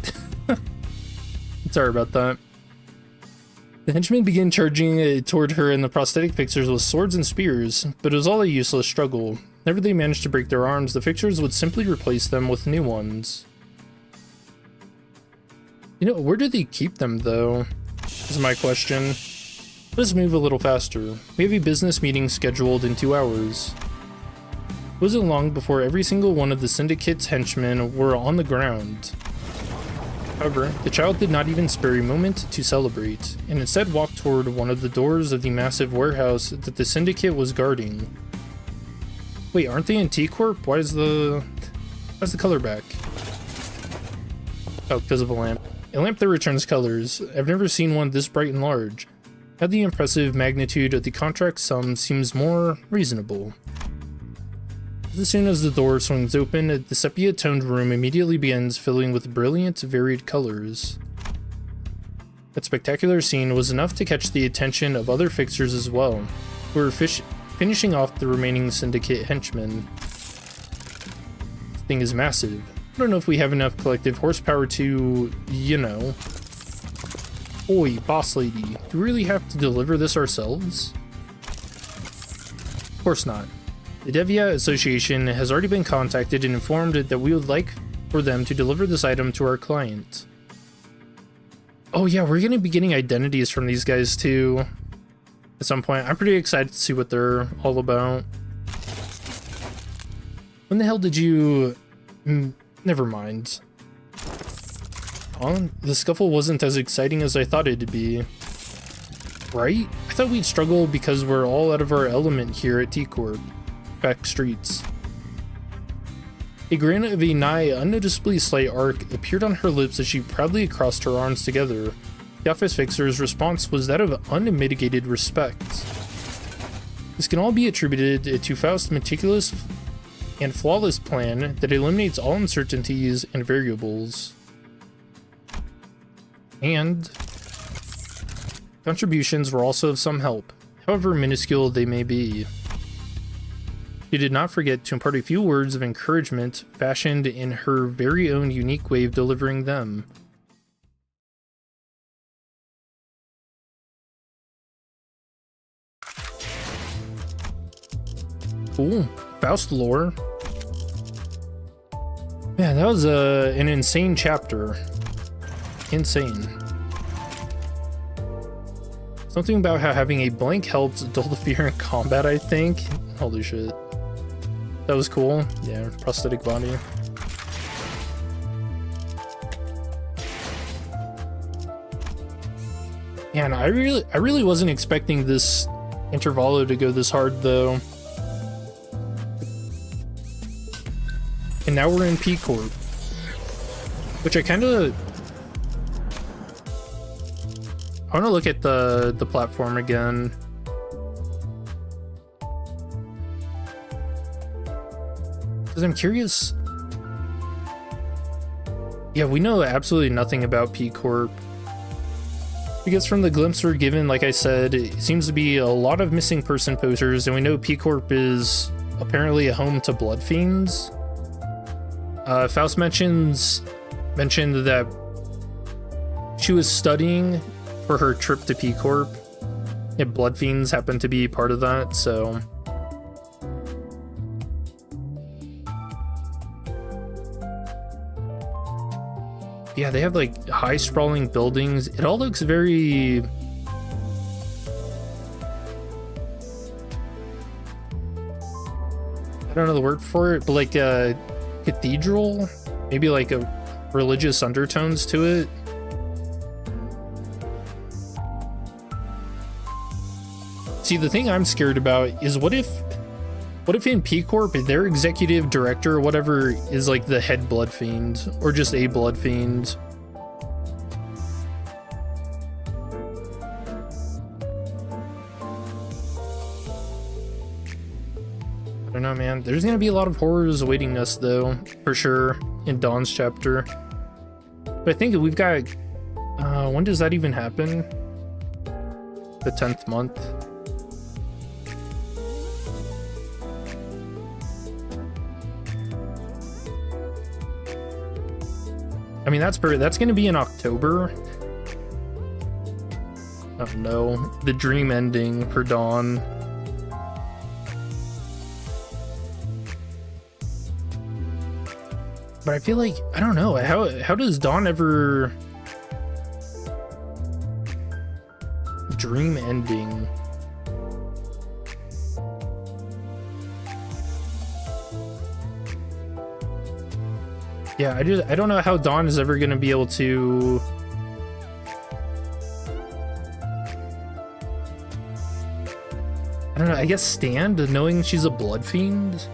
Sorry about that. The henchmen began charging toward her and the prosthetic fixers with swords and spears, but it was all a useless struggle. Whenever they managed to break their arms, the fixers would simply replace them with new ones. You know, where do they keep them, though? Is my question. Let's move a little faster. We have a business meeting scheduled in 2 hours. It wasn't long before every single one of the syndicate's henchmen were on the ground. However, the child did not even spare a moment to celebrate, and instead walked toward one of the doors of the massive warehouse that the syndicate was guarding. Wait, aren't they in T-Corp? Why's the color back? Oh, because of a lamp. A lamp that returns colors. I've never seen one this bright and large. Now the impressive magnitude of the contract sum seems more reasonable. As soon as the door swings open, the sepia-toned room immediately begins filling with brilliant, varied colors. That spectacular scene was enough to catch the attention of other fixers as well, who were finishing off the remaining syndicate henchmen. This thing is massive. I don't know if we have enough collective horsepower to, you know... Oi, boss lady, do we really have to deliver this ourselves? Of course not. The Devia Association has already been contacted and informed that we would like for them to deliver this item to our client. Oh yeah, we're going to be getting identities from these guys too at some point. I'm pretty excited to see what they're all about. When the hell did you... Never mind. Oh, the scuffle wasn't as exciting as I thought it'd be. Right? I thought we'd struggle because we're all out of our element here at T-Corp. Back streets. A grin of a nigh unnoticeably slight arc appeared on her lips as she proudly crossed her arms together. The office fixer's response was that of unmitigated respect. This can all be attributed to Faust's meticulous and flawless plan that eliminates all uncertainties and variables. And contributions were also of some help, however minuscule they may be. She did not forget to impart a few words of encouragement fashioned in her very own unique way of delivering them. Cool. Faust lore. Yeah, that was an insane chapter. Insane. Something about how having a blank helps dull the fear in combat, I think. Holy shit. That was cool. Yeah, prosthetic body. Man, I really wasn't expecting this Intervollo to go this hard though. And now we're in P-Corp, which I kind of... I want to look at the platform again. Because I'm curious. Yeah, we know absolutely nothing about P-Corp. Because from the glimpse we're given, like I said, it seems to be a lot of missing person posters, and we know P-Corp is apparently a home to blood fiends. Faust mentioned that she was studying for her trip to P-Corp, and blood fiends happen to be part of that, so... Yeah, they have like high sprawling buildings. It all looks very... I don't know the word for it, but like a cathedral? Maybe like a religious undertones to it. See, the thing I'm scared about is what if in P-Corp, their executive director or whatever is like the head blood fiend, or just a blood fiend? I don't know, man. There's gonna be a lot of horrors awaiting us, though, for sure, in Dawn's chapter. But I think we've got... when does that even happen? The 10th month. I mean, that's perfect. That's going to be in October. Oh no, the dream ending for Dawn. But I feel like, I don't know, how does Dawn ever... Dream ending? Yeah, I don't know how Dawn is ever gonna be able to. I don't know, I guess stand knowing she's a blood fiend?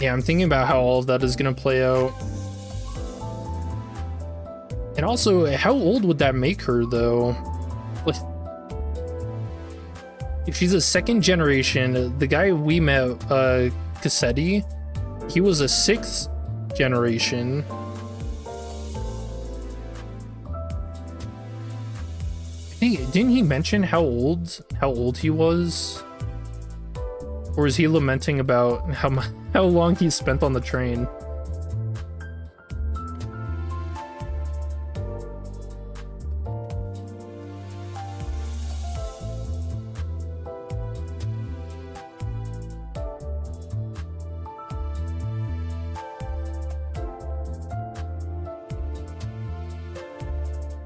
Yeah, I'm thinking about how all of that is gonna play out. And also, how old would that make her, though? Like, if she's a second generation, the guy we met, Cassetti, he was a sixth generation. I think, didn't he mention how old he was? Or is he lamenting about how long he spent on the train?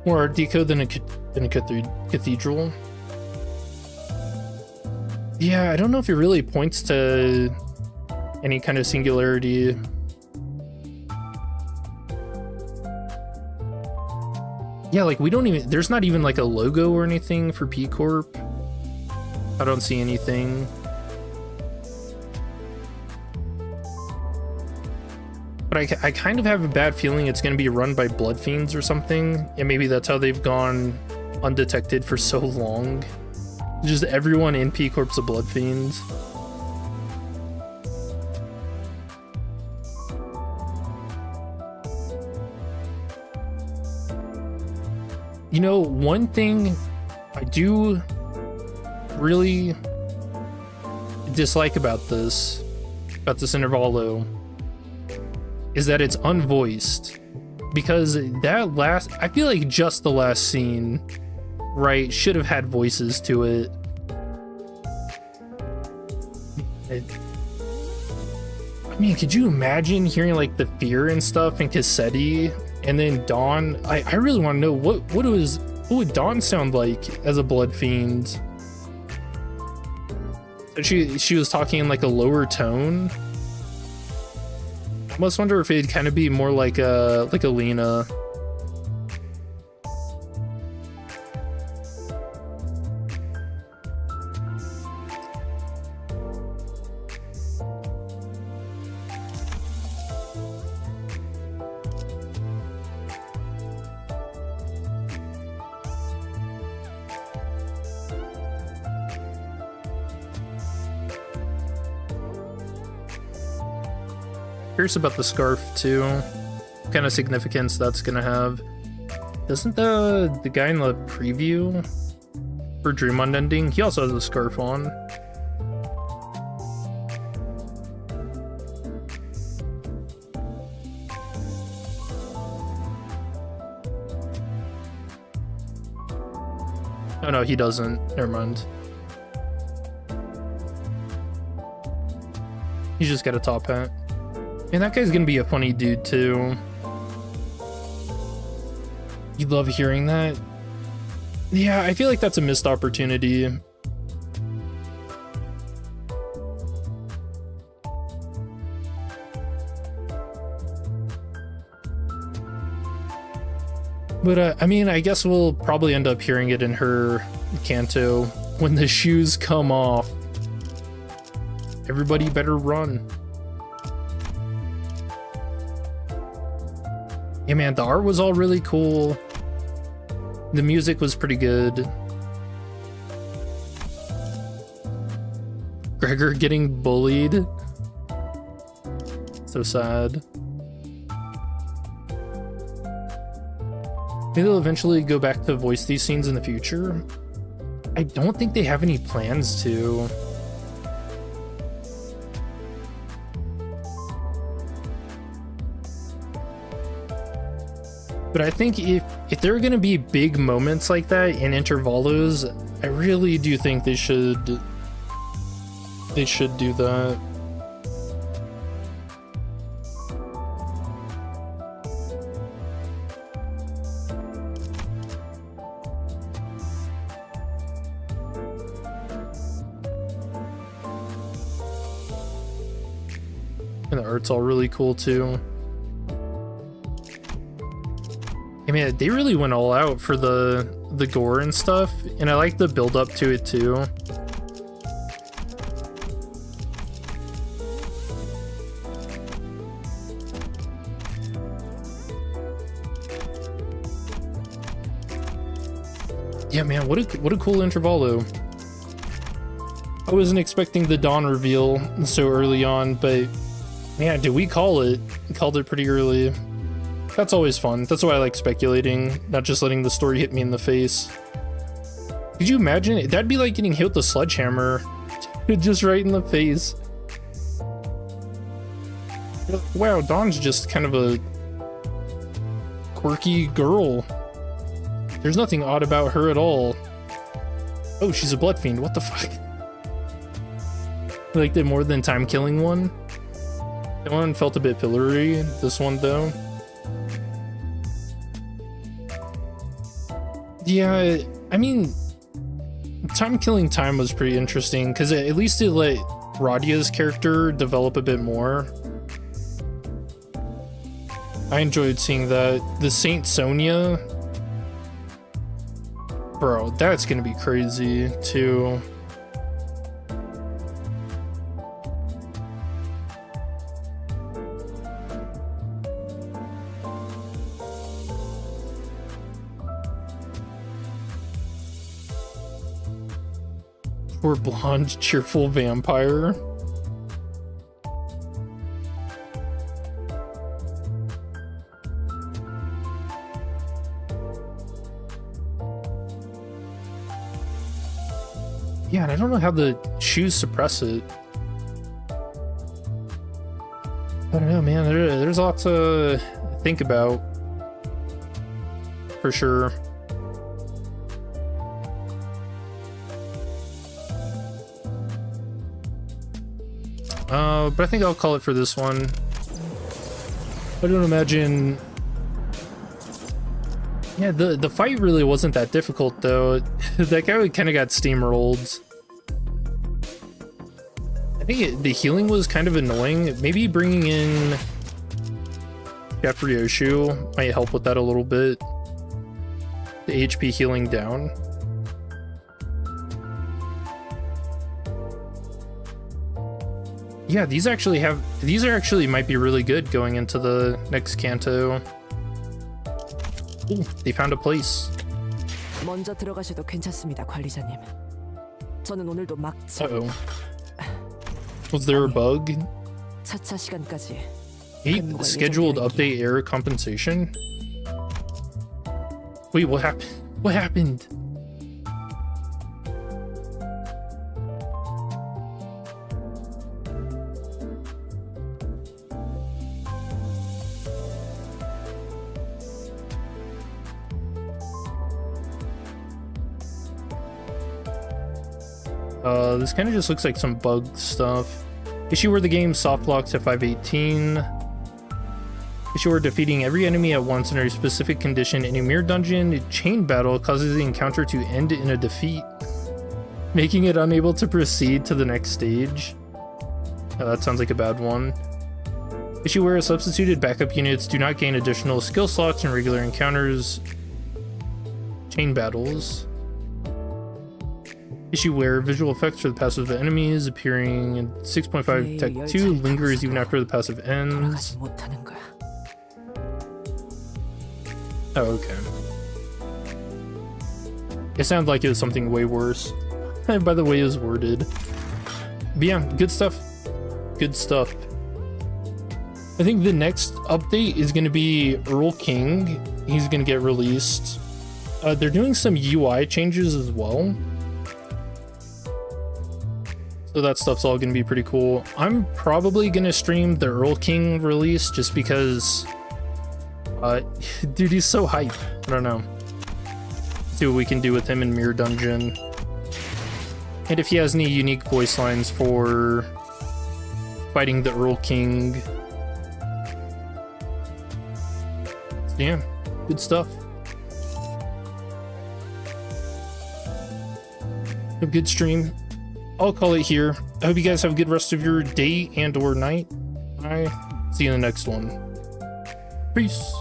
More Art Deco than a cathedral. Yeah, I don't know if it really points to any kind of singularity. Yeah, like we don't even, there's not even like a logo or anything for P Corp. I don't see anything. But I kind of have a bad feeling it's going to be run by blood fiends or something, and maybe that's how they've gone undetected for so long. Just everyone in P Corp's a blood fiend. You know, one thing I do really dislike about this Intervollo is that it's unvoiced, because that last, I feel like just the last scene, right, should have had voices to it. I mean, could you imagine hearing like the fear and stuff in Cassetti, and then Dawn? I really want to know what would Dawn sound like as a blood fiend? So she was talking in like a lower tone. I almost wonder if it'd kind of be more like a Lena. Curious about the scarf too. What kind of significance that's gonna have. Doesn't the guy in the preview for Dream Unending, he also has a scarf on. Oh no, he doesn't. Never mind. He's just got a top hat. Man, that guy's gonna be a funny dude too. You love hearing that? Yeah, I feel like that's a missed opportunity. But I mean, I guess we'll probably end up hearing it in her canto. When the shoes come off, everybody better run. Yeah, man, the art was all really cool. The music was pretty good. Gregor getting bullied. So sad. Maybe they'll eventually go back to voice these scenes in the future. I don't think they have any plans to. But I think if there are going to be big moments like that in Intervollos, I really do think they should do that. And the art's all really cool too. I mean, they really went all out for the gore and stuff, and I like the build up to it too. Yeah, man, what a cool Intervollo. I wasn't expecting the Dawn reveal so early on, but man, did we call it? We called it pretty early. That's always fun. That's why I like speculating, not just letting the story hit me in the face. Could you imagine it? That'd be like getting hit with a sledgehammer, just right in the face. Wow, Dawn's just kind of a quirky girl. There's nothing odd about her at all. Oh, she's a blood fiend. What the fuck? I liked it more than Time Killing one. That one felt a bit pillory. This one, though. Yeah, I mean, Time Killing Time was pretty interesting because at least it let Radia's character develop a bit more. I enjoyed seeing that. The Saint Sonia. Bro, that's gonna be crazy, too. Poor blonde, cheerful vampire. Yeah, and I don't know how the shoes suppress it. I don't know, man. There's a lot to think about. For sure. But I think I'll call it for this one. I don't imagine... Yeah, the fight really wasn't that difficult, though. That guy kind of got steamrolled. I think the healing was kind of annoying. Maybe bringing in Chef Ryoshu might help with that a little bit. The HP healing down. Yeah, these actually might be really good going into the next canto. Ooh, they found a place. 먼저 들어가셔도 괜찮습니다, 관리자님. 저는 오늘도 막차. Uh-oh. Was there a bug? 차차 시간까지. 8 scheduled update error compensation? Wait, what happened? What happened? This kind of just looks like some bug stuff. Issue where the game soft locks at 518. Issue where defeating every enemy at once under a specific condition in a mirror dungeon chain battle causes the encounter to end in a defeat, making it unable to proceed to the next stage. Oh, that sounds like a bad one. Issue where substituted backup units do not gain additional skill slots in regular encounters. Chain battles. Issue where visual effects for the passive enemies appearing in 6.5 Tech 2 lingers even after the passive ends. Oh, okay. It sounded like it was something way worse by the way it was worded. But yeah, good stuff. Good stuff. I think the next update is going to be Earl King. He's going to get released. They're doing some UI changes as well. So that stuff's all gonna be pretty cool. I'm probably gonna stream the Earl King release just because, dude, he's so hype. I don't know. See what we can do with him in Mirror Dungeon. And if he has any unique voice lines for fighting the Earl King. So yeah, good stuff. A good stream. I'll call it here. I hope you guys have a good rest of your day and or night. Bye. See you in the next one. Peace.